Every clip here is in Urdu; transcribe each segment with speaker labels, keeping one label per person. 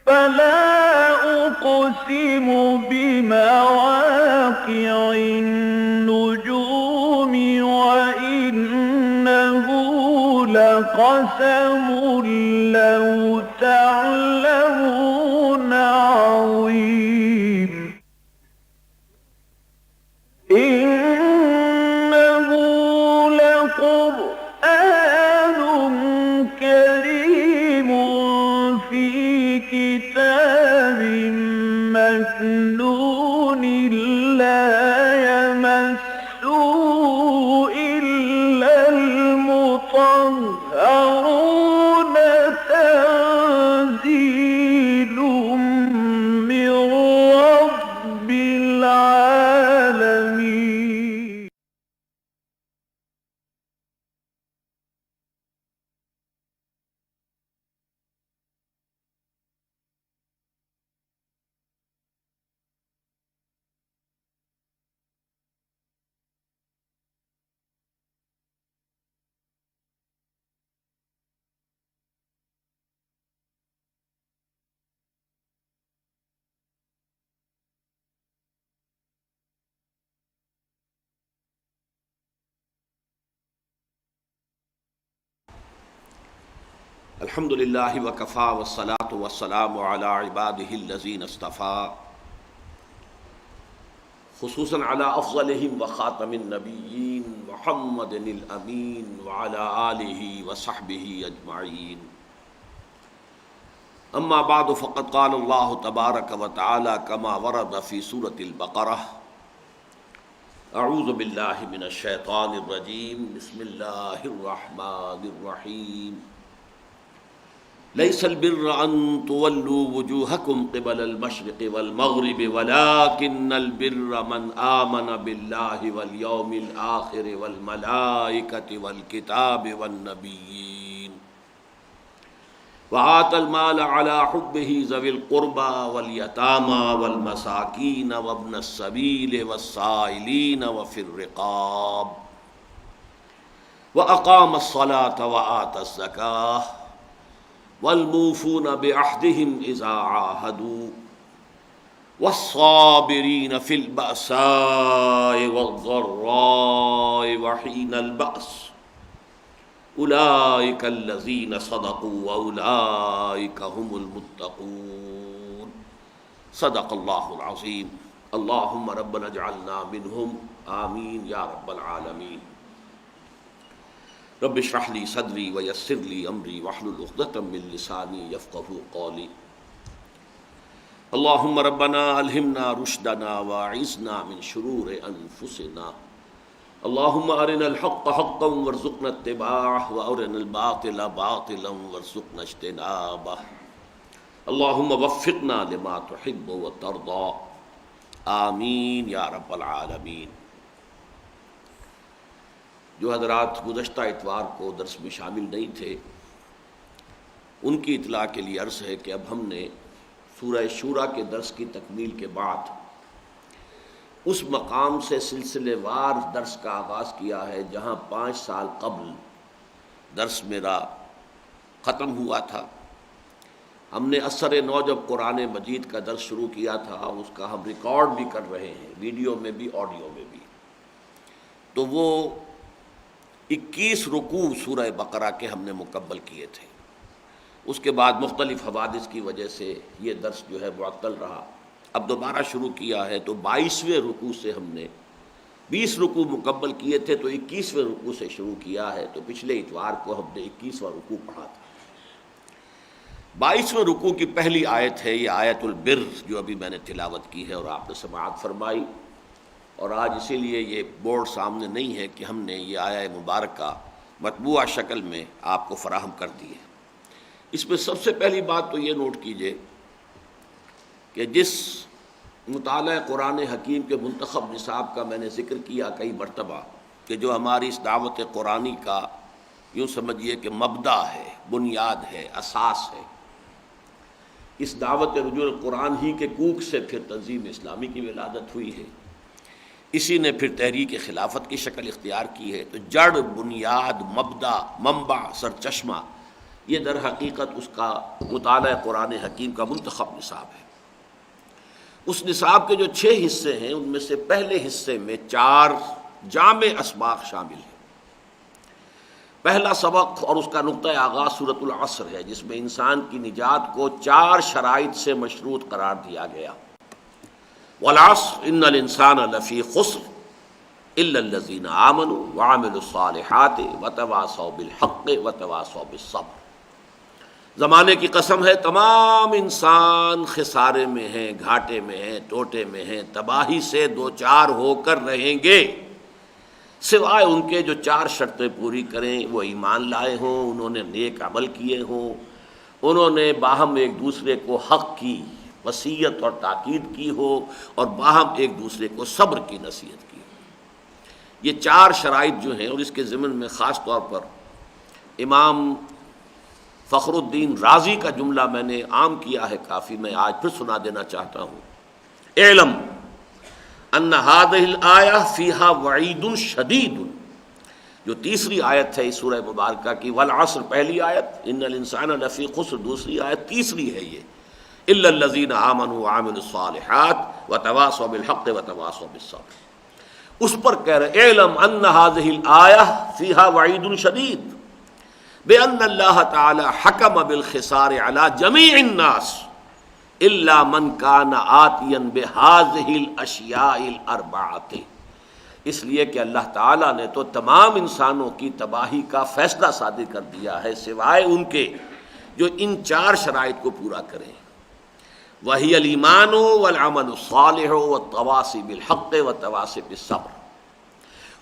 Speaker 1: فلا أقسم بمواقع النجوم وإنه لقسم لو تعلمون عظيم إنه لقرآن كريم في كتاب مكنون لا يمسه إلا المطهرون تنزيل من رب العالمين.
Speaker 2: الحمد للہ وکفا والصلاۃ والسلام علی عبادہ الذین اصطفیٰ خصوصاً علی افضلہم وخاتم النبیین محمد الامین وعلی آلہ وصحبہ اجمعین. اما بعد فقد قال اللہ تبارک وتعالی کما ورد فی سورۃ البقرہ اعوذ باللہ من الشیطان الرجیم بسم اللہ الرحمن الرحیم ليس البر أن تولوا وجوهكم قبل المشرق والمغرب ولكن البر من آمن بالله واليوم الآخر والملائكة والكتاب والنبيين وآتى المال على حبه ذوي القربى واليتامى والمساكين وابن السبيل والسائلين وفي الرقاب وأقام الصلاة وآتى الزكاة والموفون بعهدهم إذا عاهدوا والصابرين في البأساء والضراء وحين البأس أولئك الذين صدقوا وأولئك هم المتقون. صدق الله العظيم. اللهم ربنا اجعلنا منهم آمين يا رب العالمين. رب اشرح لي صدري ويسر لي امري واحلل عقدة من لساني يفقهوا قولي. اللهم ربنا الهمنا رشدنا واعذنا من شرور انفسنا. اللهم ارنا الحق حقا وارزقنا اتباعه وارنا الباطل باطلا وارزقنا اجتنابه. اللهم وفقنا لما تحب وترضى. آمین یا رب العالمین. جو حضرات گزشتہ اتوار کو درس میں شامل نہیں تھے ان کی اطلاع کے لیے عرض ہے کہ اب ہم نے سورہ شورى کے درس کی تکمیل کے بعد اس مقام سے سلسلے وار درس کا آغاز کیا ہے جہاں 5 سال قبل درس میرا ختم ہوا تھا. ہم نے اثر نو جب قرآن مجید کا درس شروع کیا تھا اس کا ہم ریکارڈ بھی کر رہے ہیں، ویڈیو میں بھی آڈیو میں بھی. تو وہ 21 رکوع سورہ بقرہ کے ہم نے مکمل کیے تھے. اس کے بعد مختلف حوادث کی وجہ سے یہ درس جو ہے معطل رہا. اب دوبارہ شروع کیا ہے تو 22ویں رکوع سے ہم نے 20 رکوع مکمل کیے تھے تو 21ویں رکوع سے شروع کیا ہے. تو پچھلے اتوار کو ہم نے 21واں رکوع پڑھا تھا. 22ویں رکوع کی پہلی آیت ہے یہ آیت البر جو ابھی میں نے تلاوت کی ہے اور آپ نے سماعت فرمائی. اور آج اسی لیے یہ بورڈ سامنے نہیں ہے کہ ہم نے یہ آیہ مبارکہ مطبوعہ شکل میں آپ کو فراہم کر دی ہے. اس میں سب سے پہلی بات تو یہ نوٹ کیجئے کہ جس مطالعہ قرآن حکیم کے منتخب نصاب کا میں نے ذکر کیا کئی مرتبہ کہ جو ہماری اس دعوت قرآنی کا یوں سمجھیے کہ مبدا ہے، بنیاد ہے، اساس ہے. اس دعوت رجوع القرآن ہی کے کوک سے پھر تنظیم اسلامی کی ولادت ہوئی ہے. اسی نے پھر تحریک خلافت کی شکل اختیار کی ہے. تو جڑ، بنیاد، مبدا، منبع، سرچشمہ یہ در حقیقت اس کا مطالعہ قرآن حکیم کا منتخب نصاب ہے۔ اس نصاب کے جو 6 حصے ہیں ان میں سے پہلے حصے میں 4 جامع اسباق شامل ہیں۔ پہلا سبق اور اس کا نقطۂ آغاز سورۃ العصر ہے، جس میں انسان کی نجات کو 4 شرائط سے مشروط قرار دیا گیا۔ والعصر ان الانسان لفی خسر الا الذین آمنوا وعملوا الصالحات وتواصوا بالحق وتواصوا بالصبر۔ زمانے کی قسم ہے تمام انسان خسارے میں ہیں، گھاٹے میں ہیں، ٹوٹے میں ہیں، تباہی سے 2 ہو کر رہیں گے، سوائے ان کے جو 4 شرطیں پوری کریں، وہ ایمان لائے ہوں، انہوں نے نیک عمل کیے ہوں، انہوں نے باہم ایک دوسرے کو حق کی وصیت اور تاکید کی ہو، اور باہم ایک دوسرے کو صبر کی نصیحت کی ہو۔ یہ 4 شرائط جو ہیں، اور اس کے ضمن میں خاص طور پر امام فخر الدین رازی کا جملہ میں نے عام کیا ہے کافی، میں آج پھر سنا دینا چاہتا ہوں۔ اعلم ان هذه الآیہ فیہا وعید شدید، جو تیسری آیت ہے اس سورہ مبارکہ کی، والعصر پہلی آیت، ان الانسان لفی خسر دوسری آیت، تیسری ہے یہ الا الذین آمنوا وعملوا الصالحات وتواصوا بالحق وتواصوا بالصبر۔ اس پر کہہ رہے اعلم ان هذه الآیہ فیہا وعید شدید بأن اللہ تعالی حکم بالخسار علی جمیع الناس الا من کان آتیا بهذه الاشیاء الاربعۃ، اس لیے کہ اللہ تعالیٰ نے تو تمام انسانوں کی تباہی کا فیصلہ صادر کر دیا ہے، سوائے ان کے جو ان 4 شرائط کو پورا کریں، وہی الایمان والعمل الصالح والتواصی بالحق والتواصی بالصبر۔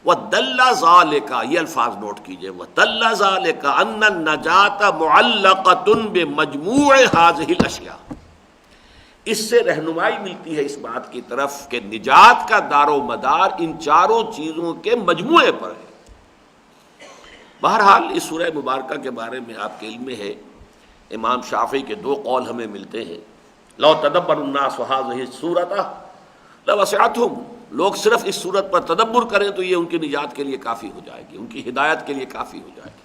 Speaker 2: وَدَلَّ ذَلِكَ، یہ الفاظ نوٹ کیجئے، وَدَلَّ ذَلِكَ أَنَّ النَّجَاةَ مُعَلَّقَةٌ بِمَجْمُوعِ هَذِهِ الْأَشْيَاءِ، اس سے رہنمائی ملتی ہے اس بات کی طرف کہ نجات کا دار و مدار ان 4 چیزوں کے مجموعے پر ہے۔ بہرحال اس سورہ مبارکہ کے بارے میں آپ کے علم میں ہے، امام شافعی کے 2 قول ہمیں ملتے ہیں۔ لو تدبر الناس هذه السورۃ لوسعتهم، لوگ صرف اس صورت پر تدبر کریں تو یہ ان کی نجات کے لیے کافی ہو جائے گی، ان کی ہدایت کے لیے کافی ہو جائے گی۔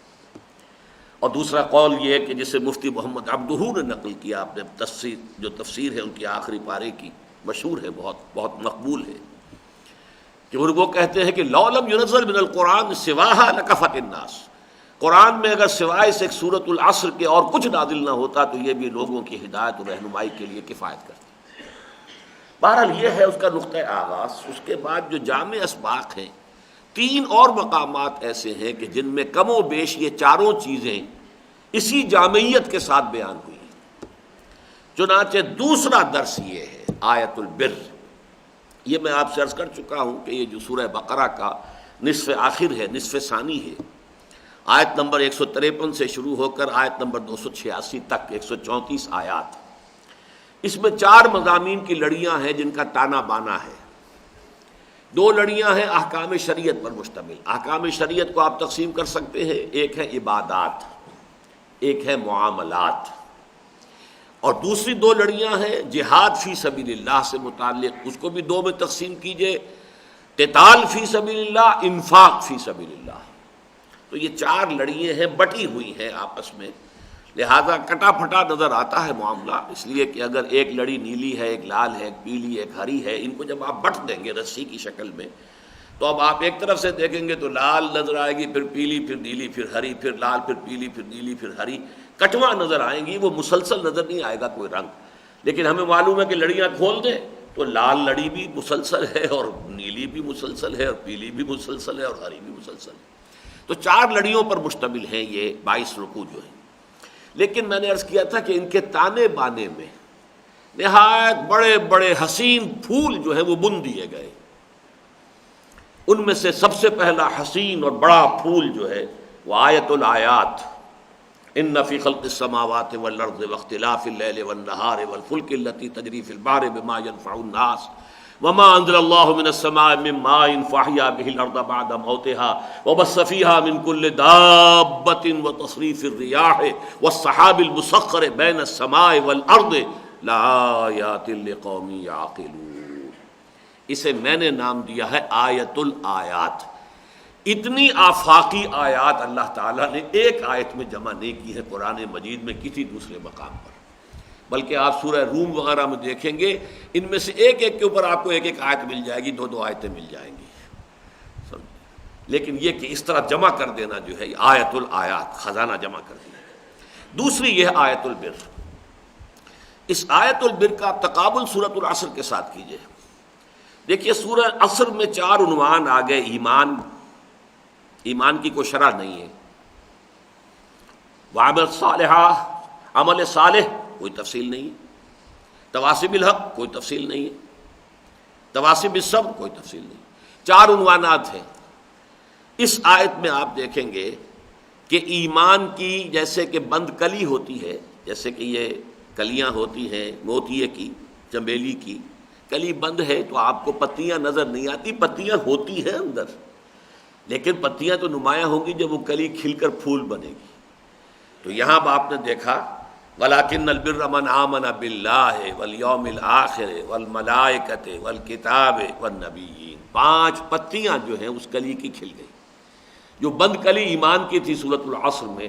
Speaker 2: اور دوسرا قول یہ ہے کہ جسے مفتی محمد عبدہ نے نقل کیا، اپنے تفسیر ہے ان کی آخری پارے کی، مشہور ہے، بہت مقبول ہے، کہ وہ کہتے ہیں کہ لو لم ينزل من القرآن سواها لکفت الناس، قرآن میں اگر سوائے سے ایک سورۃ العصر کے اور کچھ نازل نہ ہوتا تو یہ بھی لوگوں کی ہدایت اور رہنمائی کے لیے کفایت کرتی۔ بہرحال یہ ہے اس کا نقطۂ آغاز۔ اس کے بعد جو جامع اسباق ہیں، 3 اور مقامات ایسے ہیں کہ جن میں کم و بیش یہ 4 چیزیں اسی جامعیت کے ساتھ بیان ہوئی ہیں۔ چنانچہ دوسرا درس یہ ہے آیت البر، یہ میں آپ سے عرض کر چکا ہوں کہ یہ جو سورہ بقرہ کا نصف آخر ہے، نصف ثانی ہے، آیت نمبر 153 سے شروع ہو کر آیت نمبر 286 تک، 134 آیات، اس میں 4 مضامین کی لڑیاں ہیں جن کا تانا بانا ہے۔ 2 لڑیاں ہیں احکام شریعت پر مشتمل۔ احکام شریعت کو آپ تقسیم کر سکتے ہیں، ایک ہے عبادات، ایک ہے معاملات، اور دوسری 2 لڑیاں ہیں جہاد فی سبیل اللہ سے متعلق، اس کو بھی 2 میں تقسیم کیجئے، قتال فی سبیل اللہ، انفاق فی سبیل اللہ۔ تو یہ 4 لڑیاں ہیں، بٹی ہوئی ہیں آپس میں، لہذا کٹا پھٹا نظر آتا ہے معاملہ، اس لیے کہ اگر ایک لڑی نیلی ہے، ایک لال ہے، ایک پیلی ہے، ایک ہری ہے، ان کو جب آپ بٹ دیں گے رسی کی شکل میں تو اب آپ ایک طرف سے دیکھیں گے تو لال نظر آئے گی، پھر پیلی، پھر نیلی، پھر ہری، پھر لال، پھر پیلی، پھر نیلی، پھر ہری، کٹواں نظر آئیں گی، وہ مسلسل نظر نہیں آئے گا کوئی رنگ۔ لیکن ہمیں معلوم ہے کہ لڑیاں کھول دیں تو لال لڑی بھی مسلسل ہے، اور نیلی بھی مسلسل ہے، اور پیلی بھی مسلسل ہے، اور ہری بھی مسلسل ہے۔ تو 4 لڑیوں پر مشتمل ہیں یہ 22 رکوع جو ہیں۔ لیکن میں نے عرض کیا تھا کہ ان کے تانے بانے میں نہایت بڑے بڑے حسین پھول جو ہیں وہ بن دیے گئے۔ ان میں سے سب سے پہلا حسین اور بڑا پھول جو ہے وہ آیت الآیات، ان فی خلق السماوات والارض واختلاف اللیل والنہار والفلک التی تجری فی البحر بما ینفع الناس وما انزل اللہ من السماء من ماء فاحیا به الارض بعد موتها وبث فیها من کل دابۃ وتصریف الریاح والسحاب المسخر بین السماء والارض لآیات لقوم یعقلون۔ اسے میں نے نام دیا ہے آیت الآیات۔ اتنی آفاقی آیات اللہ تعالیٰ نے ایک آیت میں جمع نہیں کی ہے قرآن مجید میں کسی دوسرے مقام پر، بلکہ آپ سورہ روم وغیرہ میں دیکھیں گے ان میں سے ایک ایک کے اوپر آپ کو ایک ایک آیت مل جائے گی، دو دو آیتیں مل جائیں گی۔ لیکن یہ کہ اس طرح جمع کر دینا جو ہے آیت الآیات، خزانہ جمع کر دینا۔ دوسری یہ آیت البر، اس آیت البر کا تقابل سورۃ العصر کے ساتھ کیجئے۔ دیکھیے سورہ عصر میں 4 عنوان آ گئے، ایمان کی کوئی شرح نہیں ہے، وعمل صالحہ، عمل صالح کوئی تفصیل نہیں ہے، تواصی بالحق کوئی تفصیل نہیں ہے، تواصی بالصبر کوئی تفصیل نہیں، 4 عنوانات ہیں۔ اس آیت میں آپ دیکھیں گے کہ ایمان کی جیسے کہ بند کلی ہوتی ہے، جیسے کہ یہ کلیاں ہوتی ہیں موتیے کی، چنبیلی کی کلی بند ہے تو آپ کو پتیاں نظر نہیں آتی، پتیاں ہوتی ہیں اندر، لیکن پتیاں تو نمایاں ہوں گی جب وہ کلی کھل کر پھول بنے گی۔ تو یہاں آپ نے دیکھا وَلَٰكِنَّ الْبِرَّ مَنْ آمَنَ بِاللَّهِ وَالْيَوْمِ الْآخِرِ وَالْمَلَائِكَةِ وَالْكِتَابِ وَالنَّبِيِّينَ، 5 پتیاں جو ہیں اس کلی کی کھل گئی۔ جو بند کلی ایمان کی تھی سورۃ العصر میں،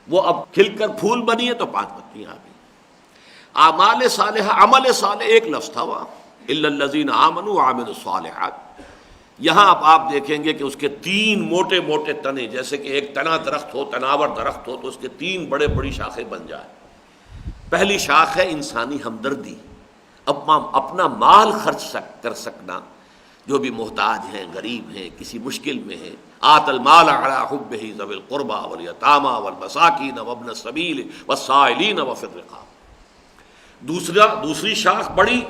Speaker 2: وہ اب کھل کر پھول بنی ہے تو 5 پتیاں آ گئی۔ اعمال صالحہ، عمل صالح ایک لفظ تھا وہاں، الا الذین آمنوا وعملوا الصالحات۔ یہاں اب آپ دیکھیں گے کہ اس کے 3 موٹے موٹے تنے، جیسے کہ ایک تنا درخت ہو، تناور درخت ہو تو اس کے 3 بڑی شاخیں بن جائیں۔ پہلی شاخ ہے انسانی ہمدردی، اپنا مال خرچ کر سکنا، جو بھی محتاج ہیں، غریب ہیں، کسی مشکل میں ہیں۔ آت المال علی حبہ ذوی القربى والیتامى والمساکین وابن السبیل والسائلین وفی الرقاب۔ دوسری شاخ بڑی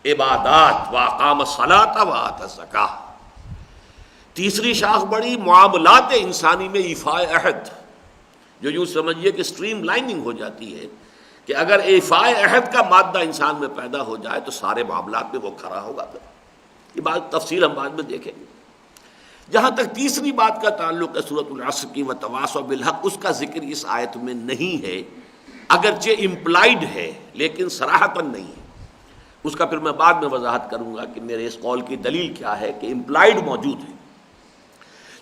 Speaker 2: عبادات، واقام الصلاۃ وآتى الزکاۃ۔ تیسری شاخ بڑی معاملات انسانی میں ایفاء عہد، جو یوں سمجھیے کہ اسٹریم لائننگ ہو جاتی ہے کہ اگر ایفاء عہد کا مادہ انسان میں پیدا ہو جائے تو سارے معاملات میں وہ کھڑا ہوگا۔ یہ بات تفصیل ہم بعد میں دیکھیں گے۔ جہاں تک تیسری بات کا تعلق ہے سورۃ العصر کی، وتواصوا بالحق، اس کا ذکر اس آیت میں نہیں ہے، اگرچہ امپلائڈ ہے لیکن صراحتاً نہیں ہے۔ اس کا پھر میں بعد میں وضاحت کروں گا کہ میرے اس قول کی دلیل کیا ہے کہ امپلائڈ موجود ہے۔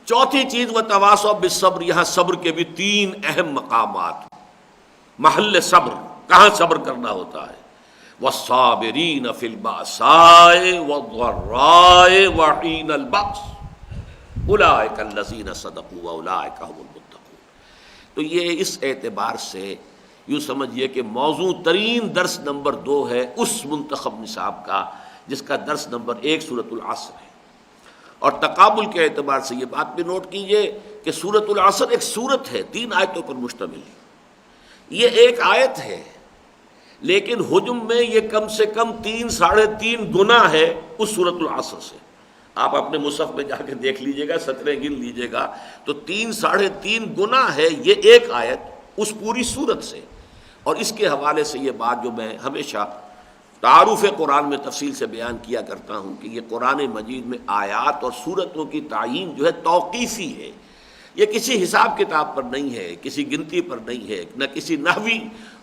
Speaker 2: چوتھی چیز وتواصوا بالصبر، یہاں صبر کے بھی 3 اہم مقامات، محل صبر، کہاں صبر کرنا ہوتا ہے، والصابرین فی البأساء والضراء وحین البأس اولئک الذین صدقوا واولئک هم المتقون۔ تو یہ اس اعتبار سے یوں سمجھیے کہ موضوع ترین درس نمبر 2 ہے اس منتخب نصاب کا، جس کا درس نمبر 1 سورۃ العصر ہے۔ اور تقابل کے اعتبار سے یہ بات بھی نوٹ کیجئے کہ سورۃ العصر ایک سورت ہے، 3 آیتوں پر مشتمل ہے۔ یہ ایک آیت ہے لیکن حجم میں یہ کم سے کم 3 ساڑھے 3 گنا ہے اس سورۃ العصر سے۔ آپ اپنے مصحف میں جا کے دیکھ لیجئے گا، سطریں گن لیجئے گا تو 3 ساڑھے 3 گنا ہے یہ ایک آیت اس پوری سورت سے۔ اور اس کے حوالے سے یہ بات جو میں ہمیشہ تعارف قرآن میں تفصیل سے بیان کیا کرتا ہوں کہ یہ قرآن مجید میں آیات اور سورتوں کی تعیین جو ہے توقیفی ہے، یہ کسی حساب کتاب پر نہیں ہے، کسی گنتی پر نہیں ہے، نہ کسی نحوی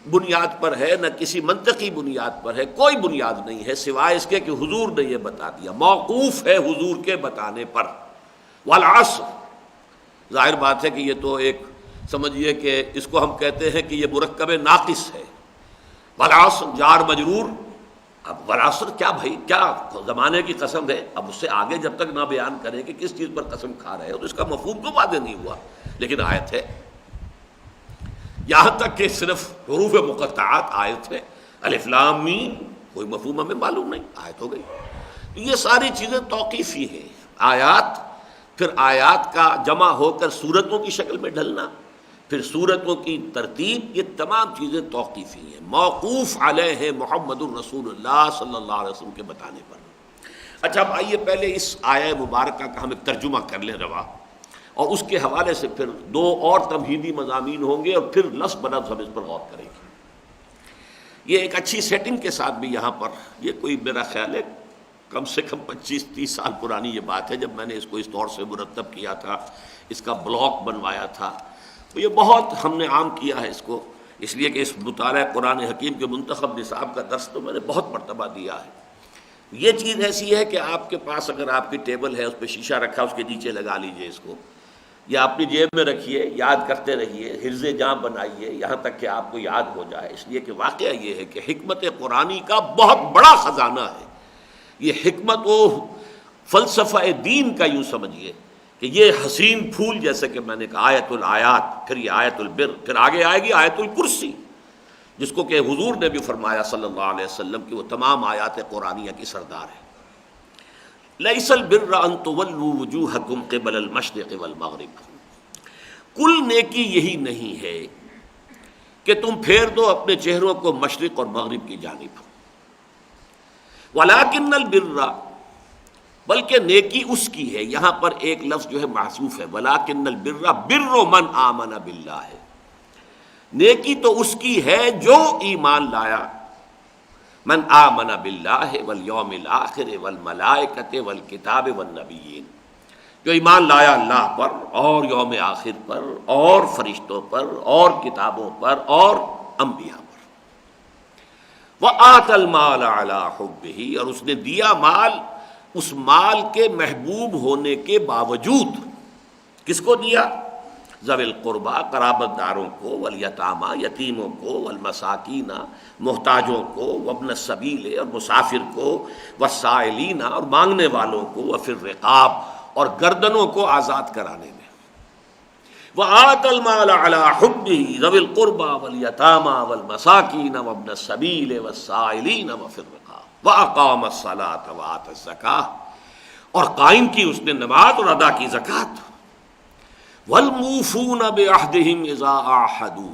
Speaker 2: بنیاد پر ہے، نہ کسی منطقی بنیاد پر ہے، کوئی بنیاد نہیں ہے سوائے اس کے کہ حضور نے یہ بتا دیا، موقوف ہے حضور کے بتانے پر۔ والعصر، ظاہر بات ہے کہ یہ تو ایک سمجھیے کہ اس کو ہم کہتے ہیں کہ یہ مرکب ناقص ہے۔ والعصر جار مجرور، اب والعصر کیا بھائی، کیا زمانے کی قسم ہے؟ اب اس سے آگے جب تک نہ بیان کریں کہ کس چیز پر قسم کھا رہے ہو تو اس کا مفہوم تو واضح نہیں ہوا، لیکن آیت ہے۔ یہاں تک کہ صرف حروف مقطعات آیت ہے، الف لام میم، کوئی مفہوم ہمیں معلوم نہیں، آیت ہو گئی۔ یہ ساری چیزیں توقیفی ہیں، آیات، پھر آیات کا جمع ہو کر سورتوں کی شکل میں ڈھلنا، پھر سورتوں کی ترتیب، یہ تمام چیزیں توقیفی ہیں، موقوف علیہ محمد الرسول اللہ صلی اللہ علیہ وسلم کے بتانے پر۔ اچھا اب آئیے پہلے اس آیہ مبارکہ کا ہم ایک ترجمہ کر لیں روا، اور اس کے حوالے سے پھر 2 اور تمہیدی مضامین ہوں گے اور پھر لفظ بلفظ ہم اس پر غور کریں گے۔ یہ ایک اچھی سیٹنگ کے ساتھ بھی یہاں پر، یہ کوئی میرا خیال ہے کم سے کم 25-30 سال پرانی یہ بات ہے جب میں نے اس کو اس طور سے مرتب کیا تھا، اس کا بلاک بنوایا تھا، تو یہ بہت ہم نے عام کیا ہے اس کو، اس لیے کہ اس مطالعہ قرآن حکیم کے منتخب نصاب کا درس تو میں نے بہت مرتبہ دیا ہے۔ یہ چیز ایسی ہے کہ آپ کے پاس اگر آپ کی ٹیبل ہے، اس پہ شیشہ رکھا، اس کے نیچے لگا لیجئے اس کو، یا اپنی جیب میں رکھیے، یاد کرتے رہیے، حرز جاں بنائیے یہاں تک کہ آپ کو یاد ہو جائے، اس لیے کہ واقعہ یہ ہے کہ حکمت قرآنی کا بہت بڑا خزانہ ہے یہ حکمت و فلسفہ دین کا، یوں سمجھیے کہ یہ حسین پھول، جیسے کہ میں نے کہا آیت الآیات، پھر یہ آیت البر، پھر آگے آئے گی آیت الکرسی، جس کو کہ حضور نے بھی فرمایا صلی اللہ علیہ وسلم کہ وہ تمام آیات قرآنیہ کی سردار ہے۔ لیس البر ان تولوا وجوہکم قبل المشرق والمغرب، کل نیکی یہی نہیں ہے کہ تم پھیر دو اپنے چہروں کو مشرق اور مغرب کی جانب، ولکن البر، بلکہ نیکی اس کی ہے، یہاں پر ایک لفظ جو ہے محذوف ہے، ولکن البر بر من آمن باللہ ہے، نیکی تو اس کی ہے جو ایمان لایا، من آمن باللہ والیوم الآخر والملائکۃ والکتاب والنبیین، جو ایمان لایا اللہ پر اور یوم آخر پر اور فرشتوں پر اور کتابوں پر اور انبیاء پر، وآت المال علی حبہ، اور اس نے دیا مال اس مال کے محبوب ہونے کے باوجود، کس کو دیا؟ ذوی القربیٰ، قرابت داروں کو، والیتامى، یتیموں کو، والمساکین، محتاجوں کو، وابن السبیل، اور مسافر کو، والسائلین، اور مانگنے والوں کو، وفی الرقاب، اور گردنوں کو آزاد کرانے میں، وآت المال علی حبہ ذوی القربیٰ والیتامى والمساکین وابن السبیل والسائلین وفی الرقاب، واقام الصلاۃ وآت الزکاۃ، اور قائم کی اس نے نماز اور ادا کی زکوٰۃ، والموفون بعہدہم اذا عاہدوا،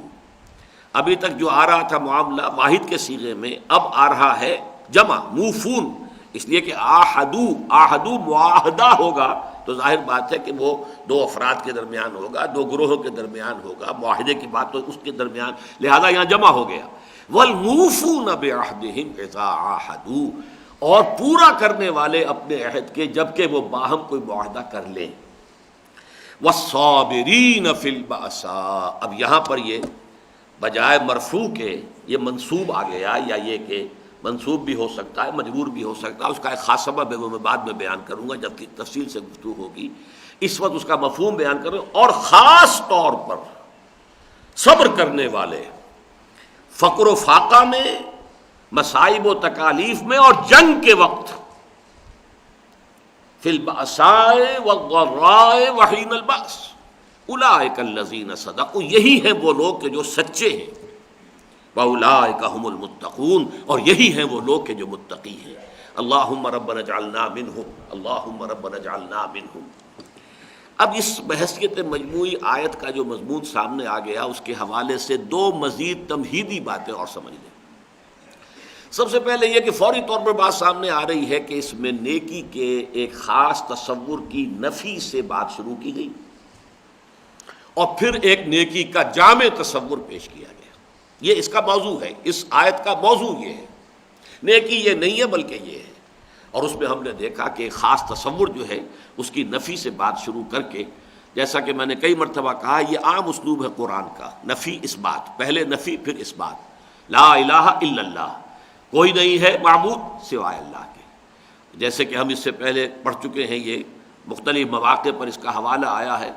Speaker 2: ابھی تک جو آ رہا تھا معاملہ واحد کے صیغے میں، اب آ رہا ہے جمع، موفون، اس لیے کہ آہدو معاہدہ ہوگا تو ظاہر بات ہے کہ وہ دو افراد کے درمیان ہوگا، دو گروہوں کے درمیان ہوگا، معاہدے کی بات تو اس کے درمیان، لہذا یہاں جمع ہو گیا، والموفون بعہدہم اذا عاہدوا، اور پورا کرنے والے اپنے عہد کے جبکہ وہ باہم کوئی معاہدہ کر لیں، والصابرین فی البأساء، اب یہاں پر یہ بجائے مرفوع کے یہ منصوب آ گیا، یا یہ کہ منصوب بھی ہو سکتا ہے، مجبور بھی ہو سکتا ہے، اس کا ایک خاص سبب ہے وہ میں بعد میں بیان کروں گا جب کہ تفصیل سے گفتگو ہوگی، اس وقت اس کا مفہوم بیان کروں، اور خاص طور پر صبر کرنے والے فقر و فاقہ میں، مصائب و تکالیف میں، اور جنگ کے وقت، فی البأساء والضراء وحین البأس، اولئک الذین صدقوا، یہی ہیں وہ لوگ کہ جو سچے ہیں، واولئک هم المتقون، اور یہی ہیں وہ لوگ کہ جو متقی ہیں، اللہم ربنا اجعلنا منہم، اللہم ربنا اجعلنا منہم۔ اب اس بحثیت مجموعی آیت کا جو مضمون سامنے آ گیا، اس کے حوالے سے دو مزید تمہیدی باتیں اور سمجھ لیں۔ سب سے پہلے یہ کہ فوری طور پر بات سامنے آ رہی ہے کہ اس میں نیکی کے ایک خاص تصور کی نفی سے بات شروع کی گئی، اور پھر ایک نیکی کا جامع تصور پیش کیا گیا، یہ اس کا موضوع ہے، اس آیت کا موضوع یہ ہے، نیکی یہ نہیں ہے بلکہ یہ ہے، اور اس میں ہم نے دیکھا کہ ایک خاص تصور جو ہے اس کی نفی سے بات شروع کر کے، جیسا کہ میں نے کئی مرتبہ کہا، یہ عام اسلوب ہے قرآن کا، نفی اس بات، پہلے نفی پھر اس بات، لا الہ الا اللہ، کوئی نہیں ہے معبود سوائے اللہ کے، جیسے کہ ہم اس سے پہلے پڑھ چکے ہیں، یہ مختلف مواقع پر اس کا حوالہ آیا ہے،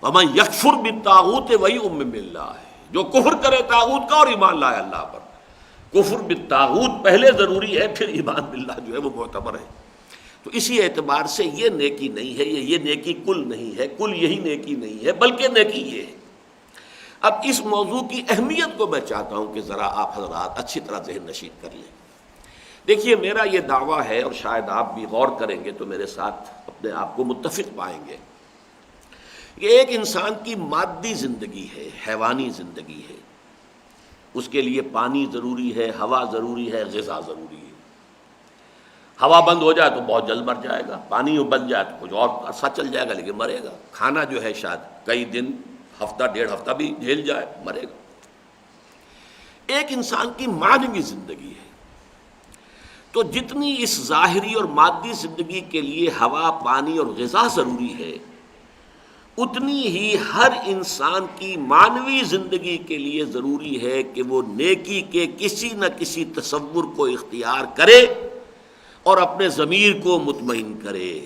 Speaker 2: وَمَن يَكْفُرْ بِالطَّاغُوتِ وَيُؤْمِن بِاللَّهِ، جو کفر کرے طاغوت کا اور ایمان لائے اللہ پر، کفر بالطاغوت پہلے ضروری ہے، پھر ایمان باللہ جو ہے وہ معتبر ہے، تو اسی اعتبار سے یہ نیکی نہیں ہے، یہ نیکی کل نہیں ہے، کل یہی نیکی نہیں ہے بلکہ نیکی یہ ہے۔ اب اس موضوع کی اہمیت کو میں چاہتا ہوں کہ ذرا آپ حضرات اچھی طرح ذہن نشین کر لیں۔ دیکھیے میرا یہ دعویٰ ہے، اور شاید آپ بھی غور کریں گے تو میرے ساتھ اپنے آپ کو متفق پائیں گے، کہ ایک انسان کی مادی زندگی ہے، حیوانی زندگی ہے، اس کے لیے پانی ضروری ہے، ہوا ضروری ہے، غذا ضروری ہے۔ ہوا بند ہو جائے تو بہت جلد مر جائے گا، پانی بن جائے تو کچھ اور عرصہ چل جائے گا لیکن مرے گا، کھانا جو ہے شاید کئی دن، ہفتہ ڈیڑھ ہفتہ بھی جھیل جائے، مرے گا۔ ایک انسان کی معنوی زندگی ہے، تو جتنی اس ظاہری اور مادی زندگی کے لیے ہوا، پانی اور غذا ضروری ہے، اتنی ہی ہر انسان کی معنوی زندگی کے لیے ضروری ہے کہ وہ نیکی کے کسی نہ کسی تصور کو اختیار کرے اور اپنے ضمیر کو مطمئن کرے،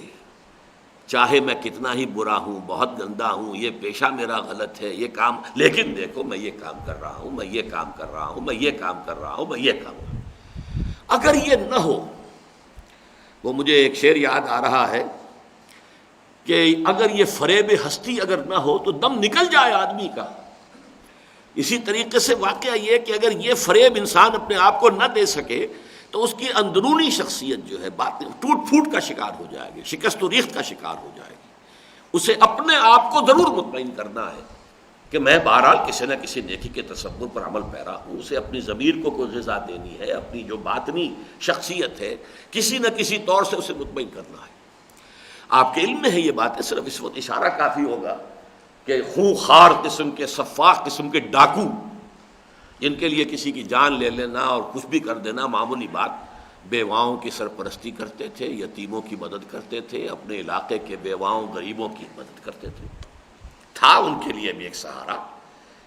Speaker 2: چاہے میں کتنا ہی برا ہوں، بہت گندا ہوں، یہ پیشہ میرا غلط ہے، یہ کام، لیکن دیکھو میں یہ کام کر رہا ہوں، میں یہ کام کر رہا ہوں، میں یہ کام کر رہا ہوں، میں یہ کام کر رہا ہوں۔ اگر یہ نہ ہو، وہ مجھے ایک شعر یاد آ رہا ہے کہ اگر یہ فریب ہستی اگر نہ ہو تو دم نکل جائے آدمی کا۔ اسی طریقے سے واقعہ یہ کہ اگر یہ فریب انسان اپنے آپ کو نہ دے سکے تو اس کی اندرونی شخصیت جو ہے باتیں ٹوٹ پھوٹ کا شکار ہو جائے گی، شکست و ریخت کا شکار ہو جائے گی۔ اسے اپنے آپ کو ضرور مطمئن کرنا ہے کہ میں بہرحال کسی نہ کسی نیکی کے تصور پر عمل پیرا ہوں۔ اسے اپنی ضمیر کو کوئی غذا دینی ہے، اپنی جو باطنی شخصیت ہے کسی نہ کسی طور سے اسے مطمئن کرنا ہے۔ آپ کے علم میں ہے یہ باتیں، صرف اس وقت اشارہ کافی ہوگا کہ خونخوار قسم کے، سفاک قسم کے ڈاکو، جن کے لیے کسی کی جان لے لینا اور کچھ بھی کر دینا معمولی بات، بیواؤں کی سرپرستی کرتے تھے، یتیموں کی مدد کرتے تھے، اپنے علاقے کے بیواؤں غریبوں کی مدد کرتے تھے۔ تھا ان کے لیے بھی ایک سہارا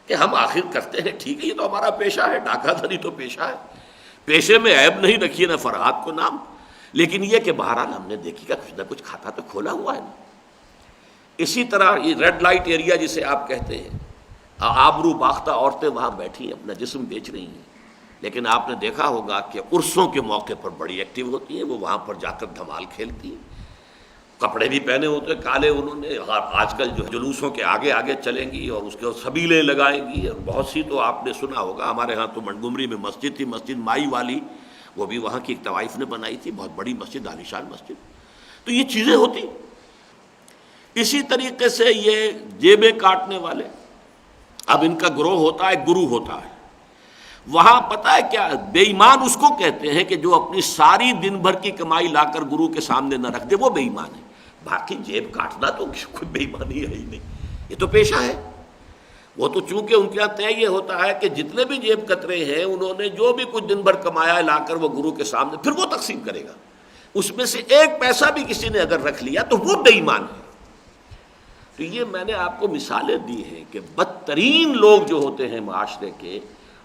Speaker 2: کہ ہم آخر کرتے ہیں، ٹھیک ہے یہ تو ہمارا پیشہ ہے، ڈاکہ دھری تو پیشہ ہے، پیشے میں عیب نہیں رکھیے نہ فرحات کو نام، لیکن یہ کہ بہرحال ہم نے دیکھی کہ کچھ نہ کچھ کھاتا تو کھولا ہوا ہے نا۔ اسی طرح یہ ریڈ لائٹ ایریا جسے آپ کہتے ہیں، آبرو باختہ عورتیں وہاں بیٹھی ہیں، اپنا جسم بیچ رہی ہیں، لیکن آپ نے دیکھا ہوگا کہ عرسوں کے موقع پر بڑی ایکٹیو ہوتی ہیں، وہ وہاں پر جا کر دھمال کھیلتی ہیں، کپڑے بھی پہنے ہوتے ہیں کالے انہوں نے، آج کل جو جلوسوں کے آگے آگے چلیں گی اور اس کے سبیلیں لگائیں گی، اور بہت سی تو آپ نے سنا ہوگا، ہمارے ہاں تو منگمری میں مسجد تھی، مسجد مائی والی، وہ بھی وہاں کی ایک طوائف نے بنائی تھی، بہت بڑی مسجد، عالیشان مسجد۔ تو یہ چیزیں ہوتی۔ اسی طریقے سے یہ جیبیں کاٹنے والے، اب ان کا گروہ ہوتا ہے، گرو ہوتا ہے، وہاں پتہ ہے کیا، بے ایمان اس کو کہتے ہیں کہ جو اپنی ساری دن بھر کی کمائی لا کر گرو کے سامنے نہ رکھ دے، وہ بے ایمان ہے۔ باقی جیب کاٹنا تو کوئی بے ایمانی ہے ہی نہیں، یہ تو پیشہ ہے۔ وہ تو چونکہ ان کے یہاں طے یہ ہوتا ہے کہ جتنے بھی جیب کترے ہیں انہوں نے جو بھی کچھ دن بھر کمایا ہے لا کر وہ گرو کے سامنے پھر وہ تقسیم کرے گا، اس میں سے ایک پیسہ بھی کسی نے اگر رکھ لیا تو وہ بے ایمان ہے۔ تو یہ میں نے آپ کو مثالیں دی ہیں کہ بدترین لوگ جو ہوتے ہیں معاشرے کے،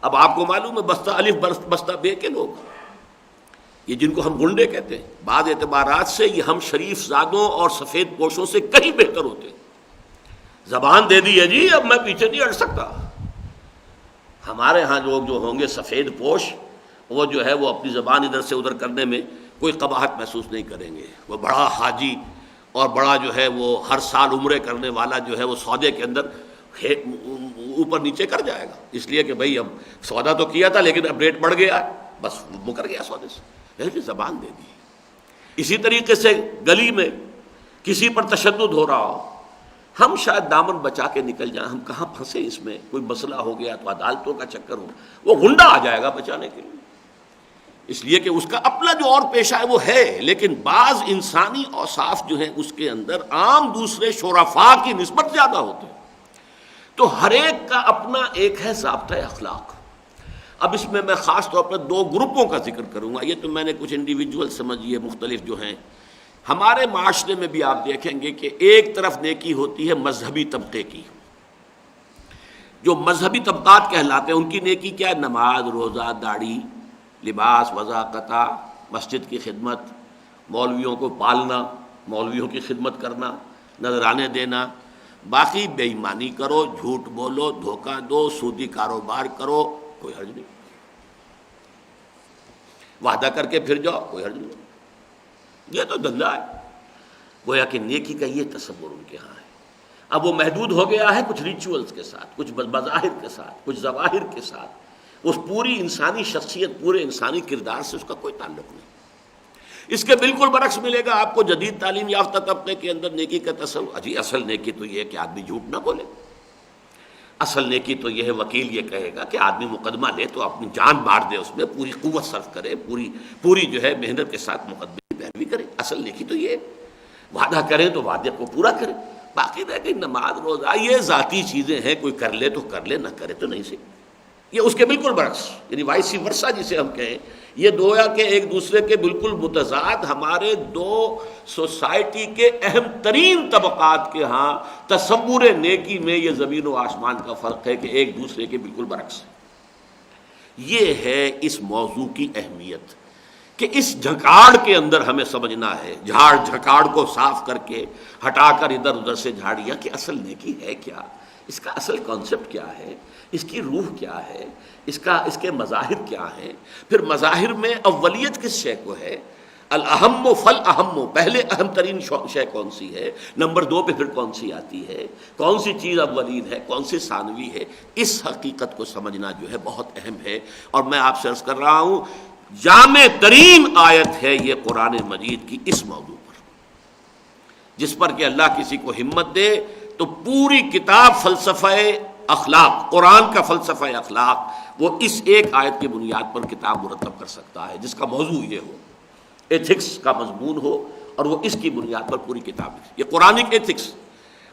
Speaker 2: اب آپ کو معلوم ہے بستہ الف بستہ بے کے لوگ، یہ جن کو ہم گنڈے کہتے ہیں، بعض اعتبارات سے یہ ہم شریف زادوں اور سفید پوشوں سے کہیں بہتر ہوتے ہیں۔ زبان دے دی ہے جی، اب میں پیچھے نہیں ہٹ سکتا۔ ہمارے ہاں لوگ جو ہوں گے سفید پوش، وہ جو ہے وہ اپنی زبان ادھر سے ادھر کرنے میں کوئی قباحت محسوس نہیں کریں گے۔ وہ بڑا حاجی اور بڑا جو ہے وہ ہر سال عمرے کرنے والا جو ہے وہ سودے کے اندر اوپر نیچے کر جائے گا، اس لیے کہ بھئی اب سودا تو کیا تھا لیکن اب ریٹ بڑھ گیا، بس مکر گیا سودے سے، لیکن زبان دے دی۔ اسی طریقے سے گلی میں کسی پر تشدد ہو رہا ہو، ہم شاید دامن بچا کے نکل جائیں، ہم کہاں پھنسے اس میں، کوئی مسئلہ ہو گیا تو عدالتوں کا چکر ہو، وہ گنڈا آ جائے گا بچانے کے لیے، اس لیے کہ اس کا اپنا جو اور پیشہ ہے وہ ہے، لیکن بعض انسانی اوصاف جو ہیں اس کے اندر عام دوسرے شرفاء کی نسبت زیادہ ہوتے ہیں۔ تو ہر ایک کا اپنا ایک ہے ضابطہ اخلاق۔ اب اس میں خاص طور پر دو گروپوں کا ذکر کروں گا، یہ تو میں نے کچھ انڈیویجول سمجھیے مختلف جو ہیں۔ ہمارے معاشرے میں بھی آپ دیکھیں گے کہ ایک طرف نیکی ہوتی ہے مذہبی طبقے کی، جو مذہبی طبقات کہلاتے ہیں، ان کی نیکی کیا ہے؟ نماز، روزہ، داڑھی، لباس، وضاقتہ، مسجد کی خدمت، مولویوں کو پالنا، مولویوں کی خدمت کرنا، نذرانے دینا، باقی بے ایمانی کرو، جھوٹ بولو، دھوکہ دو، سودی کاروبار کرو، کوئی حرج نہیں، وعدہ کر کے پھر جاؤ، کوئی حرج نہیں، یہ تو دھندا ہے۔ گویا کہ نیکی کا یہ تصور ان کے ہاں ہے۔ اب وہ محدود ہو گیا ہے کچھ ریچولز کے ساتھ، کچھ بظاہر کے ساتھ، کچھ ظواہر کے ساتھ، اس پوری انسانی شخصیت، پورے انسانی کردار سے اس کا کوئی تعلق نہیں۔ اس کے بالکل برعکس ملے گا آپ کو جدید تعلیم یافتہ طبقے کے اندر نیکی کا تصور۔ اجی اصل نیکی تو یہ ہے کہ آدمی جھوٹ نہ بولے، اصل نیکی تو یہ ہے، وکیل یہ کہے گا کہ آدمی مقدمہ لے تو اپنی جان مار دے، اس میں پوری قوت صرف کرے، پوری جو ہے محنت کے ساتھ مقدمے کی پیروی کرے۔ اصل نیکی تو یہ ہے، وعدہ کریں تو وعدے کو پورا کرے۔ باقی رہ گئی نماز، روزہ، یہ ذاتی چیزیں ہیں، کوئی کر لے تو کر لے، نہ کرے تو نہیں صحیح۔ یہ اس کے بالکل برعکس، یعنی وائسی ورثہ جسے ہم کہیں، یہ گویا کہ ایک دوسرے کے بالکل متضاد ہمارے دو سوسائٹی کے اہم ترین طبقات کے ہاں تصور نیکی میں یہ زمین و آسمان کا فرق ہے کہ ایک دوسرے کے بالکل برعکس ہے۔ یہ ہے اس موضوع کی اہمیت کہ اس جھکاڑ کے اندر ہمیں سمجھنا ہے، جھاڑ جھکاڑ کو صاف کر کے ہٹا کر ادھر ادھر سے جھاڑیاں، کہ اصل نیکی ہے کیا، اس کا اصل کانسیپٹ کیا ہے، اس کی روح کیا ہے، اس کے مظاہر کیا ہیں۔ پھر مظاہر میں اولیت کس شے کو ہے، الاہم فالاہم، پہلے اہم ترین شے کون سی ہے، نمبر 2 پہ پھر کون سی آتی ہے، کون سی چیز اولین ہے، کون سی ثانوی ہے، اس حقیقت کو سمجھنا جو ہے بہت اہم ہے۔ اور میں آپ سے عرض کر رہا ہوں جامع ترین آیت ہے یہ قرآن مجید کی اس موضوع پر، جس پر کہ اللہ کسی کو ہمت دے تو پوری کتاب فلسفہ اخلاق، قرآن کا فلسفہ اخلاق، وہ اس ایک آیت کی بنیاد پر کتاب مرتب کر سکتا ہے، جس کا موضوع یہ ہو، ایتھکس کا مضمون ہو، اور وہ اس کی بنیاد پر پوری کتاب ہے، یہ قرآنک ایتھکس۔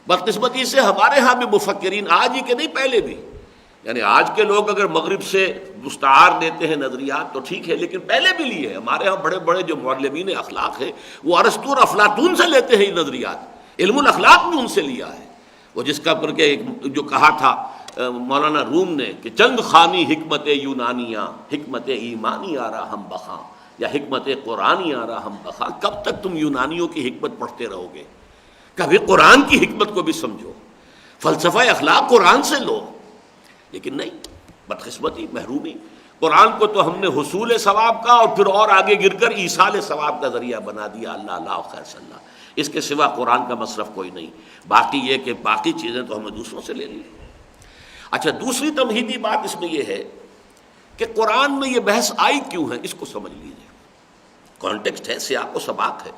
Speaker 2: بدقسمتی سے ہمارے ہاں بھی مفکرین، آج ہی کہ نہیں پہلے بھی، یعنی آج کے لوگ اگر مغرب سے مستعار لیتے ہیں نظریات تو ٹھیک ہے، لیکن پہلے بھی لیے ہیں۔ ہمارے ہاں بڑے بڑے جو معلمین اخلاق ہیں وہ ارسطو اور افلاطون سے لیتے ہیں یہ نظریات، علم الاخلاق بھی ان سے لیا ہے۔ وہ جس کا پر کہ جو کہا تھا مولانا روم نے کہ چند خانی حکمت یونانیاں، حکمت ایمانی آرا ہم بخاں، یا حکمت قرآنی آرا ہم بخاں، کب تک تم یونانیوں کی حکمت پڑھتے رہو گے، کبھی قرآن کی حکمت کو بھی سمجھو، فلسفہ اخلاق قرآن سے لو۔ لیکن نہیں، بدقسمتی، محرومی، قرآن کو تو ہم نے حصول ثواب کا اور پھر اور آگے گر کر ایصال ثواب کا ذریعہ بنا دیا، اللہ اللہ خیر صلی اللہ، اس کے سوا قرآن کا مصرف کوئی نہیں۔ باقی یہ کہ باقی چیزیں تو ہمیں دوسروں سے لے لی۔ اچھا، دوسری تمہیدی بات اس میں یہ ہے کہ قرآن میں یہ بحث آئی کیوں ہے، اس کو سمجھ لیجیے، کانٹیکسٹ ہے، سیاق و سباق ہے۔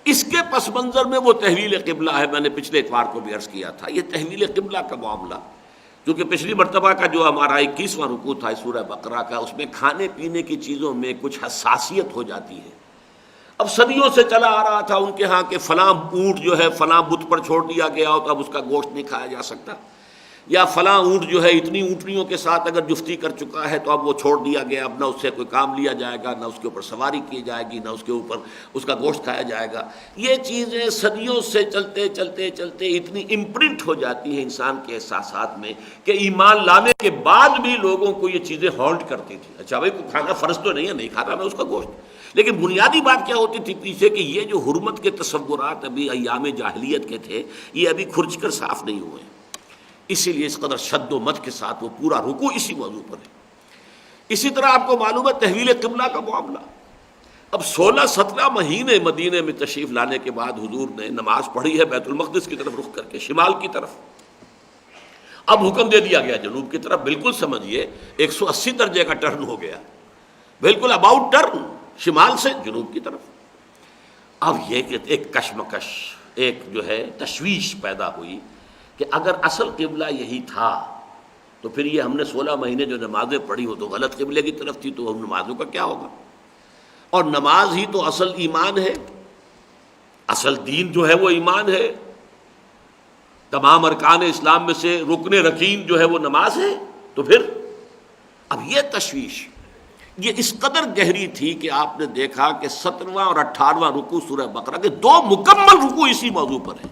Speaker 2: اس کے پس منظر میں وہ تحویل قبلہ ہے، میں نے پچھلے اتوار کو بھی عرض کیا تھا، یہ تحویل قبلہ کا معاملہ، کیونکہ پچھلی مرتبہ کا جو ہمارا 21واں رکوع تھا سورہ بقرہ کا، اس میں کھانے پینے کی چیزوں میں کچھ حساسیت ہو جاتی ہے۔ اب صدیوں سے چلا آ رہا تھا ان کے ہاں کہ فلاں اونٹ جو ہے فلاں بت پر چھوڑ دیا گیا ہو تو اب اس کا گوشت نہیں کھایا جا سکتا، یا فلاں اونٹ جو ہے اتنی اونٹنیوں کے ساتھ اگر جفتی کر چکا ہے تو اب وہ چھوڑ دیا گیا، اب نہ اس سے کوئی کام لیا جائے گا، نہ اس کے اوپر سواری کی جائے گی، نہ اس کے اوپر اس کا گوشت کھایا جائے گا۔ یہ چیزیں صدیوں سے چلتے چلتے چلتے اتنی امپرنٹ ہو جاتی ہیں انسان کے احساسات میں کہ ایمان لانے کے بعد بھی لوگوں کو یہ چیزیں ہانٹ کرتی تھی۔ اچھا بھائی کو کھانا فرض تو نہیں ہے، نہیں کھاتا میں اس کا گوشت، لیکن بنیادی بات کیا ہوتی تھی پیچھے کہ یہ جو حرمت کے تصورات ابھی ایام جاہلیت کے تھے یہ ابھی کھرچ کر صاف نہیں ہوئے، اسی لیے اس قدر شد و مت کے ساتھ وہ پورا رکوع اسی موضوع پر ہے۔ اسی طرح آپ کو معلوم ہے تحویل قبلہ کا معاملہ، اب 16-17 مہینے مدینے میں تشریف لانے کے بعد حضور نے نماز پڑھی ہے بیت المقدس کی طرف رخ کر کے، شمال کی طرف، اب حکم دے دیا گیا جنوب کی طرف، بالکل سمجھیے 180 درجے کا ٹرن ہو گیا، بالکل اباؤٹ ٹرن، شمال سے جنوب کی طرف۔ اب یہ کہ ایک کشمکش، ایک جو ہے تشویش پیدا ہوئی کہ اگر اصل قبلہ یہی تھا تو پھر یہ ہم نے 16 مہینے جو نمازیں پڑھی ہو تو غلط قبلے کی طرف تھی، تو ہم نمازوں کا کیا ہوگا؟ اور نماز ہی تو اصل ایمان ہے، اصل دین جو ہے وہ ایمان ہے، تمام ارکان اسلام میں سے رکن رکین جو ہے وہ نماز ہے، تو پھر اب یہ تشویش یہ اس قدر گہری تھی کہ آپ نے دیکھا کہ 17واں اور 18واں رکوع سورہ بقرہ کے 2 مکمل رکوع اسی موضوع پر ہیں،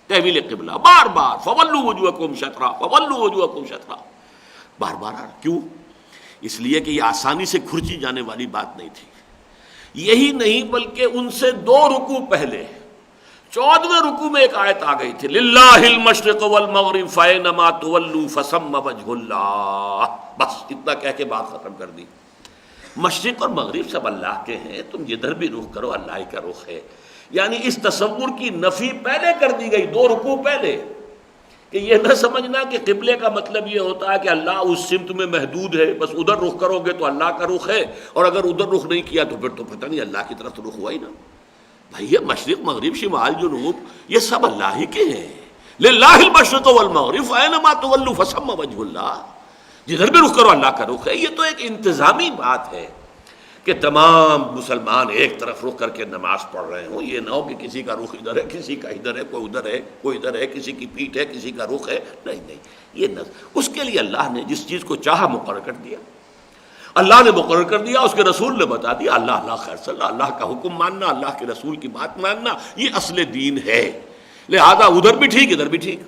Speaker 2: تحویل قبلہ، بار بار فولوا وجوہکم شطرا، فولوا وجوہکم شطرا، بار بار۔ کیوں؟ اس لیے کہ یہ آسانی سے کھرچی جانے والی بات نہیں تھی۔ یہی نہیں بلکہ ان سے 2 رکوع پہلے 14ویں رکوع میں ایک آیت آ گئی تھی، للہ المشرق والمغرب فینما تولوا فثم وجہ اللہ، بس اتنا کہہ کے بات ختم کر دی۔ مشرق اور مغرب سب اللہ کے ہیں، تم جدھر بھی رخ کرو اللہ ہی کا رخ ہے، یعنی اس تصور کی نفی پہلے کر دی گئی 2 رکوع پہلے، کہ یہ نہ سمجھنا کہ قبلے کا مطلب یہ ہوتا ہے کہ اللہ اس سمت میں محدود ہے، بس ادھر رخ کرو گے تو اللہ کا رخ ہے، اور اگر ادھر رخ نہیں کیا تو پھر تو پتہ نہیں اللہ کی طرف تو رخ ہوا ہی نا۔ بھائی یہ مشرق مغرب شمال جنوب یہ سب اللہ ہی کے ہیں، للہ المشرق والمغرب فینما تولوا فثم وجہ اللہ، جدھر بھی رخ کرو اللہ کا رخ ہے۔ یہ تو ایک انتظامی بات ہے کہ تمام مسلمان ایک طرف رخ کر کے نماز پڑھ رہے ہوں، یہ نہ ہو کہ کسی کا رخ ادھر ہے، کسی کا ادھر ہے، کوئی ادھر ہے، کوئی ادھر ہے، کسی کی پیٹھ ہے، کسی کا رخ ہے، نہیں نہیں، یہ نہ، اس کے لیے اللہ نے جس چیز کو چاہا مقرر کر دیا، اللہ نے مقرر کر دیا، اس کے رسول نے بتا دیا، اللہ اللہ خیر صلی اللہ، اللہ کا حکم ماننا، اللہ کے رسول کی بات ماننا، یہ اصل دین ہے، لہذا ادھر بھی ٹھیک ادھر بھی ٹھیک۔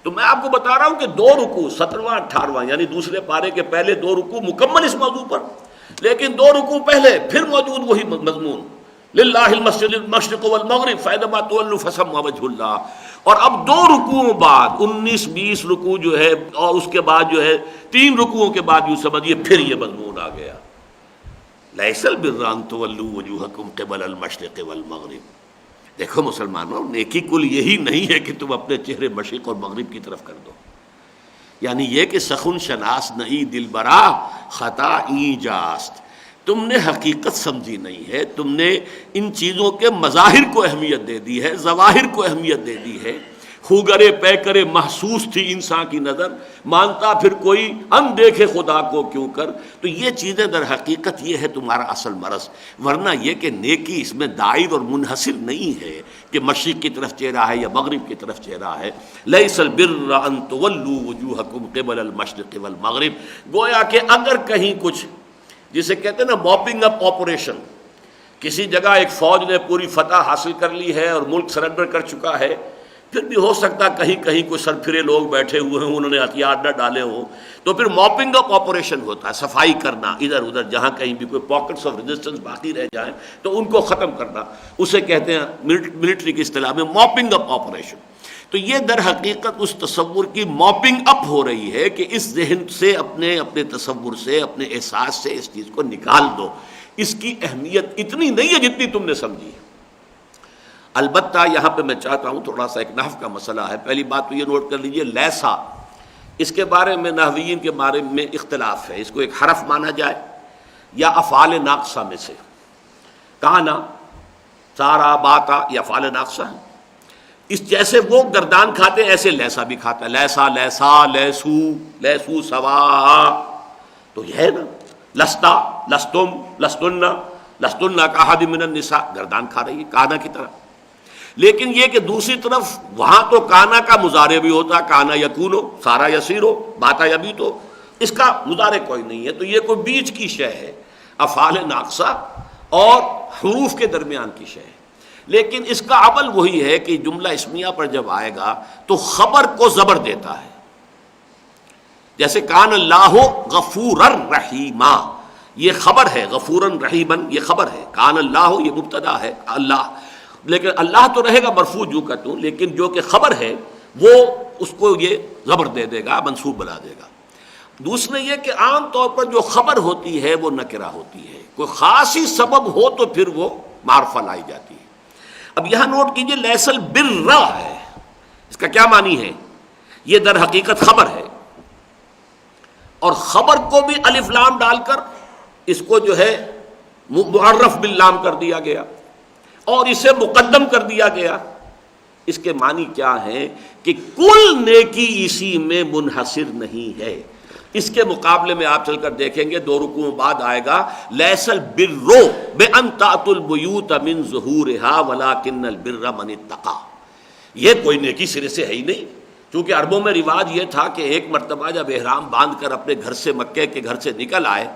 Speaker 2: تو میں آپ کو بتا رہا ہوں کہ 2 رکوع 17واں 18واں یعنی دوسرے پارے کے پہلے 2 رکوع مکمل اس موضوع پر، لیکن 2 رکوع پہلے پھر موجود وہی مضمون، للہ المسجد المشرق والمغرب فإنما تولوا فثم وجہ اللہ، اور اب 2 رکوعوں بعد 19-20 رکوع جو ہے، اور اس کے بعد جو ہے 3 رکوعوں کے بعد یوں سمجھیے پھر یہ مضمون آ گیا، لیس البر ان تولوا وجوہکم قبل المشرق والمغرب۔ دیکھو مسلمانوں، نیکی کل یہی نہیں ہے کہ تم اپنے چہرے مشرق اور مغرب کی طرف کر دو، یعنی یہ کہ سخن شناس نئی دل برا خطا این جاست، تم نے حقیقت سمجھی نہیں ہے، تم نے ان چیزوں کے مظاہر کو اہمیت دے دی ہے، ظواہر کو اہمیت دے دی ہے۔ خوگرے پے کرے محسوس تھی انسان کی نظر، مانتا پھر کوئی ان دیکھے خدا کو کیوں کر۔ تو یہ چیزیں در حقیقت یہ ہے تمہارا اصل مرض، ورنہ یہ کہ نیکی اس میں دائر اور منحصر نہیں ہے کہ مشرق کی طرف چہرہ ہے یا مغرب کی طرف چہرہ ہے۔ لیس البر ان تولوا وجوہکم قبل المشرق والمغرب، گویا کہ اگر کہیں کچھ جسے کہتے ہیں نا موپنگ اپ آپریشن، کسی جگہ ایک فوج نے پوری فتح حاصل کر لی ہے اور ملک سرنڈر کر چکا ہے، پھر بھی ہو سکتا کہیں کہیں کوئی سرپھرے لوگ بیٹھے ہوئے ہیں، انہوں نے ہتھیار نہ ڈالے ہوں، تو پھر موپنگ اپ آپریشن ہوتا ہے، صفائی کرنا ادھر ادھر جہاں کہیں بھی کوئی پاکٹس آف ریزسٹنس باقی رہ جائیں تو ان کو ختم کرنا، اسے کہتے ہیں ملٹری کی اصطلاح میں موپنگ اپ آپریشن۔ تو یہ در حقیقت اس تصور کی موپنگ اپ ہو رہی ہے کہ اس ذہن سے اپنے تصور سے اپنے احساس سے اس چیز کو نکال دو، اس کی اہمیت اتنی نہیں ہے جتنی تم نے سمجھی ہے۔ البتہ یہاں پہ میں چاہتا ہوں تھوڑا سا ایک نحو کا مسئلہ ہے، پہلی بات تو یہ نوٹ کر لیجئے، لیسا اس کے بارے میں نحویین کے بارے میں اختلاف ہے، اس کو ایک حرف مانا جائے یا افعال ناقصہ میں سے، کانا سارا باتا یہ افعال ناقصہ ہے، اس جیسے وہ گردان کھاتے ہیں ایسے لیسا بھی کھاتا ہے، لیسا لیسا لیسو لیسو سوا، تو یہ ہے نا لستا لستم لستن لستن کا احد من النساء، گردان کھا رہی ہے کانا کی طرح۔ لیکن یہ کہ دوسری طرف وہاں تو کانا کا مضارع بھی ہوتا، کانا یکونو سارا یسیرو باتا یبیتو، اس کا مضارع کوئی نہیں ہے، تو یہ کوئی بیچ کی شے ہے، افعال ناقصہ اور حروف کے درمیان کی شے ہے۔ لیکن اس کا عمل وہی ہے کہ جملہ اسمیہ پر جب آئے گا تو خبر کو زبر دیتا ہے، جیسے کان اللہ غفور الرحیما، یہ خبر ہے، غفور رحیمن یہ خبر ہے، کان اللہ یہ مبتدا ہے اللہ، لیکن اللہ تو رہے گا مرفوع جو کا تو، لیکن جو کہ خبر ہے وہ اس کو یہ زبر دے دے گا، منصوب بنا دے گا۔ دوسرے یہ کہ عام طور پر جو خبر ہوتی ہے وہ نکرہ ہوتی ہے، کوئی خاصی سبب ہو تو پھر وہ معرفہ لائی جاتی ہے۔ اب یہاں نوٹ کیجئے لیس البر ہے، اس کا کیا معنی ہے؟ یہ در حقیقت خبر ہے، اور خبر کو بھی الف لام ڈال کر اس کو جو ہے معرف باللام کر دیا گیا اور اسے مقدم کر دیا گیا۔ اس کے معنی کیا ہے کہ کل نیکی اسی میں منحصر نہیں ہے۔ اس کے مقابلے میں آپ چل کر دیکھیں گے 2 رکوعوں بعد آئے گا لیس البر بان تأتوا البیوت من ظہورها ولکن البر من اتقى، یہ کوئی نیکی سرے سے ہے ہی نہیں، کیونکہ عربوں میں رواج یہ تھا کہ ایک مرتبہ جب احرام باندھ کر اپنے گھر سے مکے کے گھر سے نکل آئے،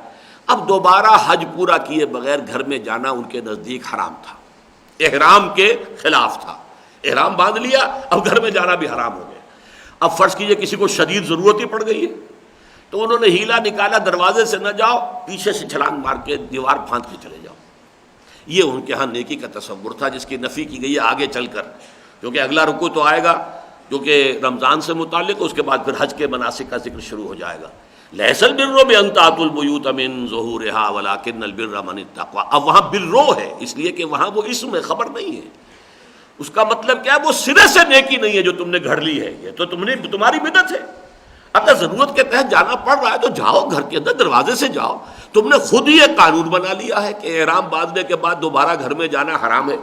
Speaker 2: اب دوبارہ حج پورا کیے بغیر گھر میں جانا ان کے نزدیک حرام تھا، احرام کے خلاف تھا، احرام باندھ لیا اب گھر میں جانا بھی حرام ہو گیا۔ اب فرض کیجئے کسی کو شدید ضرورت ہی پڑ گئی ہے تو انہوں نے ہیلا نکالا، دروازے سے نہ جاؤ، پیچھے سے چھلانگ مار کے دیوار پھاند کے چلے جاؤ۔ یہ ان کے ہاں نیکی کا تصور تھا جس کی نفی کی گئی ہے آگے چل کر، کیونکہ اگلا رکوع تو آئے گا جو کہ رمضان سے متعلق، اس کے بعد پھر حج کے مناسک کا ذکر شروع ہو جائے گا۔ لیس البر بان تأتوا البیوت من ظہورها ولکن البر من اتقى، اب وہاں برو ہے اس لیے کہ وہاں وہ اسم ہے، خبر نہیں ہے۔ اس کا مطلب کیا ہے؟ وہ سرے سے نیکی نہیں ہے جو تم نے گھڑ لی ہے، یہ تو تمہاری بدعت ہے۔ اگر ضرورت کے تحت جانا پڑ رہا ہے تو جاؤ، گھر کے اندر دروازے سے جاؤ۔ تم نے خود ہی ایک قانون بنا لیا ہے کہ احرام باندھنے کے بعد دوبارہ گھر میں جانا حرام ہے،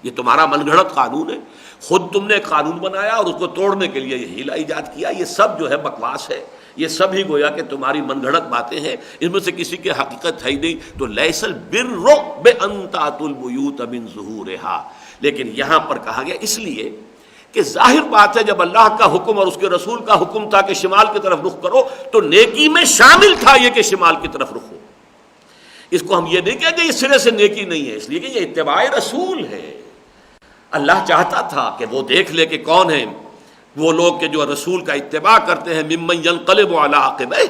Speaker 2: یہ تمہارا من گھڑت قانون ہے، خود تم نے ایک قانون بنایا اور اس کو توڑنے کے لیے یہ ہیلا ایجاد کیا۔ یہ سب جو ہے بکواس ہے، یہ سب ہی گویا کہ تمہاری من گھڑت باتیں ہیں، ان میں سے کسی کی حقیقت ہے ہی نہیں۔ تو لیس البر بان تأتوا البیوت من ظہورها، لیکن یہاں پر کہا گیا اس لیے کہ ظاہر بات ہے جب اللہ کا حکم اور اس کے رسول کا حکم تھا کہ شمال کی طرف رخ کرو تو نیکی میں شامل تھا یہ کہ شمال کی طرف رخ ہو۔ اس کو ہم یہ نہیں کہیں گے اس سرے سے نیکی نہیں ہے، اس لیے کہ یہ اتباع رسول ہے۔ اللہ چاہتا تھا کہ وہ دیکھ لے کہ کون ہیں وہ لوگ کہ جو رسول کا اتباع کرتے ہیں، ممن ینقلب علی عقبیہ۔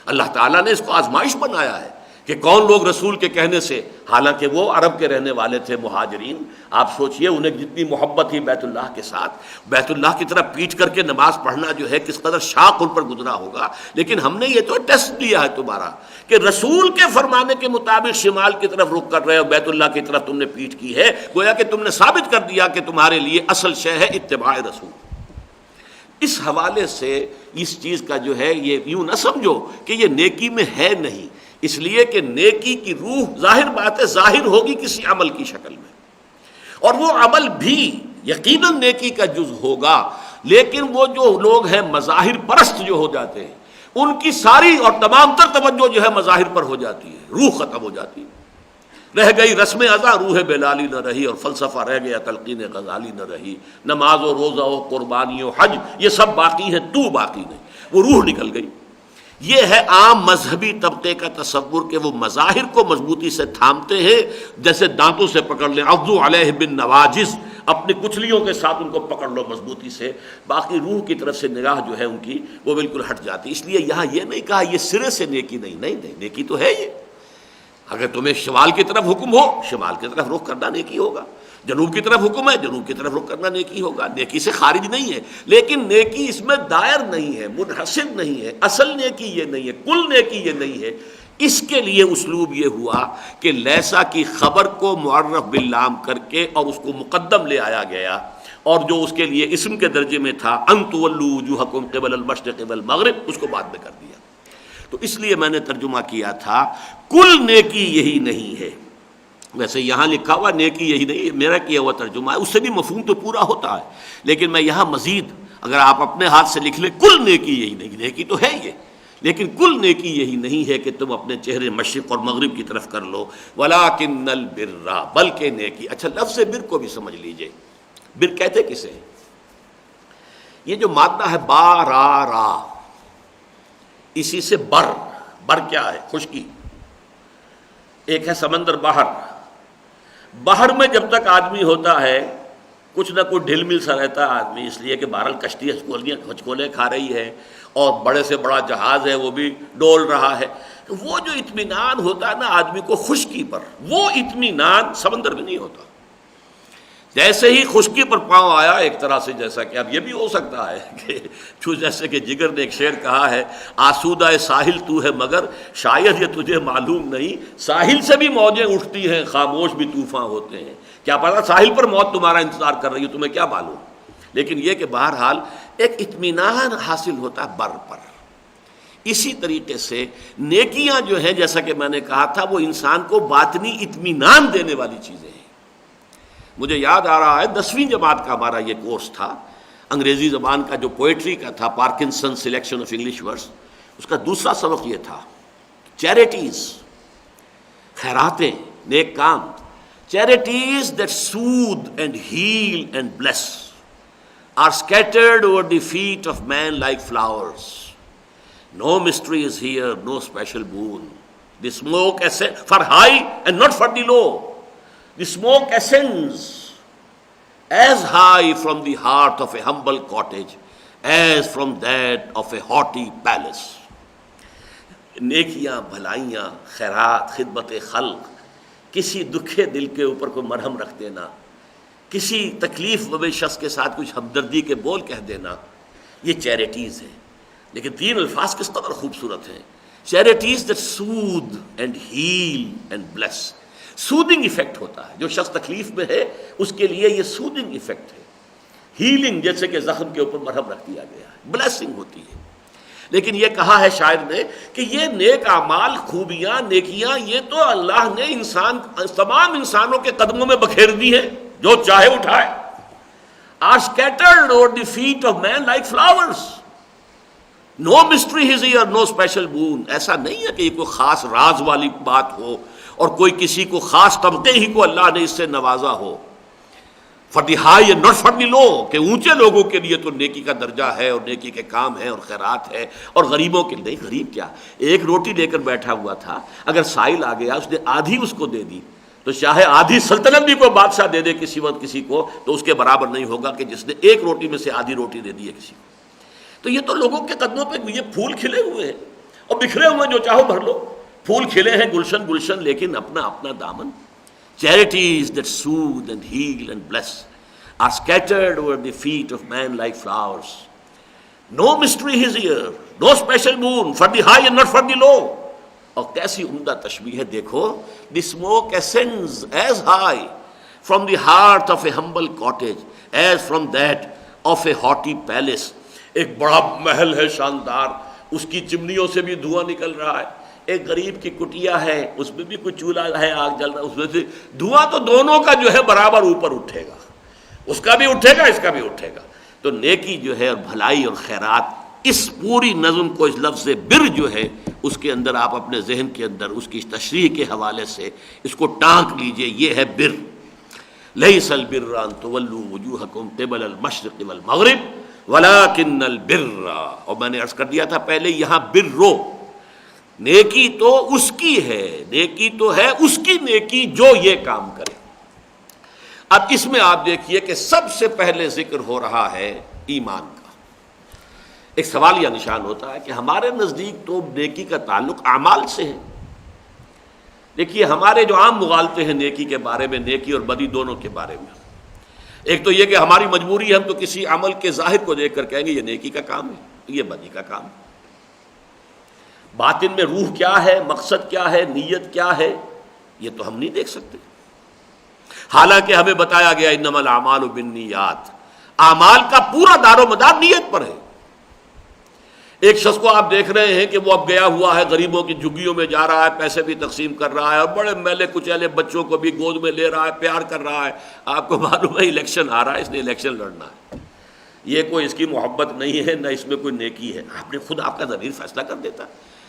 Speaker 2: اللہ تعالیٰ نے اس کو آزمائش بنایا ہے کہ کون لوگ رسول کے کہنے سے، حالانکہ وہ عرب کے رہنے والے تھے مہاجرین، آپ سوچئے انہیں جتنی محبت تھی بیت اللہ کے ساتھ، بیت اللہ کی طرف پیٹ کر کے نماز پڑھنا جو ہے کس قدر شاق ان پر گزرا ہوگا. لیکن ہم نے یہ تو ٹیسٹ لیا ہے تمہارا کہ رسول کے فرمانے کے مطابق شمال کی طرف رخ کر رہے ہو، بیت اللہ کی طرف تم نے پیٹ کی ہے، گویا کہ تم نے ثابت کر دیا کہ تمہارے لیے اصل شے ہے اتباع رسول. اس حوالے سے اس چیز کا جو ہے یہ یوں نہ سمجھو کہ یہ نیکی میں ہے نہیں، اس لیے کہ نیکی کی روح ظاہر بات ہے ظاہر ہوگی کسی عمل کی شکل میں، اور وہ عمل بھی یقیناً نیکی کا جز ہوگا. لیکن وہ جو لوگ ہیں مظاہر پرست جو ہو جاتے ہیں، ان کی ساری اور تمام تر توجہ جو ہے مظاہر پر ہو جاتی ہے، روح ختم ہو جاتی ہے. رہ گئی رسم ادا روح بلالی نہ رہی، اور فلسفہ رہ گیا تلقین غزالی نہ رہی. نماز و روزہ و قربانی و حج یہ سب باقی ہیں، تو باقی نہیں، وہ روح نکل گئی. یہ ہے عام مذہبی طبقے کا تصور کہ وہ مظاہر کو مضبوطی سے تھامتے ہیں، جیسے دانتوں سے پکڑ لیں، عضو علیہ بالنواجذ، اپنی کچلیوں کے ساتھ ان کو پکڑ لو مضبوطی سے، باقی روح کی طرف سے نگاہ جو ہے ان کی وہ بالکل ہٹ جاتی. اس لیے یہاں یہ نہیں کہا یہ سرے سے نیکی نہیں، نیکی تو ہے. یہ اگر تمہیں شمال کی طرف حکم ہو شمال کی طرف رخ کرنا نیکی ہوگا، جنوب کی طرف حکم ہے جنوب کی طرف رخ کرنا نیکی ہوگا، نیکی سے خارج نہیں ہے. لیکن نیکی اس میں دائر نہیں ہے، منحصر نہیں ہے، اصل نیکی یہ نہیں ہے، کل نیکی یہ نہیں ہے. اس کے لیے اسلوب یہ ہوا کہ لیسا کی خبر کو معرف باللام کر کے اور اس کو مقدم لے آیا گیا، اور جو اس کے لیے اسم کے درجے میں تھا ان تولوا وجوہکم قبل المشرق والمغرب، اس کو بعد میں کر دیا. تو اس لیے میں نے ترجمہ کیا تھا کل نیکی یہی نہیں ہے. ویسے یہاں لکھا ہوا نیکی یہی نہیں ہے، میرا کیا ہوا ترجمہ ہے، اس سے بھی مفہوم تو پورا ہوتا ہے، لیکن میں یہاں مزید اگر آپ اپنے ہاتھ سے لکھ لیں کل نیکی یہی نہیں، نیکی تو ہے یہ، لیکن کل نیکی یہی نہیں ہے کہ تم اپنے چہرے مشرق اور مغرب کی طرف کر لو. وَلَٰكِنَّ الْبِرَّ، بلکہ نیکی. اچھا لفظ بر کو بھی سمجھ لیجئے، بر کہتے کسے؟ یہ جو مادہ ہے با را را، اسی سے بر کیا ہے؟ خشکی. ایک ہے سمندر باہر میں جب تک آدمی ہوتا ہے کچھ نہ کچھ ڈھل مل سا رہتا ہے آدمی، اس لیے کہ بہرحال کشتی ہچکولے کھا رہی ہے اور بڑے سے بڑا جہاز ہے وہ بھی ڈول رہا ہے. وہ جو اطمینان ہوتا ہے نا آدمی کو خشکی پر، وہ اطمینان سمندر میں نہیں ہوتا. جیسے ہی خشکی پر پاؤں آیا ایک طرح سے، جیسا کہ اب یہ بھی ہو سکتا ہے کہ جیسے کہ جگر نے ایک شعر کہا ہے، آسودہ ساحل تو ہے مگر شاید یہ تجھے معلوم نہیں، ساحل سے بھی موجیں اٹھتی ہیں خاموش بھی طوفان ہوتے ہیں. کیا پتا ساحل پر موت تمہارا انتظار کر رہی ہے، تمہیں کیا معلوم. لیکن یہ کہ بہرحال ایک اطمینان حاصل ہوتا ہے بر پر. اسی طریقے سے نیکیاں جو ہیں جیسا کہ میں نے کہا تھا وہ انسان کو باطنی اطمینان دینے والی چیزیں ہیں. مجھے یاد آ رہا ہے 10ویں جماعت کا ہمارا یہ کورس تھا، انگریزی زبان کا جو پوئٹری کا تھا، Parkinson selection of English words, اس کا دوسرا سبق یہ تھا چیریٹیز، خیراتیں، نیک کام. Charities that soothe and heal and bless are scattered over the feet of man like flowers. No mystery is here, no special boon. The smoke ascends for high and not for the low. The smoke ascends as high from the heart of a humble cottage as from that of a haughty palace. نیکیاں، بھلائیاں، خیرات، خدمت خلق، کسی دکھے دل کے اوپر کوئی مرہم رکھ دینا، کسی تکلیف زدہ شخص کے ساتھ کچھ ہمدردی کے بول کہہ دینا، یہ چیریٹیز ہیں. لیکن 3 الفاظ کس قدر خوبصورت ہیں. Charities that soothe and heal and bless. Soothing effect ہوتا ہے، جو شخص تکلیف میں ہے اس کے لیے یہ سودنگ ایفیکٹ ہے. ہیلنگ جیسے کہ زخم کے اوپر مرہم رکھ دیا گیا ہے، بلیسنگ ہوتی ہے. لیکن یہ کہا ہے شاعر نے کہ یہ نیک اعمال، خوبیاں، نیکیاں، یہ تو اللہ نے تمام انسانوں کے قدموں میں بکھیر دی ہیں، جو چاہے اٹھائے. are scattered over the feet of man like flowers. No mystery is here, no special boon. ایسا نہیں ہے کہ یہ کوئی خاص راز والی بات ہو اور کوئی کسی کو خاص طبقے ہی کو اللہ نے اس سے نوازا ہو. For the high and not for the low, کہ اونچے لوگوں کے لیے تو نیکی کا درجہ ہے اور نیکی کے کام ہے اور خیرات ہے، اور غریبوں کے لیے نہیں. غریب کیا، ایک روٹی لے کر بیٹھا ہوا تھا، اگر سائل آ گیا اس نے آدھی اس کو دے دی تو چاہے آدھی سلطنت بھی کوئی بادشاہ دے دے کسی وقت کسی کو تو اس کے برابر نہیں ہوگا کہ جس نے ایک روٹی میں سے آدھی روٹی دے دی ہے کسی کو. تو یہ تو لوگوں کے قدموں پہ یہ پھول کھلے ہوئے ہیں اور بکھرے ہوئے، جو چاہو بھر لو. پھول کھلے ہیں گلشن گلشن، لیکن اپنا اپنا دامن. Charities that soothe and heal and bless are scattered over the feet of man like flowers. No mystery is here, no special moon for the high and not for the low. اور کیسی عمدہ تشبیہ ہے دیکھو. The smoke ascends as high from the heart of a humble cottage as from that of a haughty palace. ایک بڑا محل ہے شاندار، اس کی چمنیوں سے بھی دھواں نکل رہا ہے. ایک غریب کی کٹیا ہے، اس میں بھی کوئی چولہا ہے، آگ جل رہا ہے، اس میں سے دھواں تو دونوں کا جو ہے برابر اوپر اٹھے گا، اس کا بھی اٹھے گا، اس کا بھی اٹھے گا. تو نیکی جو ہے اور بھلائی اور خیرات، اس پوری نظم کو اس لفظ بر جو ہے اس کے اندر آپ اپنے ذہن کے اندر اس کی تشریح کے حوالے سے اس کو ٹانک لیجئے. یہ ہے بر. لیس البر ان تولوا وجوہکم قبل المشرق والمغرب ولکن البر. اور میں نے عرض کر دیا تھا پہلے، یہاں برو، نیکی تو اس کی ہے، نیکی تو ہے اس کی نیکی جو یہ کام کرے. اب اس میں آپ دیکھیے کہ سب سے پہلے ذکر ہو رہا ہے ایمان کا. ایک سوالیہ نشان ہوتا ہے کہ ہمارے نزدیک تو نیکی کا تعلق اعمال سے ہے. دیکھیے ہمارے جو عام مغالطے ہیں نیکی کے بارے میں، نیکی اور بدی دونوں کے بارے میں، ایک تو یہ کہ ہماری مجبوری ہے، ہم تو کسی عمل کے ظاہر کو دیکھ کر کہیں گے یہ نیکی کا کام ہے، یہ بدی کا کام ہے. باطن میں روح کیا ہے، مقصد کیا ہے، نیت کیا ہے، یہ تو ہم نہیں دیکھ سکتے. حالانکہ ہمیں بتایا گیا انما الاعمال بالنیات، اعمال کا پورا دار و مدار نیت پر ہے. ایک شخص کو آپ دیکھ رہے ہیں کہ وہ اب گیا ہوا ہے، غریبوں کی جھگیوں میں جا رہا ہے، پیسے بھی تقسیم کر رہا ہے، اور بڑے میلے کچیلے بچوں کو بھی گود میں لے رہا ہے، پیار کر رہا ہے. آپ کو معلوم ہے الیکشن آ رہا ہے، اس نے الیکشن لڑنا ہے. یہ کوئی اس کی محبت نہیں ہے، نہ اس میں کوئی نیکی ہے. آپ نے خود آپ کا ضمیر فیصلہ کر دیتا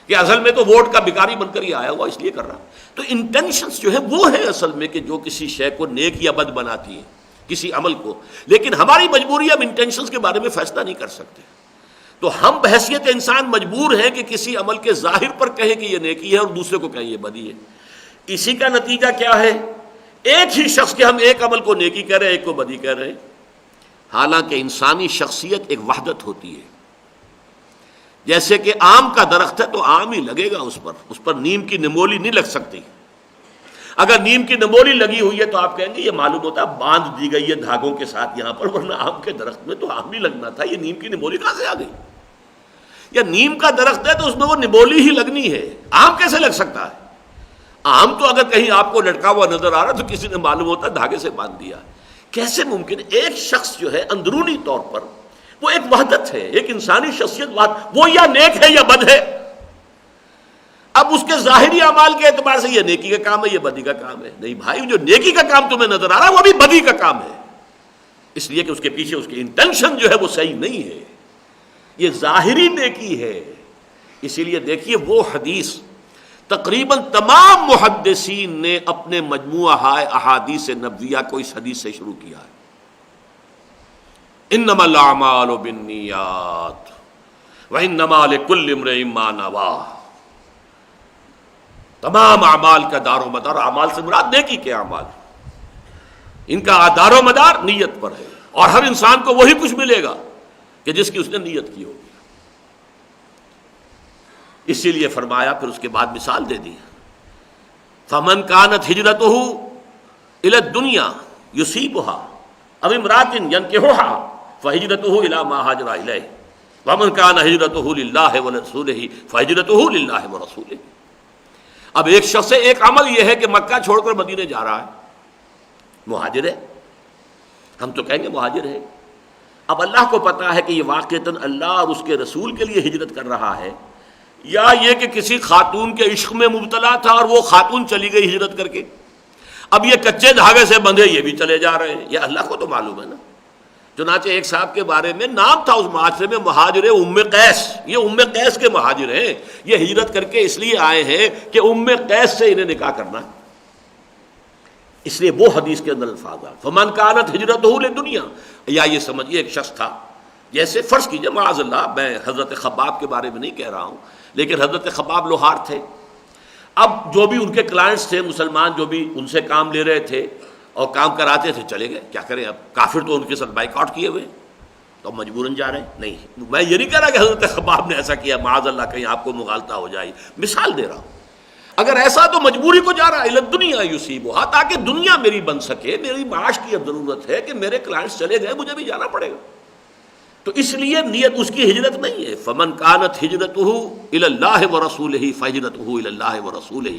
Speaker 2: کہ اصل میں تو ووٹ کا بھکاری بن کر ہی آیا ہوا، اس لیے کر رہا. تو انٹینشنز جو ہے وہ ہے اصل میں کہ جو کسی شے کو نیک یا بد بناتی ہے، کسی عمل کو. لیکن ہماری مجبوری ہم انٹینشنز کے بارے میں فیصلہ نہیں کر سکتے. تو ہم بحیثیت انسان مجبور ہیں کہ کسی عمل کے ظاہر پر کہیں کہ یہ نیکی ہے اور دوسرے کو کہیں یہ بدی ہے. اسی کا نتیجہ کیا ہے؟ ایک ہی شخص کے ہم ایک عمل کو نیکی کہہ رہے ہیں، ایک کو بدی کہہ رہے ہیں. حالانکہ انسانی شخصیت ایک وحدت ہوتی ہے. جیسے کہ آم کا درخت ہے تو آم ہی لگے گا، اس پر نیم کی نمولی نہیں لگ سکتی. اگر نیم کی نمولی لگی ہوئی ہے تو آپ کہیں گے یہ معلوم ہوتا ہے باندھ دی گئی ہے دھاگوں کے ساتھ یہاں پر، ورنہ آم کے درخت میں تو آم ہی لگنا تھا، یہ نیم کی نمولی کہاں سے آ گئی؟ یا نیم کا درخت ہے تو اس میں وہ نمولی ہی لگنی ہے، آم کیسے لگ سکتا ہے؟ آم تو اگر کہیں آپ کو لٹکا ہوا نظر آ رہا تو کسی نے معلوم ہوتا ہے دھاگے سے باندھ دیا. کیسے ممکن ہے؟ ایک شخص جو ہے اندرونی طور پر وہ ایک وحدت ہے، ایک انسانی شخصیت وہ یا نیک ہے یا بد ہے. اب اس کے ظاہری اعمال کے اعتبار سے یہ نیکی کا کام ہے، یہ بدی کا کام ہے. نہیں بھائی، جو نیکی کا کام تمہیں نظر آ رہا ہے وہ بھی بدی کا کام ہے، اس لیے کہ اس کے پیچھے اس کی انٹینشن جو ہے وہ صحیح نہیں ہے، یہ ظاہری نیکی ہے. اسی لیے دیکھیے وہ حدیث تقریباً تمام محدثین نے اپنے مجموعہ احادیث نبویہ کو اس حدیث سے شروع کیا ہے. انما الاعمال بالنیات وانما لکل امرئ ما نوی. تمام اعمال کا دار و مدار، اعمال سے مراد نیکی کے اعمال، ان کا دار و مدار نیت پر ہے. اور ہر انسان کو وہی کچھ ملے گا کہ جس کی اس نے نیت کی ہوگی. اسی لیے فرمایا، پھر اس کے بعد مثال دے دی، فمن کانت ہجرتہ الی الدنیا یصیبها او امرأۃ ینکحها فہجرتہ الی ما ہاجر الیہ ومن کان ہجرتہ للہ ورسولہ فہجرتہ للہ ورسولہ. اب ایک شخص سے ایک عمل یہ ہے کہ مکہ چھوڑ کر مدینے جا رہا ہے، مہاجر ہے، ہم تو کہیں گے مہاجر ہے. اب اللہ کو پتا ہے کہ یہ واقعتاً اللہ اور اس کے رسول کے لیے ہجرت کر رہا ہے، یا یہ کہ کسی خاتون کے عشق میں مبتلا تھا اور وہ خاتون چلی گئی ہجرت کر کے. اب یہ کچے دھاگے سے بندھے یہ بھی چلے جا رہے ہیں، یہ اللہ کو تو معلوم ہے نا. چنانچہ ایک صاحب کے بارے میں نام تھا اس معاشرے میں مہاجر ام قیس، یہ ام قیس کے مہاجر ہیں، یہ ہجرت کر کے اس لیے آئے ہیں کہ ام قیس سے انہیں نکاح کرنا ہے. اس لیے وہ حدیث کے اندر الفاظ ہیں فمن کانت ہجرتہ لدنیا. یا یہ سمجھیے ایک شخص تھا، جیسے فرض کیجئے معاذ اللہ، میں حضرت خباب کے بارے میں نہیں کہہ رہا ہوں، لیکن حضرت خباب لوہار تھے. اب جو بھی ان کے کلائنٹس تھے مسلمان، جو بھی ان سے کام لے رہے تھے اور کام کراتے تھے، چلے گئے. کیا کریں، اب کافر تو ان کے ساتھ بائیک آؤٹ کیے ہوئے تو مجبوراً جا رہے ہیں. نہیں، میں یہ نہیں کہہ رہا کہ حضرت خباب نے ایسا کیا، معاذ اللہ کہیں آپ کو مغالطہ ہو جائے، مثال دے رہا ہوں. اگر ایسا تو مجبوری کو جا رہا ہے دنیا یصیبھا، تاکہ دنیا میری بن سکے، میری معاش کی اب ضرورت ہے کہ میرے کلائنٹس چلے گئے مجھے بھی جانا پڑے گا. تو اس لیے نیت اس کی ہجرت نہیں ہے. فمن کانت ہجرتہ الی اللہ ورسولہ فہجرتہ الی اللہ ورسولہ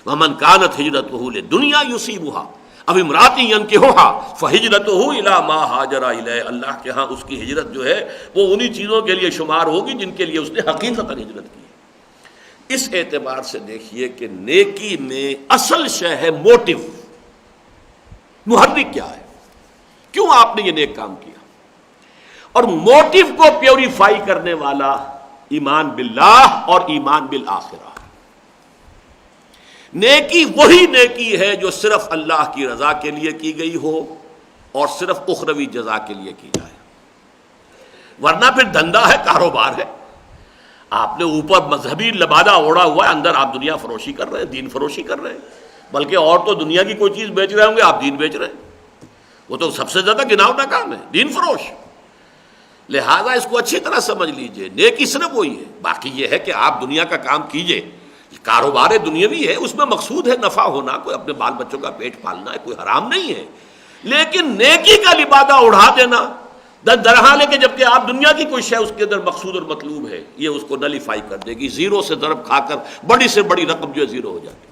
Speaker 2: ومن کانت ہجرتہ لدنیا یصیبھا اب امرأۃ ینکحھا فہجرتہ الی ما ہاجر الیہ. اللہ کے ہاں اس کی ہجرت جو ہے وہ انہی چیزوں کے لیے شمار ہوگی جن کے لیے اس نے حقیقتاً ہجرت کی. اس اعتبار سے دیکھیے کہ نیکی میں اصل شے ہے موٹیو، محرک کیا ہے، کیوں آپ نے یہ نیک کام کیا. اور موٹیو کو پیوریفائی کرنے والا ایمان باللہ اور ایمان بالآخرہ. نیکی وہی نیکی ہے جو صرف اللہ کی رضا کے لیے کی گئی ہو اور صرف اخروی جزا کے لیے کی جائے، ورنہ پھر دھندا ہے، کاروبار ہے. آپ نے اوپر مذہبی لبادہ اوڑا ہوا ہے، اندر آپ دنیا فروشی کر رہے ہیں، دین فروشی کر رہے ہیں. بلکہ اور تو دنیا کی کوئی چیز بیچ رہے ہوں گے، آپ دین بیچ رہے ہیں. وہ تو سب سے زیادہ گناؤنا کام ہے، دین فروش. لہذا اس کو اچھی طرح سمجھ لیجئے، نیکی صرف وہی ہے. باقی یہ ہے کہ آپ دنیا کا کام کیجئے، کاروبار دنیاوی ہے، اس میں مقصود ہے نفع ہونا، کوئی اپنے بال بچوں کا پیٹ پالنا ہے، کوئی حرام نہیں ہے. لیکن نیکی کا لبادہ اڑا دینا درحال ہے کہ جبکہ آپ دنیا کی کوئی شے اس کے اندر مقصود اور مطلوب ہے، یہ اس کو نلیفائی کر دے گی. زیرو سے ضرب کھا کر بڑی سے بڑی رقم جو ہے زیرو ہو جاتی.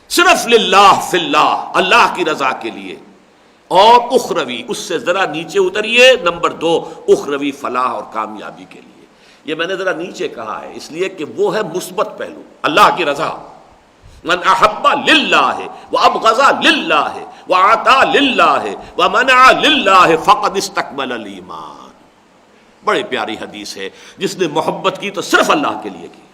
Speaker 2: صرف للہ فی اللہ، اللہ کی رضا کے لیے. اور اخروی، اس سے ذرا نیچے اتریے، نمبر 2 اخروی فلاح اور کامیابی کے لیے. یہ میں نے ذرا نیچے کہا ہے اس لیے کہ وہ ہے مثبت پہلو، اللہ کی رضا. من احب للہ وابغض للہ وعطا للہ ومنع للہ فقد استکمل الایمان. بڑی پیاری حدیث ہے. جس نے محبت کی تو صرف اللہ کے لیے کی،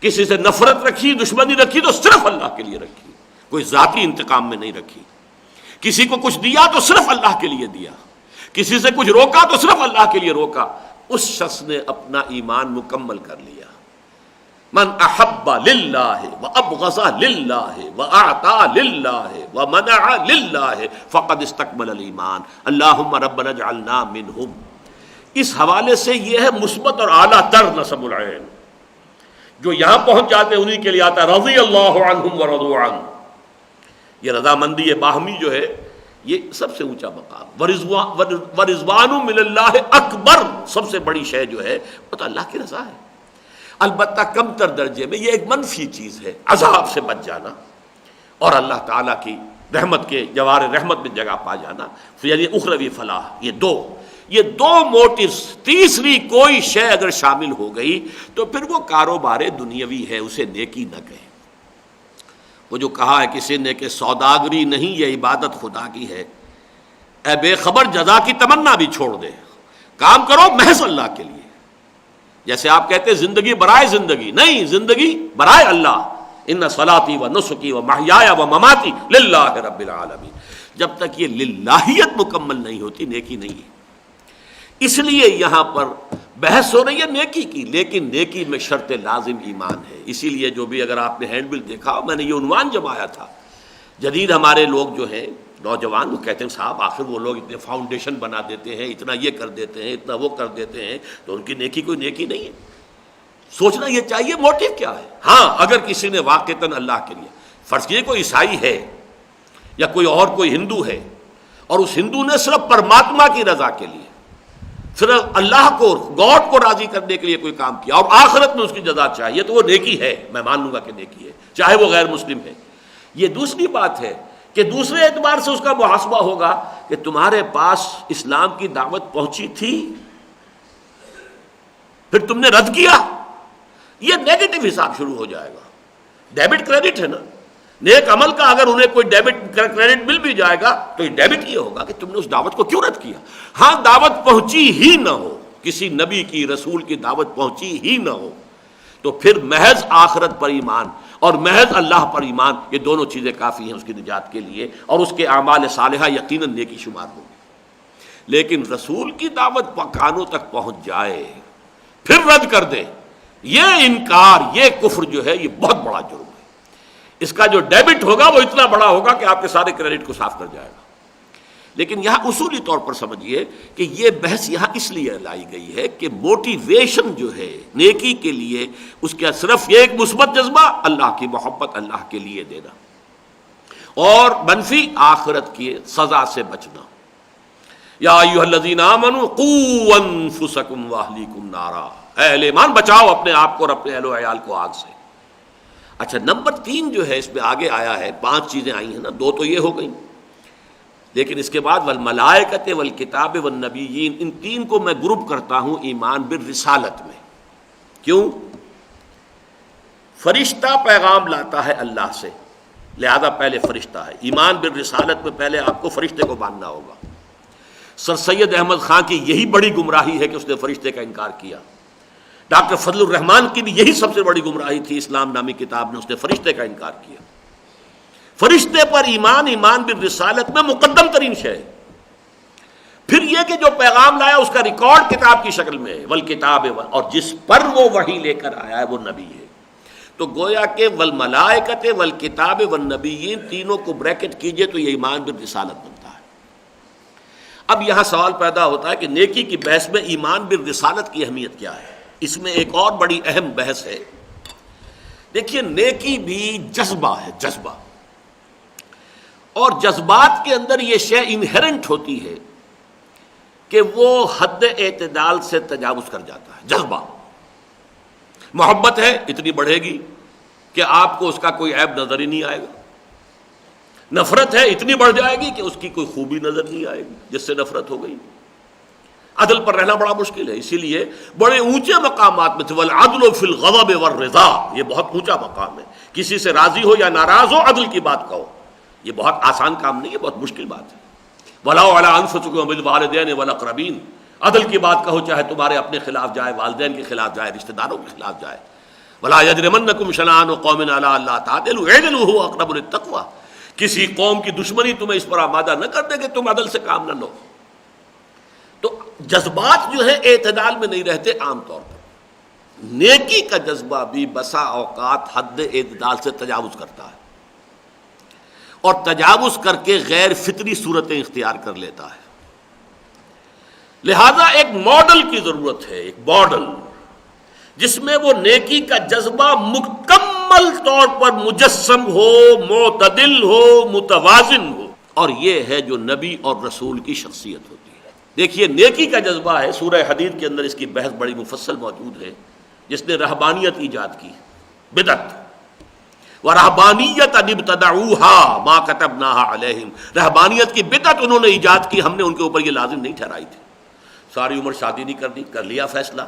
Speaker 2: کسی سے نفرت رکھی، دشمنی رکھی تو صرف اللہ کے لیے رکھی، کوئی ذاتی انتقام میں نہیں رکھی. کسی کو کچھ دیا تو صرف اللہ کے لیے دیا، کسی سے کچھ روکا تو صرف اللہ کے لیے روکا. اس شخص نے اپنا ایمان مکمل کر لیا. من احب للہ وابغض للہ واعطى للہ ومنع للہ فقد استکمل الایمان. اللہم ربنا اجعلنا منہم. اس حوالے سے یہ ہے مثبت اور اعلیٰ تر نصب العین. جو یہاں پہنچ جاتے ہیں انہی کے لیے آتا ہے رضی اللہ عنہم ورضوا عنہ. یہ رضامندی باہمی جو ہے یہ سب سے اونچا مقام. ورضوان من اللہ اکبر، سب سے بڑی شے جو ہے وہ تو اللہ کی رضا ہے. البتہ کم تر درجے میں یہ ایک منفی چیز ہے، عذاب سے بچ جانا اور اللہ تعالیٰ کی رحمت کے جوار رحمت میں جگہ پا جانا، یعنی اخروی فلاح. یہ دو موٹیوز. تیسری کوئی شے اگر شامل ہو گئی تو پھر وہ کاروبار دنیاوی ہے، اسے نیکی نہ کہیں. وہ جو کہا ہے کسی نے کہ سوداگری نہیں یہ عبادت خدا کی ہے، اے بے خبر جزا کی تمنا بھی چھوڑ دے، کام کرو محض اللہ کے لیے. جیسے آپ کہتے ہیں زندگی برائے زندگی، نہیں، زندگی برائے اللہ. ان صلاتی و نسکی و محیای و مماتی للہ رب العالمین. جب تک یہ للہیت مکمل نہیں ہوتی نیکی نہیں ہے. اس لیے یہاں پر بحث ہو رہی ہے نیکی کی، لیکن نیکی میں شرط لازم ایمان ہے. اسی لیے جو بھی اگر آپ نے ہینڈ بل دیکھا، میں نے یہ عنوان جمایا تھا. جدید ہمارے لوگ جو ہیں نوجوان، وہ کہتے ہیں صاحب آخر وہ لوگ اتنے فاؤنڈیشن بنا دیتے ہیں، اتنا یہ کر دیتے ہیں، اتنا وہ کر دیتے ہیں، تو ان کی نیکی کوئی نیکی نہیں ہے. سوچنا یہ چاہیے موٹیو کیا ہے. ہاں اگر کسی نے واقعتاً اللہ کے لیے، فرض کیجیے کوئی عیسائی ہے یا کوئی ہندو ہے، اور اس ہندو نے صرف پرماتما کی رضا کے لیے، صرف اللہ کو، گاڈ کو راضی کرنے کے لیے کوئی کام کیا اور آخرت میں اس کی جزا چاہیے، تو وہ نیکی ہے، میں مان لوں گا کہ نیکی ہے، چاہے وہ غیر مسلم ہے. یہ دوسری بات ہے کہ دوسرے اعتبار سے اس کا محاسبہ ہوگا کہ تمہارے پاس اسلام کی دعوت پہنچی تھی، پھر تم نے رد کیا. یہ نیگیٹو حساب شروع ہو جائے گا. ڈیبٹ کریڈٹ ہے نا، نیک عمل کا اگر انہیں کوئی ڈیبٹ کریڈٹ مل بھی جائے گا تو یہ ڈیبٹ یہ ہوگا کہ تم نے اس دعوت کو کیوں رد کیا. ہاں دعوت پہنچی ہی نہ ہو، کسی نبی کی، رسول کی دعوت پہنچی ہی نہ ہو، تو پھر محض آخرت پر ایمان اور محض اللہ پر ایمان، یہ دونوں چیزیں کافی ہیں اس کی نجات کے لیے، اور اس کے اعمال صالحہ یقیناً نیکی شمار ہوگی. لیکن رسول کی دعوت کانوں تک پہنچ جائے پھر رد کر دے، یہ انکار، یہ کفر جو ہے یہ بہت بڑا جرم ہے. اس کا جو ڈیبٹ ہوگا وہ اتنا بڑا ہوگا کہ آپ کے سارے کریڈٹ کو صاف کر جائے گا. لیکن یہاں اصولی طور پر سمجھیے کہ یہ بحث یہاں اس لیے لائی گئی ہے کہ موٹیویشن جو ہے نیکی کے لیے اس کا صرف یہ ایک مثبت جذبہ اللہ کی محبت، اللہ کے لیے دینا، اور منفی آخرت کی سزا سے بچنا۔ یا ایھا الذین آمنوا قوا انفسکم واہلیکم نارا، اے اہل ایمان بچاؤ اپنے آپ کو اور اپنے اہل و عیال کو آگ سے۔ اچھا، نمبر 3 جو ہے اس میں آگے آیا ہے، 5 چیزیں آئی ہیں نا، 2 تو یہ ہو گئیں، لیکن اس کے بعد والملائکۃ والکتاب والنبیین، ان 3 کو میں گروپ کرتا ہوں ایمان بالرسالت میں۔ کیوں؟ فرشتہ پیغام لاتا ہے اللہ سے، لہذا پہلے فرشتہ ہے۔ ایمان بالرسالت میں پہلے آپ کو فرشتے کو ماننا ہوگا۔ سر سید احمد خان کی یہی بڑی گمراہی ہے کہ اس نے فرشتے کا انکار کیا۔ ڈاکٹر فضل الرحمان کی بھی یہی سب سے بڑی گمراہی تھی اسلام نامی کتاب میں، اس نے فرشتے کا انکار کیا۔ فرشتے پر ایمان، ایمان بالرسالت میں مقدم ترین شے ہے۔ پھر یہ کہ جو پیغام لایا اس کا ریکارڈ کتاب کی شکل میں ہے، والکتاب، اور جس پر وہ وحی لے کر آیا ہے وہ نبی ہے۔ تو گویا کہ والملائکۃ والکتاب والنبیین تینوں کو بریکٹ کیجئے تو یہ ایمان بالرسالت بنتا ہے۔ اب یہاں سوال پیدا ہوتا ہے کہ نیکی کی بحث میں ایمان بالرسالت کی اہمیت کیا ہے؟ اس میں ایک اور بڑی اہم بحث ہے۔ دیکھیے، نیکی بھی جذبہ ہے، جذبہ، اور جذبات کے اندر یہ شے انہرنٹ ہوتی ہے کہ وہ حد اعتدال سے تجاوز کر جاتا ہے۔ جذبہ، محبت ہے اتنی بڑھے گی کہ آپ کو اس کا کوئی عیب نظر ہی نہیں آئے گا، نفرت ہے اتنی بڑھ جائے گی کہ اس کی کوئی خوبی نظر نہیں آئے گی جس سے نفرت ہو گئی۔ عدل پر رہنا بڑا مشکل ہے، اسی لیے بڑے اونچے مقامات میں والعدل فی الغضب والرضا، یہ بہت اونچا مقام ہے۔ کسی سے راضی ہو یا ناراض ہو عدل کی بات کہو، یہ بہت آسان کام نہیں ہے، بہت مشکل بات ہے۔ وَلَوْ عَلَىٰ أَنفُسِكُمْ وَبِالْوَالِدَيْنِ وَالْأَقْرَبِينَ، عدل کی بات کہو چاہے تمہارے اپنے خلاف جائے، والدین کے خلاف جائے، رشتہ داروں کے خلاف جائے۔ وَلَا يَجْرِمَنَّكُمْ شَنَآنُ قَوْمٍ عَلَىٰ أَلَّا تَعْدِلُوا اعْدِلُوا هُوَ أَقْرَبُ لِلتَّقْوَىٰ، کسی قوم کی دشمنی تمہیں اس پر آمادہ نہ کر دے کہ تم عدل سے کام نہ لو۔ تو جذبات جو ہے اعتدال میں نہیں رہتے عام طور پر۔ نیکی کا جذبہ بھی بسا اوقات حد اعتدال سے تجاوز کرتا ہے، اور تجاوز کر کے غیر فطری صورتیں اختیار کر لیتا ہے۔ لہذا ایک ماڈل کی ضرورت ہے، ایک ماڈل جس میں وہ نیکی کا جذبہ مکمل طور پر مجسم ہو، معتدل ہو، متوازن ہو، اور یہ ہے جو نبی اور رسول کی شخصیت ہوتی ہے۔ دیکھیے، نیکی کا جذبہ ہے، سورہ حدید کے اندر اس کی بحث بڑی مفصل موجود ہے۔ جس نے رہبانیت ایجاد کی، بدعت، وَرَهْبَانِيَّةً ابْتَدَعُوهَا مَا كَتَبْنَاهَا عَلَيْهِمْ، رہبانیت کی بدعت انہوں نے ایجاد کی، ہم نے ان کے اوپر یہ لازم نہیں ٹھہرائی تھی۔ ساری عمر شادی نہیں کرنی، کر لیا فیصلہ۔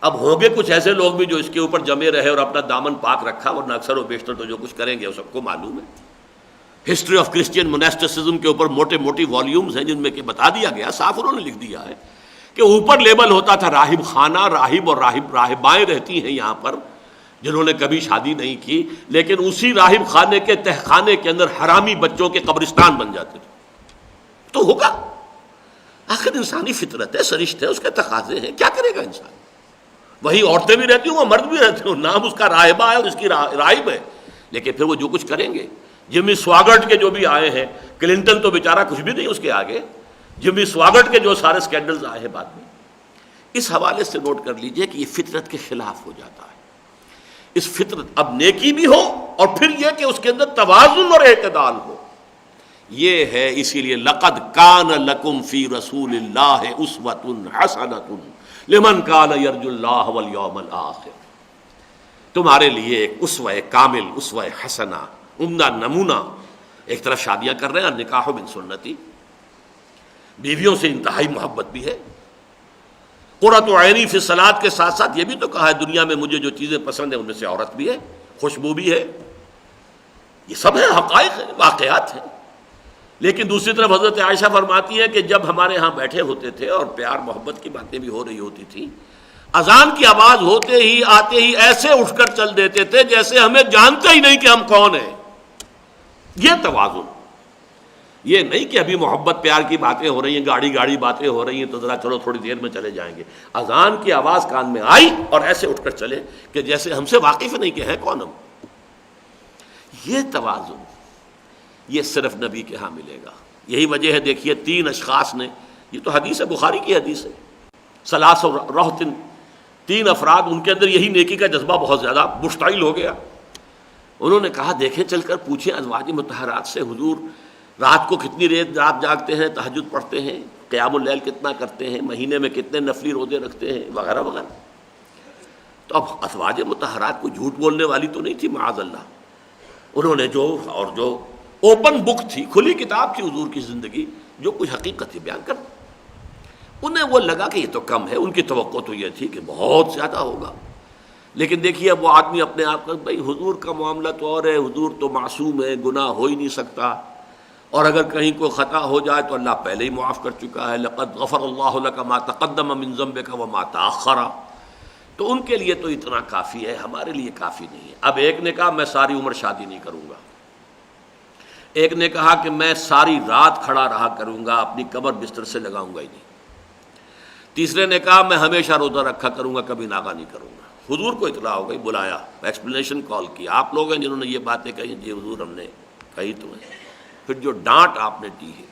Speaker 2: اب ہوں گے کچھ ایسے لوگ بھی جو اس کے اوپر جمے رہے اور اپنا دامن پاک رکھا، ورنہ اکثر و بیشتر تو جو کچھ کریں گے وہ سب کو معلوم ہے۔ ہسٹری آف کرسچین موناسٹسزم کے اوپر موٹے موٹی والیومز ہیں جن میں کہ بتا دیا گیا، صاف انہوں نے لکھ دیا ہے کہ اوپر لیبل ہوتا تھا راہب خانہ، راہب اور راہبائیں رہتی ہیں یہاں پر جنہوں نے کبھی شادی نہیں کی، لیکن اسی راہب خانے کے تہخانے کے اندر حرامی بچوں کے قبرستان بن جاتے تھے۔ تو ہوگا، آخر انسانی فطرت ہے، سرشت ہے، اس کے تقاضے ہیں، کیا کرے گا انسان؟ وہی عورتیں بھی رہتی ہوں، وہ مرد بھی رہتے ہوں، نام اس کا راہبہ ہے اور اس کی راہب ہے، لیکن پھر وہ جو کچھ کریں گے۔ جمی سواگٹ کے جو بھی آئے ہیں، کلنٹن تو بیچارہ کچھ بھی نہیں اس کے آگے، جمی سواگٹ کے جو سارے سکینڈلز آئے ہیں بعد میں، اس حوالے سے نوٹ کر لیجئے کہ یہ فطرت کے خلاف ہو جاتا ہے۔ اس فطرت، اب نیکی بھی ہو اور پھر یہ کہ اس کے اندر توازن اور اعتدال ہو، یہ ہے۔ اسی لیے لقد کان لکم فی رسول اللہ اسوۃ حسنۃ لمن کان یرجو اللہ والیوم الآخر، تمہارے لیے ایک اسوہ کامل، اسوہ حسنہ، عمدہ نمونہ۔ ایک طرف شادیاں کر رہے ہیں، نکاح من سنتی، بیویوں سے انتہائی محبت بھی ہے۔ قرۃ عینی فی الصلاۃ کے ساتھ ساتھ یہ بھی تو کہا ہے دنیا میں مجھے جو چیزیں پسند ہیں ان میں سے عورت بھی ہے، خوشبو بھی ہے، یہ سب ہے، حقائق ہیں، واقعات ہیں۔ لیکن دوسری طرف حضرت عائشہ فرماتی ہے کہ جب ہمارے ہاں بیٹھے ہوتے تھے اور پیار محبت کی باتیں بھی ہو رہی ہوتی تھی، اذان کی آواز ہوتے ہی آتے ہی ایسے اٹھ کر چل دیتے تھے جیسے ہمیں جانتے ہی نہیں کہ ہم کون ہیں۔ یہ توازن، یہ نہیں کہ ابھی محبت پیار کی باتیں ہو رہی ہیں، گاڑی باتیں ہو رہی ہیں تو ذرا چلو تھوڑی دیر میں چلے جائیں گے۔ اذان کی آواز کان میں آئی اور ایسے اٹھ کر چلے کہ جیسے ہم سے واقف نہیں کہ ہے کون ہم۔ یہ توازن، یہ صرف نبی کے ہاں ملے گا، یہی وجہ ہے، دیکھیے 3 اشخاص نے، یہ تو حدیث ہے، بخاری کی حدیث ہے، ثلاث رہط، 3 افراد، ان کے اندر یہی نیکی کا جذبہ بہت زیادہ مشتعل ہو گیا۔ انہوں نے کہا دیکھیں چل کر پوچھیں ازواج مطہرات سے، حضور رات کو کتنی رات جاگتے ہیں، تہجد پڑھتے ہیں، قیام اللیل کتنا کرتے ہیں، مہینے میں کتنے نفلی روزے رکھتے ہیں، وغیرہ وغیرہ۔ تو اب ازواج مطہرات کو جھوٹ بولنے والی تو نہیں تھی معاذ اللہ، انہوں نے جو اوپن بک تھی، کھلی کتاب تھی حضور کی زندگی، جو کچھ حقیقت تھی بیان کر، انہیں وہ لگا کہ یہ تو کم ہے، ان کی توقع تو یہ تھی کہ بہت زیادہ ہوگا۔ لیکن دیکھیے اب وہ آدمی اپنے آپ کا، بھائی حضور کا معاملہ تو اور ہے، حضور تو معصوم ہے، گناہ ہو ہی نہیں سکتا، اور اگر کہیں کوئی خطا ہو جائے تو اللہ پہلے ہی معاف کر چکا ہے، لقد غفر اللہ لک ما تقدم من ذنبک وما تاخر، تو ان کے لیے تو اتنا کافی ہے، ہمارے لیے کافی نہیں ہے۔ اب ایک نے کہا میں ساری عمر شادی نہیں کروں گا، ایک نے کہا کہ میں ساری رات کھڑا رہا کروں گا، اپنی کمر بستر سے لگاؤں گا ہی نہیں، تیسرے نے کہا میں ہمیشہ روزہ رکھا کروں گا، کبھی ناغہ نہیں کروں گا۔ حضور کو اطلاع ہو گئی، بلایا، ایکسپلینیشن کال کیا، آپ لوگ ہیں جنہوں نے یہ باتیں کہی، جی حضور ہم نے کہی تمہیں۔ پھر جو ڈانٹ آپ نے دی ہے،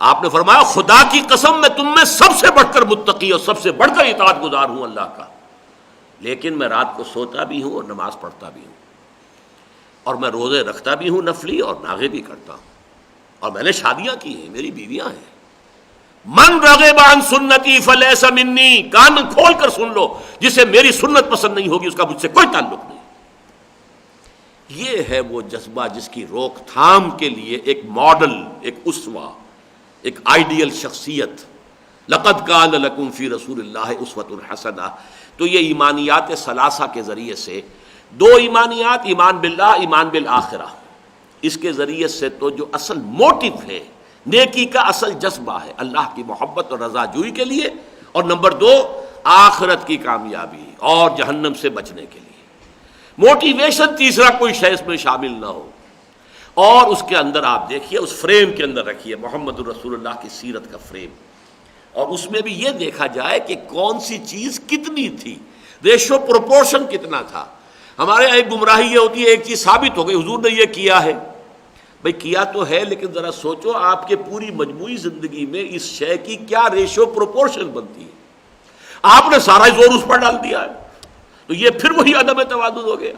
Speaker 2: آپ نے فرمایا خدا کی قسم میں تم میں سب سے بڑھ کر متقی اور سب سے بڑھ کر اطاعت گزار ہوں اللہ کا، لیکن میں رات کو سوتا بھی ہوں اور نماز پڑھتا بھی ہوں، اور میں روزے رکھتا بھی ہوں نفلی، اور ناغے بھی کرتا ہوں، اور میں نے شادیاں کی ہیں، میری بیویاں ہیں۔ من رغب عن سنتی فلیس منی، کان کھول کر سن لو، جسے میری سنت پسند نہیں ہوگی اس کا مجھ سے کوئی تعلق نہیں۔ یہ ہے وہ جذبہ جس کی روک تھام کے لیے ایک ماڈل، ایک اسوہ، ایک آئیڈیل شخصیت، لقد کان لکم فی رسول اللہ اسوۃ حسنہ۔ تو یہ ایمانیات ثلاثہ کے ذریعے سے، 2 ایمانیات، ایمان باللہ، ایمان بالآخرہ، اس کے ذریعے سے تو جو اصل موٹو ہے، نیکی کا اصل جذبہ ہے اللہ کی محبت اور رضا جوئی کے لیے، اور نمبر 2 آخرت کی کامیابی اور جہنم سے بچنے کے لیے۔ موٹیویشن تیسرا کوئی شے اس میں شامل نہ ہو، اور اس کے اندر آپ دیکھیے، اس فریم کے اندر رکھیے محمد الرسول اللہ کی سیرت کا فریم، اور اس میں بھی یہ دیکھا جائے کہ کون سی چیز کتنی تھی، ریشو پروپورشن کتنا تھا۔ ہمارے یہاں ایک گمراہی یہ ہوتی ہے، ایک چیز ثابت ہو گئی حضور نے یہ کیا ہے، بھئی کیا تو ہے، لیکن ذرا سوچو آپ کے پوری مجموعی زندگی میں اس شے کی کیا ریشو پروپورشن بنتی ہے، آپ نے سارا زور اس پر ڈال دیا ہے، تو یہ پھر وہی عدم توازن ہو گیا۔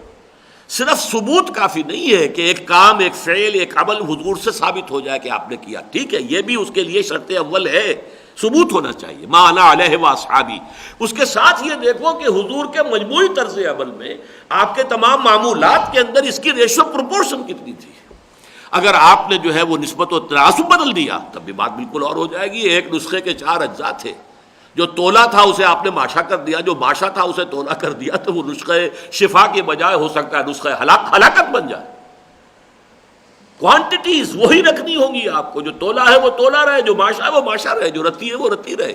Speaker 2: صرف ثبوت کافی نہیں ہے کہ ایک کام، ایک فعل، ایک عمل حضور سے ثابت ہو جائے کہ آپ نے کیا، ٹھیک ہے، یہ بھی اس کے لیے شرط اول ہے، ثبوت ہونا چاہیے، ما انا علیہ واصحابی۔ اس کے ساتھ یہ دیکھو کہ حضور کے مجموعی طرز عمل میں، آپ کے تمام معمولات کے اندر اس کی ریشو پروپورشن کتنی تھی۔ اگر آپ نے جو ہے وہ نسبت و تناسب بدل دیا تب بھی بات بالکل اور ہو جائے گی۔ ایک نسخے کے 4 اجزاء تھے، جو تولا تھا اسے آپ نے ماشا کر دیا، جو ماشا تھا اسے تولا کر دیا، تو وہ نسخے شفا کے بجائے ہو سکتا ہے نسخے ہلاکت بن جائے۔ کوانٹیٹیز وہی رکھنی ہوں گی آپ کو، جو تولا ہے وہ تولا رہے، جو ماشا ہے وہ ماشا رہے، جو رتی ہے وہ رتی رہے،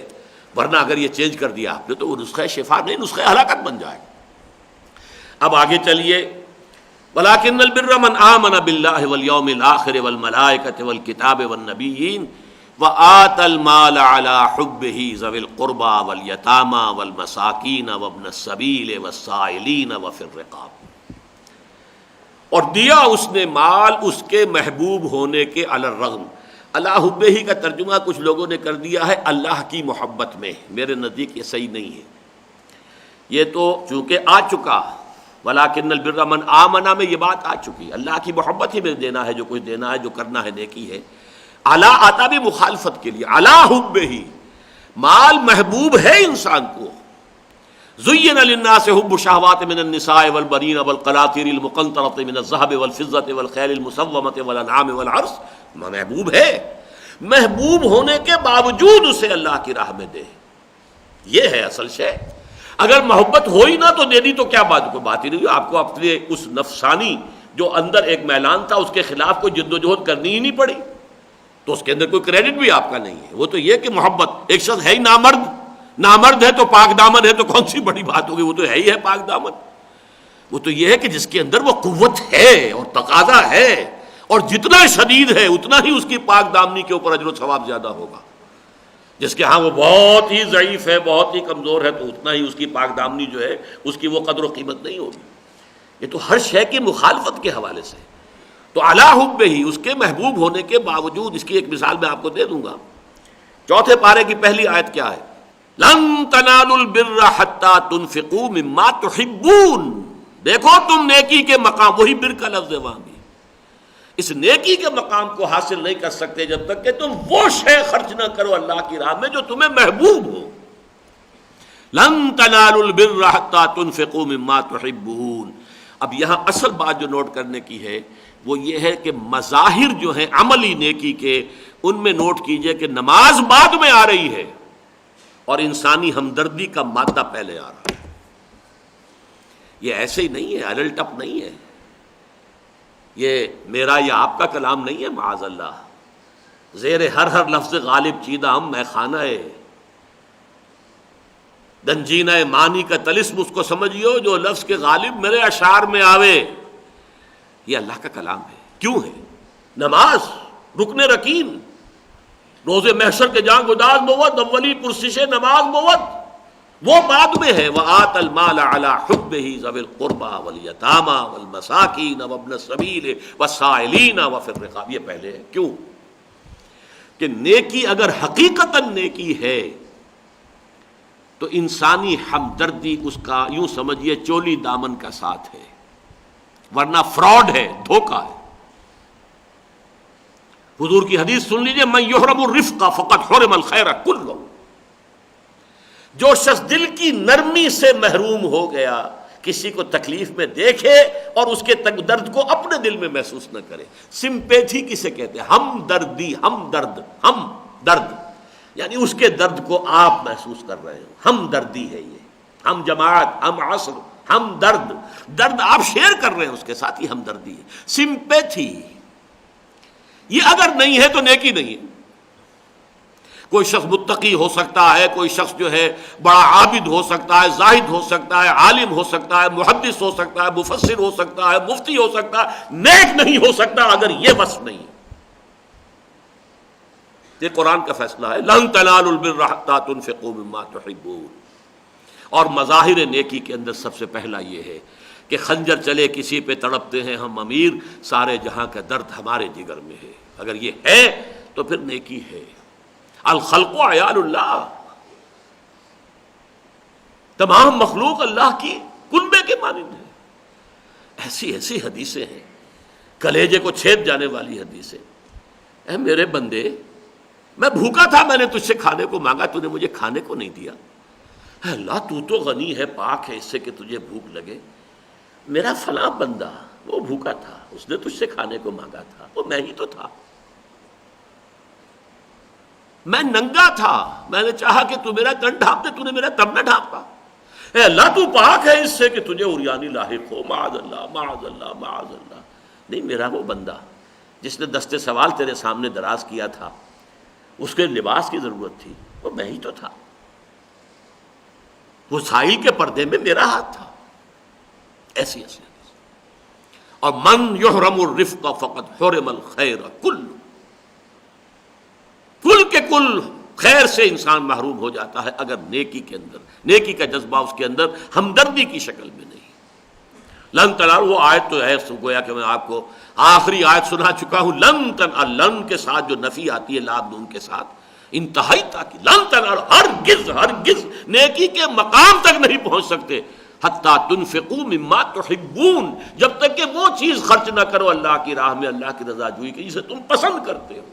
Speaker 2: ورنہ اگر یہ چینج کر دیا آپ نے تو وہ نسخہ شفا نہیں، نسخہ ہلاکت بن جائے۔ اب آگے چلیے، وَلَٰكِنَّ الْبِرَّ مَنْ آمَنَ بِاللَّهِ وَالْيَوْمِ الْآخِرِ وَالْمَلَائِكَةِ وَالْكِتَابِ وَالنَّبِيِّينَ وَآتَى الْمَالَ عَلَىٰ حُبِّهِ ذَوِي الْقُرْبَىٰ وَالْيَتَامَىٰ وَالْمَسَاكِينَ وَابْنَ السَّبِيلِ وَالسَّائِلِينَ وَفِي الرِّقَابِ، اور دیا اس نے مال اس کے محبوب ہونے کے علی الرغم۔ اللہ حبہ کا ترجمہ کچھ لوگوں نے کر دیا ہے اللہ کی محبت میں، میرے نزدیک یہ صحیح نہیں ہے، یہ تو چونکہ آ چکا، ولیکن البر من آمنا میں یہ بات آ چکی، اللہ کی محبت ہی میں دینا ہے، جو کچھ دینا ہے، جو کرنا ہے نیکی ہے۔ علی آتا بھی مخالفت کے لیے، علی حبہ، مال محبوب ہے انسان کو۔ زین للناس حب الشہوات من النساء والبنین والقناطیر المقنطرۃ من الذهب والفضۃ والخیل المسومۃ والانعام والحرث، محبوب ہے، محبوب ہونے کے باوجود اسے اللہ کی راہ میں دے، یہ ہے اصل شے۔ اگر محبت ہو ہی نہ تو دینی تو کیا بات، کوئی بات ہی نہیں، آپ کو اپنے اس نفسانی جو اندر ایک میلان تھا اس کے خلاف کوئی جد و جہد کرنی ہی نہیں پڑی، تو اس کے اندر کوئی کریڈٹ بھی آپ کا نہیں ہے۔ وہ تو یہ کہ محبت، ایک شخص ہے ہی نامرد ہے تو پاک دامن ہے، تو کون سی بڑی بات ہوگی، وہ تو ہے ہی ہے پاک دامن۔ وہ تو یہ ہے کہ جس کے اندر وہ قوت ہے اور تقاضا ہے، اور جتنا شدید ہے اتنا ہی اس کی پاک دامنی کے اوپر اجر و ثواب زیادہ ہوگا۔ جس کے ہاں وہ بہت ہی ضعیف ہے، بہت ہی کمزور ہے، تو اتنا ہی اس کی پاک دامنی جو ہے اس کی وہ قدر و قیمت نہیں ہوگی۔ یہ تو ہر شے کی مخالفت کے حوالے سے، تو علی حبہ، اس کے محبوب ہونے کے باوجود، اس کی ایک مثال میں آپ کو دے دوں گا۔ چوتھے پارے کی پہلی آیت کیا ہے؟ لن تنالوا البر حتی تنفقوا مما تحبون۔ دیکھو تم نیکی کے مقام، وہی بر کا لفظ ہے وہاں بھی، اس نیکی کے مقام کو حاصل نہیں کر سکتے جب تک کہ تم وہ شے خرچ نہ کرو اللہ کی راہ میں جو تمہیں محبوب ہو۔ لن تنالوا البر حتی تنفقوا مما تحبون۔ اب یہاں اصل بات جو نوٹ کرنے کی ہے وہ یہ ہے کہ مظاہر جو ہیں عملی نیکی کے، ان میں نوٹ کیجئے کہ نماز بعد میں آ رہی ہے اور انسانی ہمدردی کا مادہ پہلے آ رہا ہے۔ یہ ایسے ہی نہیں ہے، الل ٹپ نہیں ہے، یہ میرا یا آپ کا کلام نہیں ہے، معاذ اللہ۔ زیر ہر لفظ غالب چیدہ ہم میں خانہ ہے، دنجینہ معنی کا طلسم اس کو سمجھیو جو لفظ کے غالب میرے اشعار میں آوے۔ یہ اللہ کا کلام ہے۔ کیوں ہے؟ نماز رکن رکین، روز محشر کے جان گداز موت، اولی پرسش نماز موت، وہ بعد میں ہے۔ وآت المال علی حبہ ذوی القربى والیتامى والمساکین وابن السبیل والسائلین وفی الرقاب، یہ پہلے ہے۔ کیوں کہ نیکی اگر حقیقتاً نیکی ہے تو انسانی ہمدردی اس کا یوں سمجھیے چولی دامن کا ساتھ ہے، ورنہ فراڈ ہے، دھوکہ ہے۔ حضور کی حدیث سن لیجئے، من یحرم الرفق فقد حرم الخیر کلہ۔ جو شخص دل کی نرمی سے محروم ہو گیا، کسی کو تکلیف میں دیکھے اور اس کے درد کو اپنے دل میں محسوس نہ کرے۔ سمپیتھی کسے کہتے ہیں؟ ہم دردی، ہم درد، یعنی اس کے درد کو آپ محسوس کر رہے ہو، ہم دردی ہے یہ، ہم جماعت، ہم عصر، ہم درد آپ شیئر کر رہے ہیں اس کے ساتھ، ہی ہمدردی ہے، سمپیتھی۔ یہ اگر نہیں ہے تو نیکی نہیں ہے۔ کوئی شخص متقی ہو سکتا ہے، کوئی شخص جو ہے بڑا عابد ہو سکتا ہے، زاہد ہو سکتا ہے، عالم ہو سکتا ہے، محدث ہو سکتا ہے، مفسر ہو سکتا ہے، مفتی ہو سکتا ہے، نیک نہیں ہو سکتا اگر یہ وصف نہیں ہے۔ یہ قرآن کا فیصلہ ہے، لن تنالوا البر حتی تنفقوا مما تحبون۔ اور مظاہر نیکی کے اندر سب سے پہلا یہ ہے کہ خنجر چلے کسی پہ تڑپتے ہیں ہم امیر، سارے جہاں کا درد ہمارے جگر میں ہے۔ اگر یہ ہے تو پھر نیکی ہے۔ الخلق عیال اللہ، تمام مخلوق اللہ کی کنبے کے مانند ہے۔ ایسی حدیثیں ہیں، کلیجے کو چھید جانے والی حدیثیں۔ اے میرے بندے، میں بھوکا تھا، میں نے تجھ سے کھانے کو مانگا، تو نے مجھے کھانے کو نہیں دیا۔ اے اللہ، تو تو غنی ہے، پاک ہے اس سے کہ تجھے بھوک لگے۔ میرا فلاں بندہ وہ بھوکا تھا، اس نے تجھ سے کھانے کو مانگا تھا، وہ میں ہی تو تھا۔ میں ننگا تھا، میں نے چاہا کہ تو میرا تن ڈھانپ دے، تو نے میرا تن نہ ڈھانپا۔ اے اللہ، تو پاک ہے اس سے کہ تجھے عریانی لاحق ہو، معاذ اللہ معاذ اللہ معاذ اللہ۔ نہیں، میرا وہ بندہ جس نے دستے سوال تیرے سامنے دراز کیا تھا، اس کے لباس کی ضرورت تھی، وہ میں ہی تو تھا۔ وہ سائل کے پردے میں میرا ہاتھ تھا۔ ایسی اور من یحرم الرفق فقد حرم الخیر کل کے کل خیر سے انسان محروم ہو جاتا ہے اگر نیکی کے اندر، نیکی کا جذبہ اس کے اندر ہمدردی کی شکل میں نہیں۔ لن تنالوا، وہ آیت تو ہے، گویا کہ میں آپ کو آخری آیت سنا چکا ہوں۔ لن کے ساتھ جو نفی آتی ہے لام نون کے ساتھ، انتہائی تاکید، لن تنالوا، ہرگز نیکی کے مقام تک نہیں پہنچ سکتے حتی تنفقوا مما تحبون، جب تک کہ وہ چیز خرچ نہ کرو اللہ کی راہ میں، اللہ کی رضا جوئی کی، جسے تم پسند کرتے ہو۔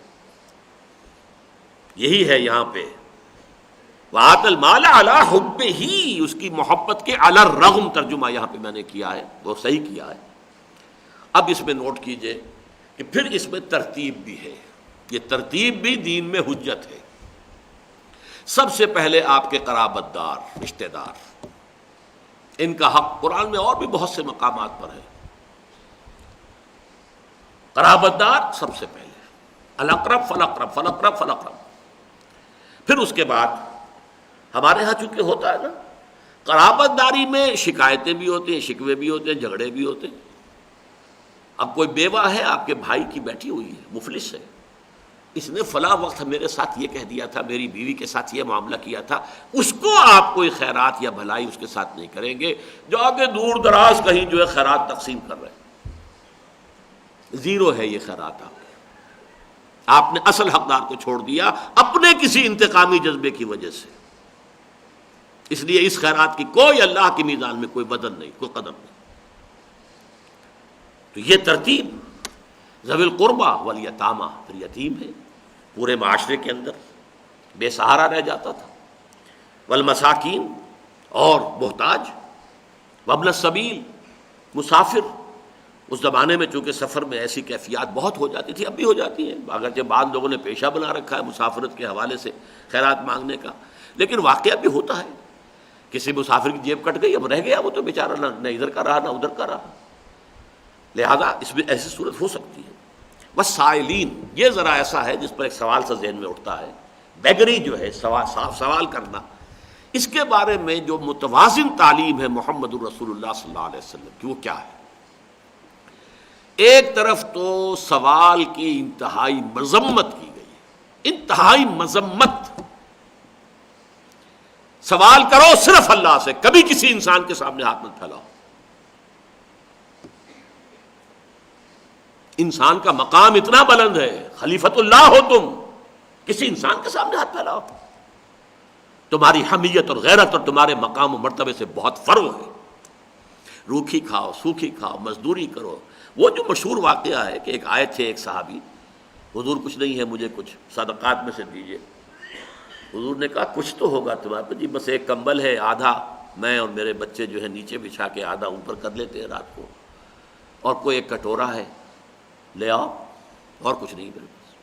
Speaker 2: یہی ہے یہاں پہ وآت المال علی حبہ، اس کی محبت کے علی الرغم ترجمہ یہاں پہ میں نے کیا ہے، وہ صحیح کیا ہے۔ اب اس میں نوٹ کیجئے کہ پھر اس میں ترتیب بھی ہے، یہ ترتیب بھی دین میں حجت ہے۔ سب سے پہلے آپ کے قرابت دار، رشتہ دار، ان کا حق قرآن میں اور بھی بہت سے مقامات پر ہے۔ قرابت دار سب سے پہلے، الاقرب فالاقرب فالاقرب فالاقرب۔ پھر اس کے بعد ہمارے ہاں چونکہ ہوتا ہے نا، قرابت داری میں شکایتیں بھی ہوتی ہیں، شکوے بھی ہوتے ہیں، جھگڑے بھی ہوتے ہیں۔ اب کوئی بیوہ ہے آپ کے بھائی کی، بیٹھی ہوئی ہے، مفلس ہے، اس نے فلاں وقت میرے ساتھ یہ کہہ دیا تھا، میری بیوی کے ساتھ یہ معاملہ کیا تھا، اس کو آپ کوئی خیرات یا بھلائی اس کے ساتھ نہیں کریں گے، جو آگے دور دراز کہیں جو ہے خیرات تقسیم کر رہے ہیں۔ زیرو ہے یہ خیرات آپ نے اصل حقدار کو چھوڑ دیا اپنے کسی انتقامی جذبے کی وجہ سے. اس لیے اس خیرات کی کوئی اللہ کی میزان میں کوئی بدل نہیں، کوئی قدر نہیں. تو یہ ترتیب ذوی القربہ والیتامہ، پھر یتیم ہے پورے معاشرے کے اندر بے سہارا رہ جاتا تھا، والمساکین اور محتاج، وابن السبیل مسافر. اس زمانے میں چونکہ سفر میں ایسی کیفیات بہت ہو جاتی تھی، اب بھی ہو جاتی ہیں، اگرچہ بعض لوگوں نے پیشہ بنا رکھا ہے مسافرت کے حوالے سے خیرات مانگنے کا، لیکن واقعہ بھی ہوتا ہے. کسی مسافر کی جیب کٹ گئی، اب رہ گیا وہ تو بیچارہ نہ ادھر کا رہا نہ ادھر کا رہا، لہذا اس میں ایسی صورت ہو سکتی ہے. بس سائلین، یہ ذرا ایسا ہے جس پر ایک سوال سا ذہن میں اٹھتا ہے، بیگری جو ہے سوال کرنا، اس کے بارے میں جو متوازن تعلیم ہے محمد الرسول اللہ صلی اللہ علیہ وسلم کی وہ کیا ہے؟ ایک طرف تو سوال کی انتہائی مذمت کی گئی ہے، انتہائی مذمت. سوال کرو صرف اللہ سے، کبھی کسی انسان کے سامنے ہاتھ مت پھیلاؤ. انسان کا مقام اتنا بلند ہے، خلیفۃ اللہ ہو تم، کسی انسان کے سامنے ہاتھ پھیلاؤ؟ تمہاری حمیت اور غیرت اور تمہارے مقام و مرتبے سے بہت فرق ہے. روکھی کھاؤ، سوکھی کھاؤ، مزدوری کرو. وہ جو مشہور واقعہ ہے کہ ایک آئے تھے ایک صحابی، حضور کچھ نہیں ہے، مجھے کچھ صدقات میں سے دیجیے. حضور نے کہا کچھ تو ہوگا تمہارے پاس؟ جی بس ایک کمبل ہے، آدھا میں اور میرے بچے جو ہے نیچے بچھا کے آدھا اوپر کر لیتے ہیں رات کو، اور کوئی ایک کٹورا ہے، لے آؤ، اور کچھ نہیں میرے پاس.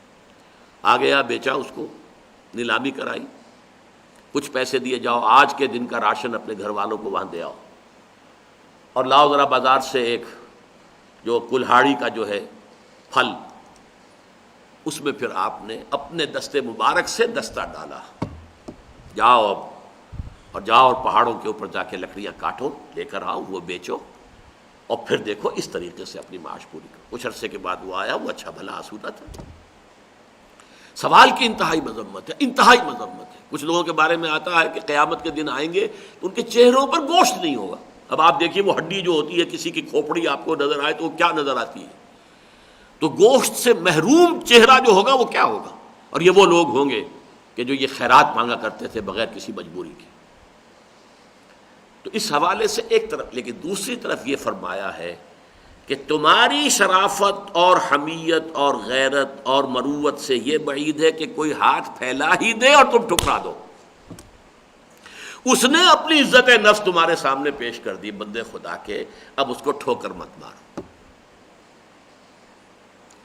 Speaker 2: آ گیا، بیچا، اس کو نیلامی کرائی، کچھ پیسے دیے، جاؤ آج کے دن کا راشن اپنے گھر والوں کو وہاں دے آؤ، اور لاؤ ذرا بازار سے ایک جو کلہاڑی کا جو ہے پھل، اس میں پھر آپ نے اپنے دستے مبارک سے دستہ ڈالا. جاؤ اب، اور جاؤ اور پہاڑوں کے اوپر جا کے لکڑیاں کاٹو، لے کر آؤ، وہ بیچو، اور پھر دیکھو اس طریقے سے اپنی معاش پوری کرو. کچھ عرصے کے بعد وہ آیا، وہ اچھا بھلا آسودہ تھا. سوال کی انتہائی مذمت ہے، انتہائی مذمت ہے. کچھ لوگوں کے بارے میں آتا ہے کہ قیامت کے دن آئیں گے تو ان کے چہروں پر گوشت نہیں ہوگا. اب آپ دیکھیے وہ ہڈی جو ہوتی ہے، کسی کی کھوپڑی آپ کو نظر آئے تو وہ کیا نظر آتی ہے، تو گوشت سے محروم چہرہ جو ہوگا وہ کیا ہوگا. اور یہ وہ لوگ ہوں گے کہ جو یہ خیرات مانگا کرتے تھے بغیر کسی مجبوری کے. تو اس حوالے سے ایک طرف، لیکن دوسری طرف یہ فرمایا ہے کہ تمہاری شرافت اور حمیت اور غیرت اور مروت سے یہ بعید ہے کہ کوئی ہاتھ پھیلا ہی دے اور تم ٹھکرا دو. اس نے اپنی عزت نفس تمہارے سامنے پیش کر دی بندے خدا کے، اب اس کو ٹھوکر مت مارو.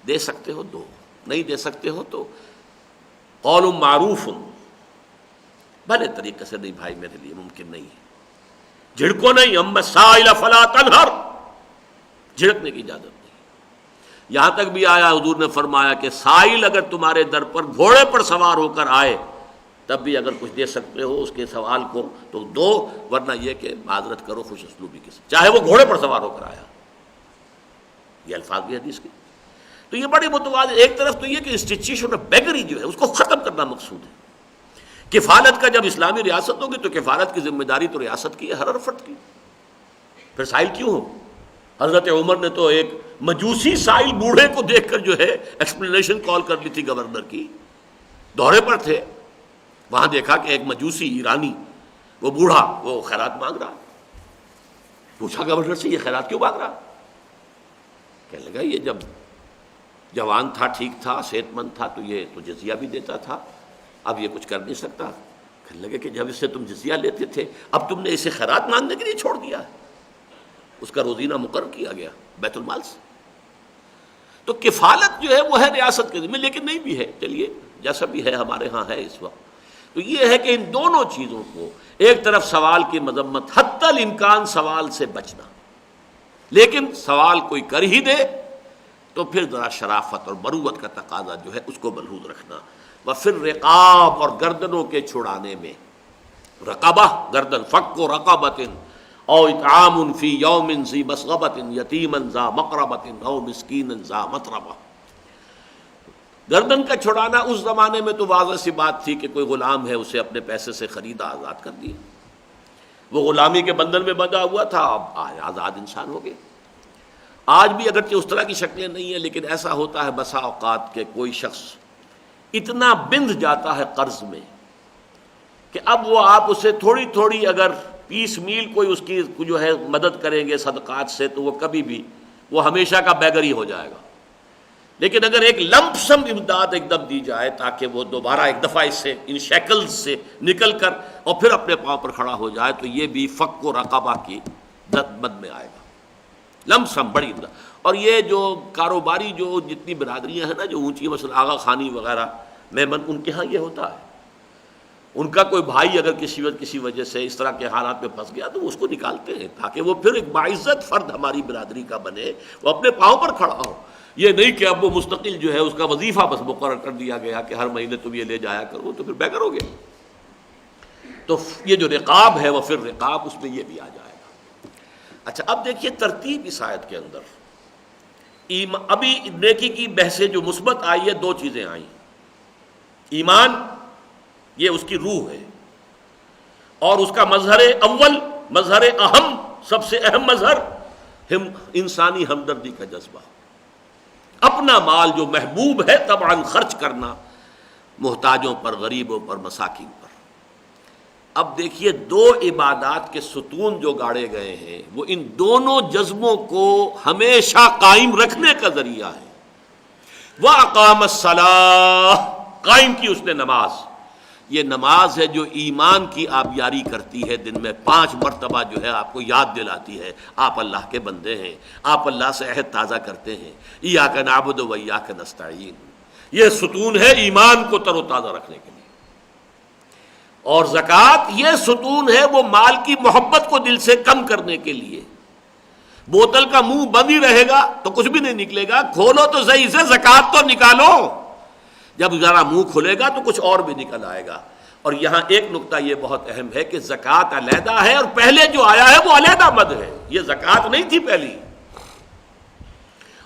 Speaker 2: دے سکتے ہو دو، نہیں دے سکتے ہو تو قول معروف، بھلے طریقے سے، نہیں بھائی میرے لیے ممکن نہیں ہے، جھڑکو نہیں، اما السائل فلا تنہر، جھڑکنے کی اجازت نہیں. یہاں تک بھی آیا حضور نے فرمایا کہ سائل اگر تمہارے در پر گھوڑے پر سوار ہو کر آئے تب بھی اگر کچھ دے سکتے ہو اس کے سوال کو تو دو، ورنہ یہ کہ معذرت کرو خوش اسلوبی کے ساتھ، چاہے وہ گھوڑے پر سوار ہو کر آیا. یہ الفاظ بھی حدیث کے. تو یہ بڑی متوازن، ایک طرف تو یہ کہ انسٹیٹیوشن آف بیگری جو ہے اس کو ختم کرنا مقصود ہے. کفالت کا جب اسلامی ریاست ہوگی تو کفالت کی ذمہ داری تو ریاست کی ہے، ہر فرد کی. پھر سائل کیوں ہو؟ حضرت عمر نے تو ایک مجوسی سائل بوڑھے کو دیکھ کر جو ہے ایکسپلینیشن کال کر لی تھی گورنر کی. دورے پر تھے، وہاں دیکھا کہ ایک مجوسی ایرانی، وہ بوڑھا، وہ خیرات مانگ رہا. پوچھا گورنر سے یہ خیرات کیوں مانگ رہا؟ کہنے لگا یہ جب جوان تھا، ٹھیک تھا، صحت مند تھا تو یہ تو جزیہ بھی دیتا تھا، اب یہ کچھ کر نہیں سکتا. کہنے لگے کہ جب اس سے تم جزیہ لیتے تھے اب تم نے اسے خیرات مانگنے کے لیے چھوڑ دیا. اس کا روزینہ مقرر کیا گیا بیت المال سے. تو کفالت جو ہے وہ ہے ریاست کے ذمہ، لیکن نہیں بھی ہے، چلیے جیسا بھی ہے ہمارے ہاں ہے اس وقت. تو یہ ہے کہ ان دونوں چیزوں کو، ایک طرف سوال کی مذمت، حتی الامکان سوال سے بچنا، لیکن سوال کوئی کر ہی دے تو پھر ذرا شرافت اور مروت کا تقاضا جو ہے اس کو ملحوظ رکھنا. وفر رقاب، اور گردنوں کے چھڑانے میں، رقبہ گردن، فک رقبۃ او اطعام فی یوم ذی مسغبۃ یتیما ذا مقربۃ او مسکینا ذا متربہ. گردن کا چھڑانا اس زمانے میں تو واضح سی بات تھی کہ کوئی غلام ہے اسے اپنے پیسے سے خریدا، آزاد کر دیا. وہ غلامی کے بندھن میں بندھا ہوا تھا، اب آزاد انسان ہو گیا. آج بھی اگرچہ اس طرح کی شکلیں نہیں ہیں، لیکن ایسا ہوتا ہے بسا اوقات کہ کوئی شخص اتنا بندھ جاتا ہے قرض میں کہ اب وہ آپ اسے تھوڑی تھوڑی اگر پیس میل کوئی اس کی جو ہے مدد کریں گے صدقات سے، تو وہ کبھی بھی وہ ہمیشہ کا بیگر ہی ہو جائے گا. لیکن اگر ایک لمپ سم امداد ایک دم دی جائے تاکہ وہ دوبارہ ایک دفعہ اس سے ان شیکلز سے نکل کر اور پھر اپنے پاؤں پر کھڑا ہو جائے، تو یہ بھی فک و رقبہ کی مد میں آئے گا. لمپ سم بڑی امداد. اور یہ جو کاروباری جو جتنی برادریاں ہیں نا جو اونچی، مثلا آغا خانی وغیرہ میمن، ان کے ہاں یہ ہوتا ہے. ان کا کوئی بھائی اگر کسی وجہ سے اس طرح کے حالات میں پھنس گیا تو وہ اس کو نکالتے ہیں تاکہ وہ پھر ایک باعزت فرد ہماری برادری کا بنے، وہ اپنے پاؤں پر کھڑا ہو. یہ نہیں کہ اب وہ مستقل جو ہے اس کا وظیفہ بس مقرر کر دیا گیا کہ ہر مہینے تم یہ لے جایا کرو، تو پھر بیگر ہو گیا. تو یہ جو رقاب ہے وہ پھر رقاب، اس میں یہ بھی آ جائے گا. اچھا اب دیکھیے ترتیب اس آیت کے اندر. ابھی نیکی کی بحثیں جو مثبت آئی ہے، دو چیزیں آئیں. ایمان یہ اس کی روح ہے، اور اس کا مظہر اول، مظہر اہم، سب سے اہم مظہر انسانی ہمدردی کا جذبہ. اپنا مال جو محبوب ہے طبعاً خرچ کرنا محتاجوں پر، غریبوں پر، مساکین پر. اب دیکھیے دو عبادات کے ستون جو گاڑے گئے ہیں وہ ان دونوں جذبوں کو ہمیشہ قائم رکھنے کا ذریعہ ہے. وَأَقَامَ الصَّلَاةَ، قائم کی اس نے نماز. یہ نماز ہے جو ایمان کی آبیاری کرتی ہے، دن میں 5 مرتبہ جو ہے آپ کو یاد دلاتی ہے آپ اللہ کے بندے ہیں، آپ اللہ سے عہد تازہ کرتے ہیں. ایاک نعبد و ایاک نستعین، یہ ستون ہے ایمان کو تر و تازہ رکھنے کے لیے. اور زکوٰۃ یہ ستون ہے وہ مال کی محبت کو دل سے کم کرنے کے لیے. بوتل کا منہ بند ہی رہے گا تو کچھ بھی نہیں نکلے گا، کھولو تو صحیح سے، زکوٰۃ تو نکالو. جب ذرا منہ کھلے گا تو کچھ اور بھی نکل آئے گا. اور یہاں ایک نقطہ یہ بہت اہم ہے کہ زکوٰۃ علیحدہ ہے، اور پہلے جو آیا ہے وہ علیحدہ مد ہے. یہ زکوٰۃ نہیں تھی پہلی.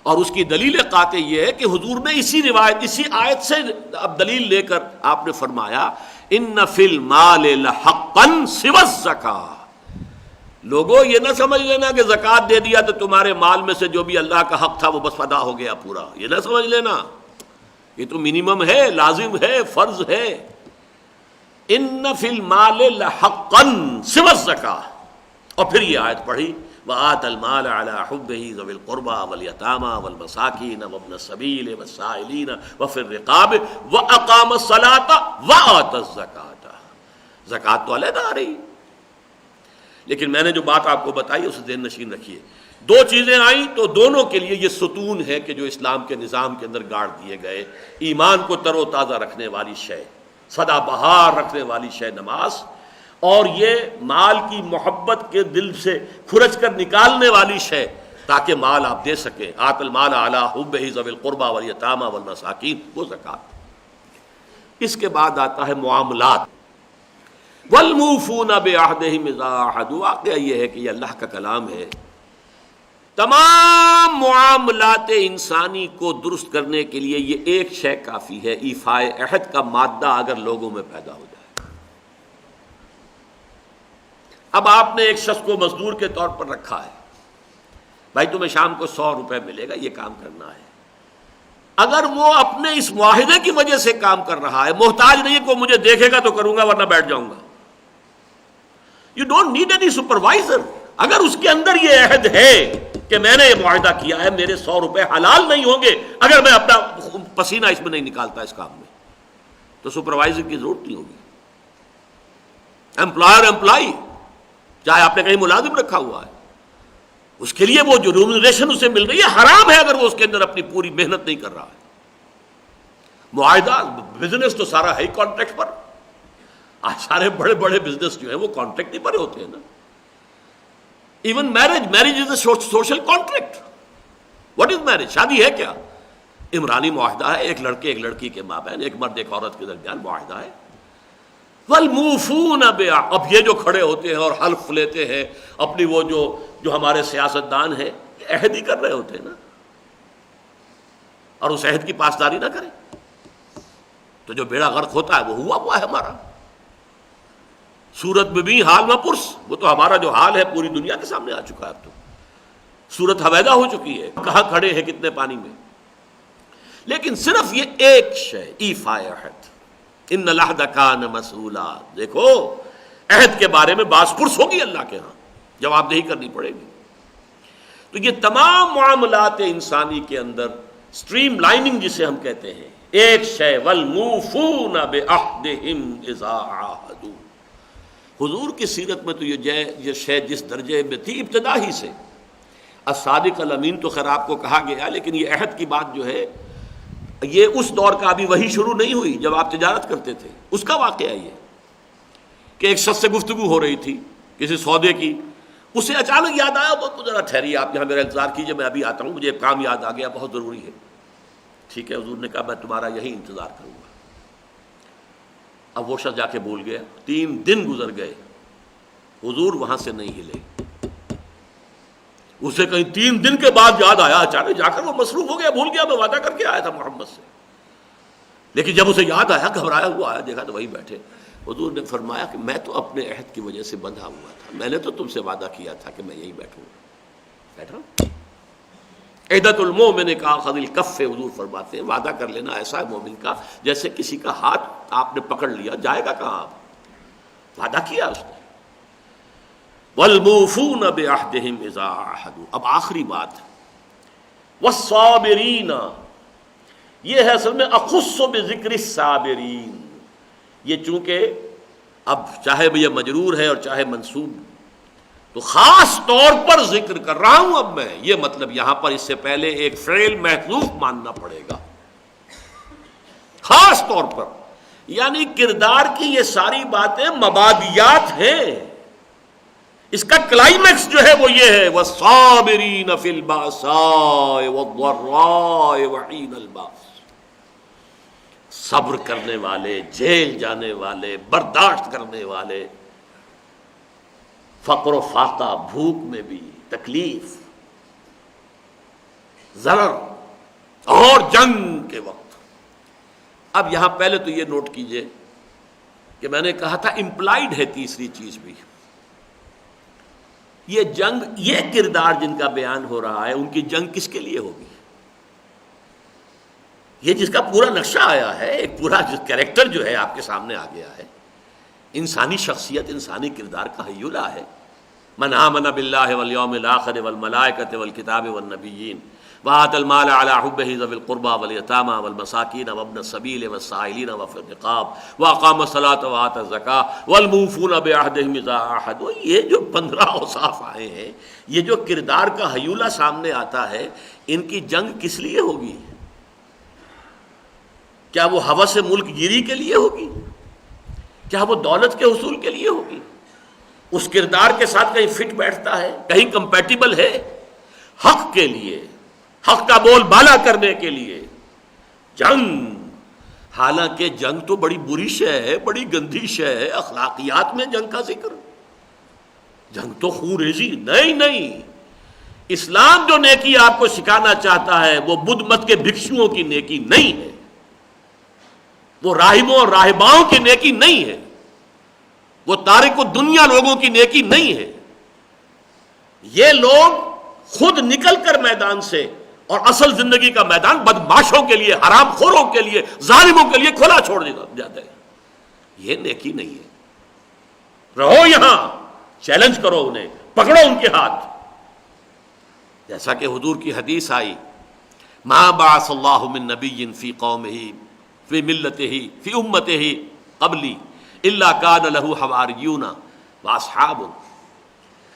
Speaker 2: اور اس کی دلیل قاطع یہ ہے کہ حضور نے اسی روایت، اسی آیت سے اب دلیل لے کر آپ نے فرمایا ان فی المال لحقا سوى الزکاۃ. لوگوں یہ نہ سمجھ لینا کہ زکوٰۃ دے دیا تو تمہارے مال میں سے جو بھی اللہ کا حق تھا وہ بس ادا ہو گیا پورا. یہ نہ سمجھ لینا، یہ تو منیمم ہے، لازم ہے، فرض ہے. ان فی المال لحقا سوى الزکاۃ. اور پھر یہ آیت پڑھی وآت المال على حبه ذوي القربى واليتامى والمساكين وابن السبيل والسائلين وفي الرقاب وأقام الصلاة وآت الزكاة. زکوٰۃ تو علیحدہ آ رہی، لیکن میں نے جو بات آپ کو بتائی اسے ذہن نشین رکھیے. دو چیزیں آئیں تو دونوں کے لیے یہ ستون ہے کہ جو اسلام کے نظام کے اندر گاڑ دیے گئے. ایمان کو تر و تازہ رکھنے والی شے، سدا بہار رکھنے والی شے نماز، اور یہ مال کی محبت کے دل سے کھرچ کر نکالنے والی شے تاکہ مال آپ دے سکیں. آت المال علی حبہ ذوی القربى والیتامى والمساکین، وہ زکوٰۃ. اس کے بعد آتا ہے معاملات. والموفون بعہدہم اذا عاہدوا. واقعہ یہ ہے کہ یہ اللہ کا کلام ہے. تمام معاملات انسانی کو درست کرنے کے لیے یہ ایک شے کافی ہے، ایفاء عہد کا مادہ اگر لوگوں میں پیدا ہو جائے. اب آپ نے ایک شخص کو مزدور کے طور پر رکھا ہے، بھائی تمہیں شام کو 100 روپے ملے گا، یہ کام کرنا ہے. اگر وہ اپنے اس معاہدے کی وجہ سے کام کر رہا ہے، محتاج نہیں ہے کہ مجھے دیکھے گا تو کروں گا ورنہ بیٹھ جاؤں گا. You don't need any supervisor. اگر اس کے اندر یہ عہد ہے کہ میں نے یہ معاہدہ کیا ہے، میرے 100 روپے حلال نہیں ہوں گے اگر میں اپنا پسینہ اس میں نہیں نکالتا اس کام میں، تو سپروائزر کی ضرورت نہیں ہوگی. امپلائر امپلائی، چاہے آپ نے کہیں ملازم رکھا ہوا ہے، اس کے لیے وہ جو ریمونریشن اسے مل رہی ہے حرام ہے اگر وہ اس کے اندر اپنی پوری محنت نہیں کر رہا ہے. معاہدہ، بزنس تو سارا ہے کانٹریکٹ پر. آج سارے بڑے بڑے بزنس جو ہیں وہ کانٹریکٹ ہی پر ہوتے ہیں نا. Even marriage is a social contract. What is marriage? شادی ہے کیا؟ عمرانی معاہدہ ہے، ایک لڑکے ایک لڑکی کے مابین، ایک مرد ایک عورت کے درمیان معاہدہ ہے. والموفون بعہد. اب یہ جو کھڑے ہوتے ہیں اور حلف لیتے ہیں اپنی، وہ جو ہمارے سیاستدان ہیں، عہد ہی کر رہے ہوتے ہیں نا، اور اس عہد کی پاسداری نہ کریں تو جو بیڑا غرق ہوتا ہے وہ ہوا ہے ہمارا. صورت میں بھی حال میں پرس، وہ تو ہمارا جو حال ہے پوری دنیا کے سامنے آ چکا ہے. اب تو صورت حویدہ ہو چکی ہے، کہاں کھڑے ہیں کتنے پانی میں. لیکن صرف یہ ایک شے، ایفاء عہد، ان العہد کان مسئولا. دیکھو عہد کے بارے میں باز پرس ہوگی اللہ کے ہاں، جواب دہی کرنی پڑے گی. تو یہ تمام معاملات انسانی کے اندر سٹریم لائننگ جسے ہم کہتے ہیں، ایک شے، والموفون بعہدہم اذا عاہدوا. حضور کی سیرت میں تو یہ شے جس درجے میں تھی ابتدا ہی سے، الصادق الامین تو خیر آپ کو کہا گیا، لیکن یہ عہد کی بات جو ہے یہ اس دور کا ابھی وہی شروع نہیں ہوئی جب آپ تجارت کرتے تھے. اس کا واقعہ یہ کہ ایک شخص سے گفتگو ہو رہی تھی کسی سودے کی، اسے اچانک یاد آیا، تو ذرا ٹھہریے آپ یہاں میرا انتظار کیجئے، میں ابھی آتا ہوں، مجھے ایک کام یاد آ گیا بہت ضروری ہے. ٹھیک ہے، حضور نے کہا میں تمہارا یہی انتظار کروں گا. اب وہ شخص جا کے بھول گیا. 3 دن گزر گئے، حضور وہاں سے نہیں ہلے. اسے کہیں 3 دن کے بعد یاد آیا، اچانک جا کر وہ مصروف ہو گیا، بھول گیا میں وعدہ کر کے آیا تھا محمد سے. لیکن جب اسے یاد آیا، گھبرایا ہوا آیا، دیکھا تو وہی بیٹھے. حضور نے فرمایا کہ میں تو اپنے عہد کی وجہ سے بندھا ہوا تھا، میں نے تو تم سے وعدہ کیا تھا کہ میں یہیں بیٹھوں. بیٹھا عہدۃ المؤمن کاخذ الکف. حضور فرماتے ہیں وعدہ کر لینا ایسا ہے مومن کا جیسے کسی کا ہاتھ آپ نے پکڑ لیا، جائے گا کہاں؟ آپ وعدہ کیا اس نے. والموفون بعہدہم اذا عاہدوا. اب آخری بات والصابرین، یہ ہے اصل میں اخص بذکر الصابرین. یہ چونکہ اب چاہے یہ مجرور ہے اور چاہے منصوب، تو خاص طور پر ذکر کر رہا ہوں اب میں. یہ مطلب یہاں پر اس سے پہلے ایک فعل محذوف ماننا پڑے گا، خاص طور پر. یعنی کردار کی یہ ساری باتیں مبادیات ہیں، اس کا کلائمیکس جو ہے وہ یہ ہے والصابرین فی الباساء والضراء وحین الباس. صبر کرنے والے، جیل جانے والے، برداشت کرنے والے، فقر و فاقہ، بھوک میں بھی، تکلیف، ضرر اور جنگ کے وقت. اب یہاں پہلے تو یہ نوٹ کیجئے کہ میں نے کہا تھا امپلائیڈ ہے تیسری چیز بھی. یہ جنگ، یہ کردار جن کا بیان ہو رہا ہے، ان کی جنگ کس کے لیے ہوگی؟ یہ جس کا پورا نقشہ آیا ہے، ایک پورا کریکٹر جو ہے آپ کے سامنے آ گیا ہے، انسانی شخصیت، انسانی کردار کا ہیولہ ہے. من آمن باللہ والیوم الآخر والملائکۃ والکتاب والنبیین وآتى المال على حبه ذوي القربى واليتامى والمساکین وابن السبیل والسائلین وفی الرقاب واقام الصلاۃ وآتى الزکاۃ والموفون بعہدہم اذا عاہدوا. یہ جو 15 اوصاف آئے ہیں، یہ جو کردار کا ہیولہ سامنے آتا ہے، ان کی جنگ کس لیے ہوگی؟ کیا وہ ہوس ملک گیری کے لیے ہوگی؟ کیا وہ دولت کے حصول کے لیے ہوگی؟ اس کردار کے ساتھ کہیں فٹ بیٹھتا ہے، کہیں کمپیٹیبل ہے؟ حق کے لیے، حق کا بول بالا کرنے کے لیے جنگ. حالانکہ جنگ تو بڑی بری شے ہے، بڑی گندی شے ہے. اخلاقیات میں جنگ کا ذکر، جنگ تو خون ریزی نہیں. اسلام جو نیکی آپ کو سکھانا چاہتا ہے وہ بدھ مت کے بھکشوؤں کی نیکی نہیں ہے، وہ راہبوں اور راہباؤں کی نیکی نہیں ہے، وہ تارک الدنیا لوگوں کی نیکی نہیں ہے. یہ لوگ خود نکل کر میدان سے، اور اصل زندگی کا میدان بدماشوں کے لیے، حرام خوروں کے لیے، ظالموں کے لیے کھلا چھوڑ دیا جاتا ہے. یہ نیکی نہیں ہے. رہو یہاں، چیلنج کرو انہیں، پکڑو ان کے ہاتھ. جیسا کہ حضور کی حدیث آئی، ما بعث اللہ من نبی فی قومہ فی ملتہ فی امتہ قبلی الا کان لہ حواریون واصحاب.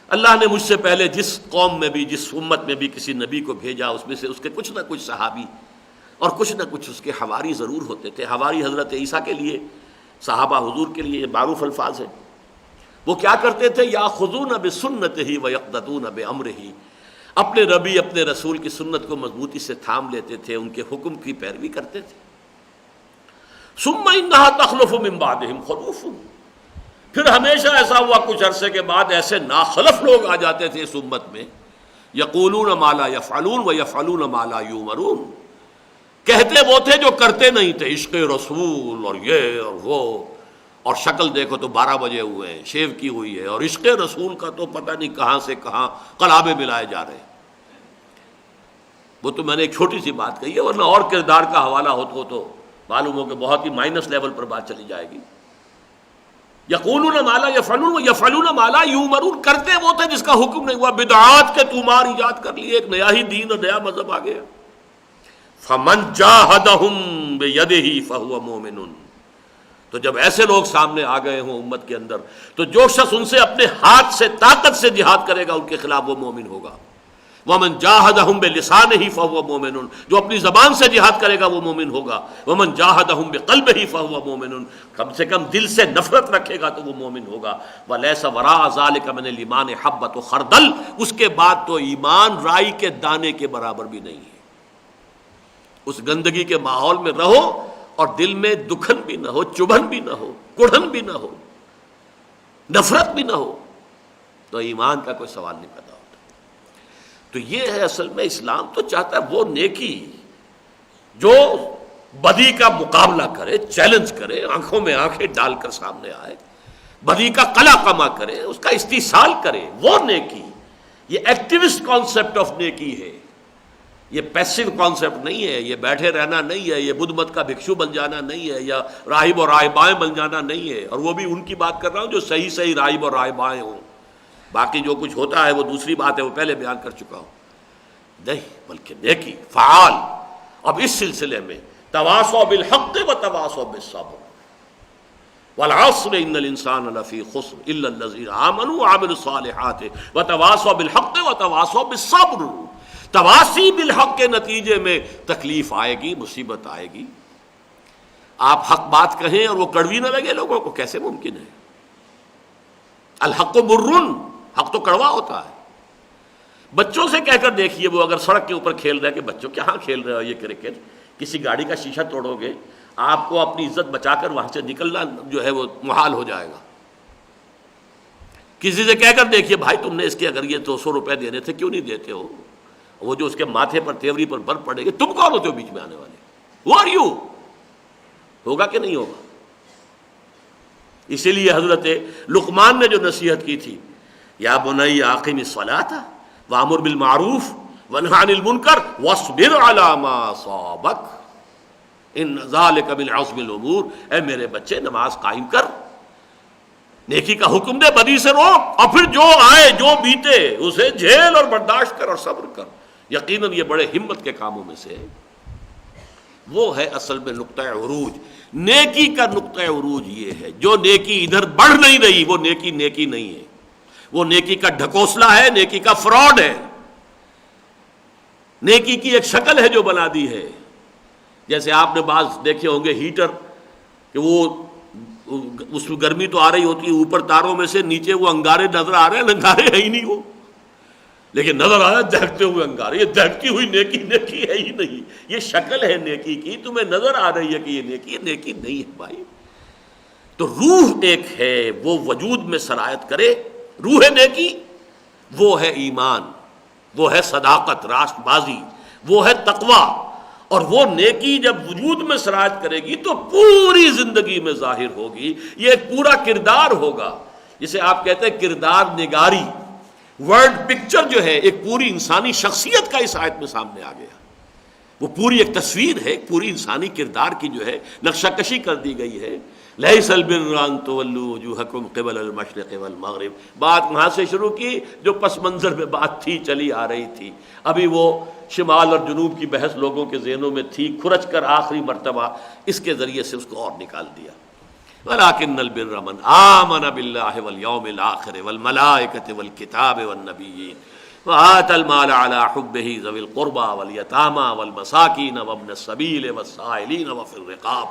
Speaker 2: اللہ نے مجھ سے پہلے جس قوم میں بھی، جس امت میں بھی کسی نبی کو بھیجا، اس میں سے اس کے کچھ نہ کچھ صحابی اور کچھ نہ کچھ اس کے حواری ضرور ہوتے تھے. حواری حضرت عیسیٰ کے لیے، صحابہ حضور کے لیے یہ معروف الفاظ ہیں. وہ کیا کرتے تھے؟ یاخذون بسنتہ ویقتدون بامرہ. اپنے نبی، اپنے رسول کی سنت کو مضبوطی سے تھام لیتے تھے، ان کے حکم کی پیروی کرتے تھے. ثم انہا تخلف من بعدہم خلوف. پھر ہمیشہ ایسا ہوا کچھ عرصے کے بعد ایسے ناخلف لوگ آ جاتے تھے اس امت میں، یقولون ما لا یفعلون ویفعلون ما لا یؤمرون. کہتے وہ تھے جو کرتے نہیں تھے، عشق رسول اور یہ اور وہ، اور شکل دیکھو تو 12 بجے ہوئے ہیں، شیو کی ہوئی ہے، اور عشق رسول کا تو پتہ نہیں کہاں سے کہاں قلابے ملائے جا رہے ہیں. وہ تو میں نے ایک چھوٹی سی بات کہی ہے، ورنہ اور کردار کا حوالہ ہو تو معلوم ہو کہ بہت ہی مائنس لیول پر بات چلی جائے گی۔ یقولون ما لا یفعلون یفعلون ما لا یؤمرون، کرتے وہ تھے جس کا حکم نہیں ہوا، بدعات کے طومار ایجاد کر لیے، ایک نیا ہی دین اور نیا مذہب آ گیا۔ فمن جاہدہم بیدہ فہو مومن، تو جب ایسے لوگ سامنے آ گئے ہوں امت کے اندر، تو جو شخص ان سے اپنے ہاتھ سے طاقت سے جہاد کرے گا ان کے خلاف وہ مومن ہوگا۔ ومن جاہدہم بلسانہ فہو مومن، جو اپنی زبان سے جہاد کرے گا وہ مومن ہوگا۔ ومن جاہدہم بقلبہ فہو مومن، کم سے کم دل سے نفرت رکھے گا تو وہ مومن ہوگا۔ ولیس وراء ذلک من الایمان حبۃ خردل، اس کے بعد تو ایمان رائی کے دانے کے برابر بھی نہیں ہے۔ اس گندگی کے ماحول میں رہو اور دل میں دکھن بھی نہ ہو، چبھن بھی نہ ہو، کڑھن بھی نہ ہو، نفرت بھی نہ ہو، تو ایمان کا کوئی سوال نہیں پیدا ہوتا۔ تو یہ ہے اصل میں اسلام تو چاہتا ہے وہ نیکی جو بدی کا مقابلہ کرے، چیلنج کرے، آنکھوں میں آنکھیں ڈال کر سامنے آئے، بدی کا قلع کما کرے، اس کا استحصال کرے، وہ نیکی۔ یہ ایکٹیوسٹ کانسیپٹ آف نیکی ہے، یہ پیسو کانسیپٹ نہیں ہے، یہ بیٹھے رہنا نہیں ہے، یہ بدھ مت کا بھکشو بن جانا نہیں ہے، یا راہب اور راہبائیں بن جانا نہیں ہے۔ اور وہ بھی ان کی بات کر رہا ہوں جو صحیح راہب اور راہبائیں ہوں، باقی جو کچھ ہوتا ہے وہ دوسری بات ہے، وہ پہلے بیان کر چکا ہوں۔ نہیں، بلکہ نیکی فعال۔ اب اس سلسلے میں تواصوا بالحق وتواصوا بالصبر والعصر ان الانسان لفی خسر الا الذین آمنوا وعملوا الصالحات وتواصوا بالحق وتواصوا بالصبر۔ تواصی بالحق کے نتیجے میں تکلیف آئے گی، مصیبت آئے گی۔ آپ حق بات کہیں اور وہ کڑوی نہ لگے لوگوں کو، کیسے ممکن ہے؟ الحق مرن، حق تو کڑوا ہوتا ہے۔ بچوں سے کہہ کر دیکھیے، وہ اگر سڑک کے اوپر کھیل رہے ہیں کہ بچوں کہاں کھیل رہے ہو یہ کرکٹ، کسی گاڑی کا شیشہ توڑو گے، آپ کو اپنی عزت بچا کر وہاں سے نکلنا جو ہے وہ محال ہو جائے گا۔ کسی سے کہہ کر دیکھیے بھائی تم نے اس کے اگر یہ 200 روپے دینے تھے کیوں نہیں دیتے ہو، وہ جو اس کے ماتھے پر تیوری پر بر پڑے گی، تم کون ہوتے ہو بیچ میں آنے والے، Who are you؟ ہوگا کہ نہیں ہوگا؟ اسی لیے حضرت لقمان نے جو نصیحت کی تھی، یا بنی اقم الصلاۃ وامر بالمعروف وانہ عن المنکر واصبر علی ما اصابک ان ذلک من عزم الامور، اے میرے بچے نماز قائم کر، نیکی کا حکم دے، بدی سے روک، اور پھر جو آئے جو بیتے اسے جھیل اور برداشت کر اور صبر کر۔ یقیناً یہ بڑے ہمت کے کاموں میں سے ہے۔ وہ ہے اصل میں نقطہ عروج۔ نیکی کا نقطہ عروج یہ ہے، جو نیکی ادھر بڑھ نہیں رہی وہ نیکی نہیں ہے، وہ نیکی کا ڈھکوسلا ہے، نیکی کا فراڈ ہے، نیکی کی ایک شکل ہے جو بنا دی ہے۔ جیسے آپ نے بعض دیکھے ہوں گے ہیٹر کہ وہ اس میں گرمی تو آ رہی ہوتی ہے، اوپر تاروں میں سے نیچے وہ انگارے نظر آ رہے ہیں، انگارے ہے ہی نہیں وہ، لیکن نظر آ رہا ہے دہکتے ہوئے انگارے۔ یہ دہکتی ہوئی نیکی ہے ہی نہیں، یہ شکل ہے نیکی کی، تمہیں نظر آ رہی ہے کہ یہ نیکی نہیں ہے بھائی۔ تو روح ایک ہے، وہ وجود میں سرایت کرے، روح نیکی وہ ہے ایمان، وہ ہے صداقت، راست بازی، وہ ہے تقوی، اور وہ نیکی جب وجود میں سرایت کرے گی تو پوری زندگی میں ظاہر ہوگی، یہ ایک پورا کردار ہوگا، جسے آپ کہتے ہیں کردار نگاری، ورڈ پکچر جو ہے ایک پوری انسانی شخصیت کا اس آیت میں سامنے آ گیا۔ وہ پوری ایک تصویر ہے، ایک پوری انسانی کردار کی جو ہے نقشہ کشی کر دی گئی ہے۔ لیس البر ان تولوا وجوہکم قبل المشرق والمغرب، بات وہاں سے شروع کی جو پس منظر میں بات تھی، چلی آ رہی تھی، ابھی وہ شمال اور جنوب کی بحث لوگوں کے ذہنوں میں تھی، کھرچ کر آخری مرتبہ اس کے ذریعے سے اس کو اور نکال دیا۔ ولکن البر من آمن باللہ والیوم الآخر والملائکۃ والکتاب والنبیین وآتى المال على حبه ذوي القربى واليتامى والمساكين وابن السبيل والسائلين وفي الرقاب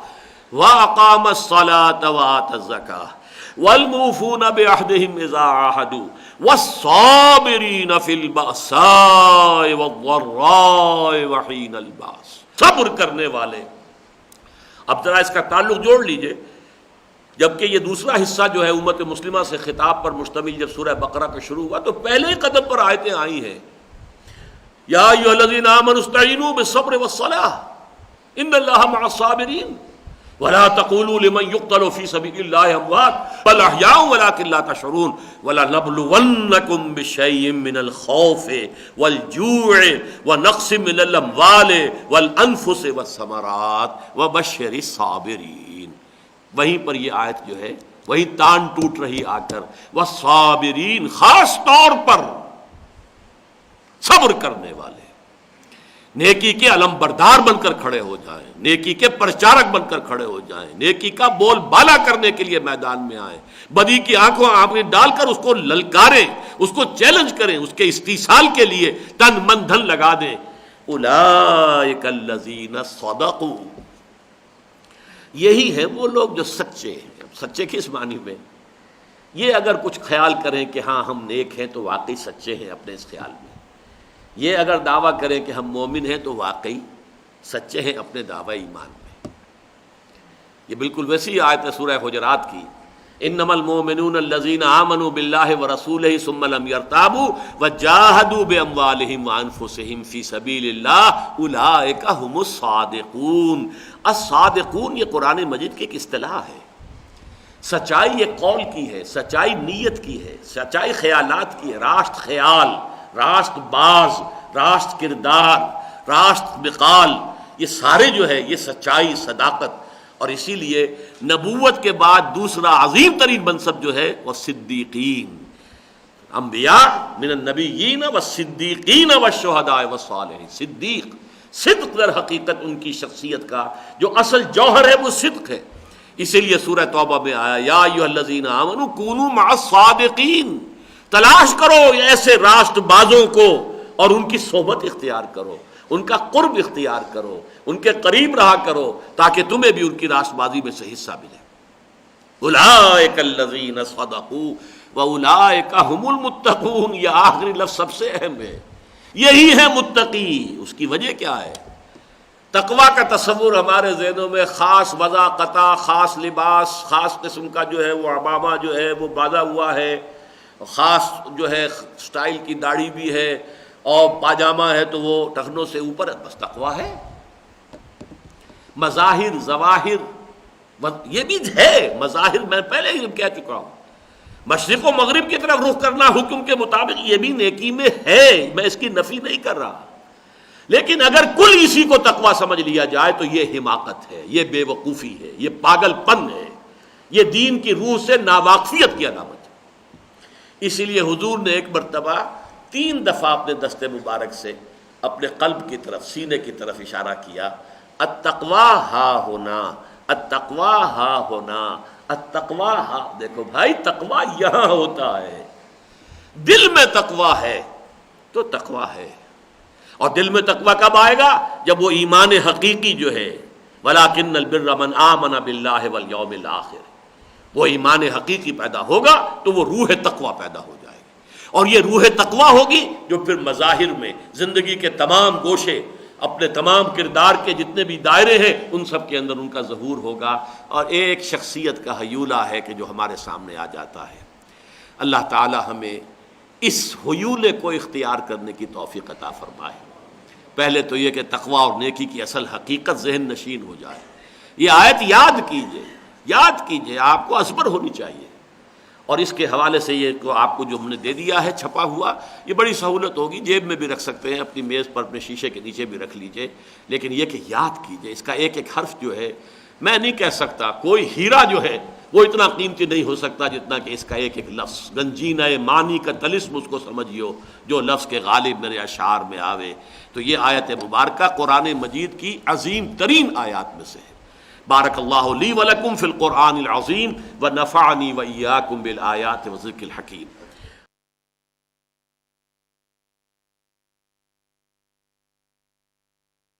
Speaker 2: وأقام الصلاة وآتى الزكاة والموفون بعهدهم إذا عاهدوا والصابرين في البأساء والضراء وحين البأس، صبر کرنے والے۔ اب ذرا اس کا تعلق جوڑ لیجئے، جبکہ یہ دوسرا حصہ جو ہے امت مسلمہ سے خطاب پر مشتمل جب سورہ بقرہ کا شروع ہوا تو پہلے ہی قدم پر آیتیں آئی ہیں، یا ایھا الذین آمنوا استعینوا بالصبر والصلاۃ ان اللہ مع الصابرین، ولا تقولوا لمن يقتل في سبيل الله اموات بل احياء ولكن لا تشعرون ولنبلونكم بشيء من الخوف والجوع ونقص من الاموال والانفس والثمرات وبشر الصابرين. وہیں پر یہ آیت جو ہے وہی تان ٹوٹ رہی آ کر والصابرین، خاص طور پر صبر کرنے والے، نیکی کے علم بردار بن کر کھڑے ہو جائیں، نیکی کے پرچارک بن کر کھڑے ہو جائیں، نیکی کا بول بالا کرنے کے لیے میدان میں آئیں، بدی کی آنکھوں آنکھیں ڈال کر اس کو للکاریں، اس کو چیلنج کریں، اس کے استیصال کے لیے تن من دھن لگا دیں. اولئک الذین صدقوا، یہی ہے وہ لوگ جو سچے ہیں. سچے کس معنی میں؟ یہ اگر کچھ خیال کریں کہ ہاں ہم نیک ہیں تو واقعی سچے ہیں اپنے اس خیال میں، یہ اگر دعویٰ کریں کہ ہم مومن ہیں تو واقعی سچے ہیں اپنے دعوی ایمان میں. یہ بالکل ویسی آیت ہے سورہ حجرات کی، انما المؤمنون الذین آمنوا باللہ ورسولہ ثم لم یرتابوا وجاہدوا باموالہم وانفسہم فی سبیل اللہ اولئک ھم الصادقون. الصادقون یہ قرآن مجید کی ایک اصطلاح ہے. سچائی یہ قول کی ہے، سچائی نیت کی ہے، سچائی خیالات کی ہے. راست خیال، راست باز، راست کردار، راست بقال، یہ سارے جو ہے یہ سچائی، صداقت. اور اسی لیے نبوت کے بعد دوسرا عظیم ترین منصب جو ہے وہ صدیقین، انبیاء من النبیین والصدیقین والشہداء والصالحین. صدیق، صدق در حقیقت ان کی شخصیت کا جو اصل جوہر ہے وہ صدق ہے. اسی لیے سورہ توبہ میں آیا یا ایھا الذین آمنوا کونوا مع الصادقین، تلاش کرو ایسے راست بازوں کو اور ان کی صحبت اختیار کرو، ان کا قرب اختیار کرو، ان کے قریب رہا کرو تاکہ تمہیں بھی ان کی راست بازی میں سے حصہ ملے. اولئک الذین صدقوا واولئک ھم المتقون. یہ آخری لفظ سب سے اہم ہے، یہی ہے متقی. اس کی وجہ کیا ہے؟ تقویٰ کا تصور ہمارے ذہنوں میں خاص وضع قطع، خاص لباس، خاص قسم کا جو ہے وہ عبامہ جو ہے وہ باندھا ہوا ہے، خاص جو ہے سٹائل کی داڑھی بھی ہے، اور پاجامہ ہے تو وہ ٹخنوں سے اوپر ہے، بس تقویٰ ہے. مظاہر، ظواہر یہ بھی ہے. مظاہر میں پہلے ہی کہہ چکا ہوں، مشرق و مغرب کی طرف رخ کرنا حکم کے مطابق یہ بھی نیکی میں ہے، میں اس کی نفی نہیں کر رہا. لیکن اگر کل اسی کو تقویٰ سمجھ لیا جائے تو یہ حماقت ہے، یہ بے وقوفی ہے، یہ پاگل پن ہے، یہ دین کی روح سے ناواقفیت کی علامت ہے. اسی لیے حضور نے ایک مرتبہ 3 دفعہ اپنے دست مبارک سے اپنے قلب کی طرف، سینے کی طرف اشارہ کیا، التقویٰ ہا ہونا، التقویٰ ہا ہونا، التقویٰ ہا. دیکھو بھائی، تقویٰ یہاں ہوتا ہے. دل میں تقویٰ ہے تو تقویٰ ہے. اور دل میں تقویٰ کب آئے گا؟ جب وہ ایمان حقیقی جو ہے وَلَٰكِنَّ الْبِرَّ مَنْ آمَنَ بِاللَّهِ وَالْيَوْمِ الْآخِرِ، وہ ایمان حقیقی پیدا ہوگا تو وہ روح تقویٰ پیدا ہو جائے گی. اور یہ روح تقویٰ ہوگی جو پھر مظاہر میں زندگی کے تمام گوشے، اپنے تمام کردار کے جتنے بھی دائرے ہیں ان سب کے اندر ان کا ظہور ہوگا. اور ایک شخصیت کا حیولہ ہے کہ جو ہمارے سامنے آ جاتا ہے. اللہ تعالی ہمیں اس حیولے کو اختیار کرنے کی توفیق عطا فرمائے. پہلے تو یہ کہ تقویٰ اور نیکی کی اصل حقیقت ذہن نشین ہو جائے. یہ آیت یاد کیجئے، یاد کیجئے، آپ کو ازبر ہونی چاہیے. اور اس کے حوالے سے یہ کو آپ کو جو ہم نے دے دیا ہے چھپا ہوا، یہ بڑی سہولت ہوگی، جیب میں بھی رکھ سکتے ہیں، اپنی میز پر اپنے شیشے کے نیچے بھی رکھ لیجئے. لیکن یہ کہ یاد کیجئے، اس کا ایک ایک حرف جو ہے، میں نہیں کہہ سکتا کوئی ہیرا جو ہے وہ اتنا قیمتی نہیں ہو سکتا جتنا کہ اس کا ایک ایک لفظ. گنجینہ معنی کا طلسم اس کو سمجھیو جو لفظ کے غالب میرے اشعار میں آوے. تو یہ آیت مبارکہ قرآن مجید کی عظیم ترین آیات میں سے ہے. بارک اللہ لی ولکم فی القرآن العظیم ونفعنی وإیاکم بالآیات وذکر الحکیم.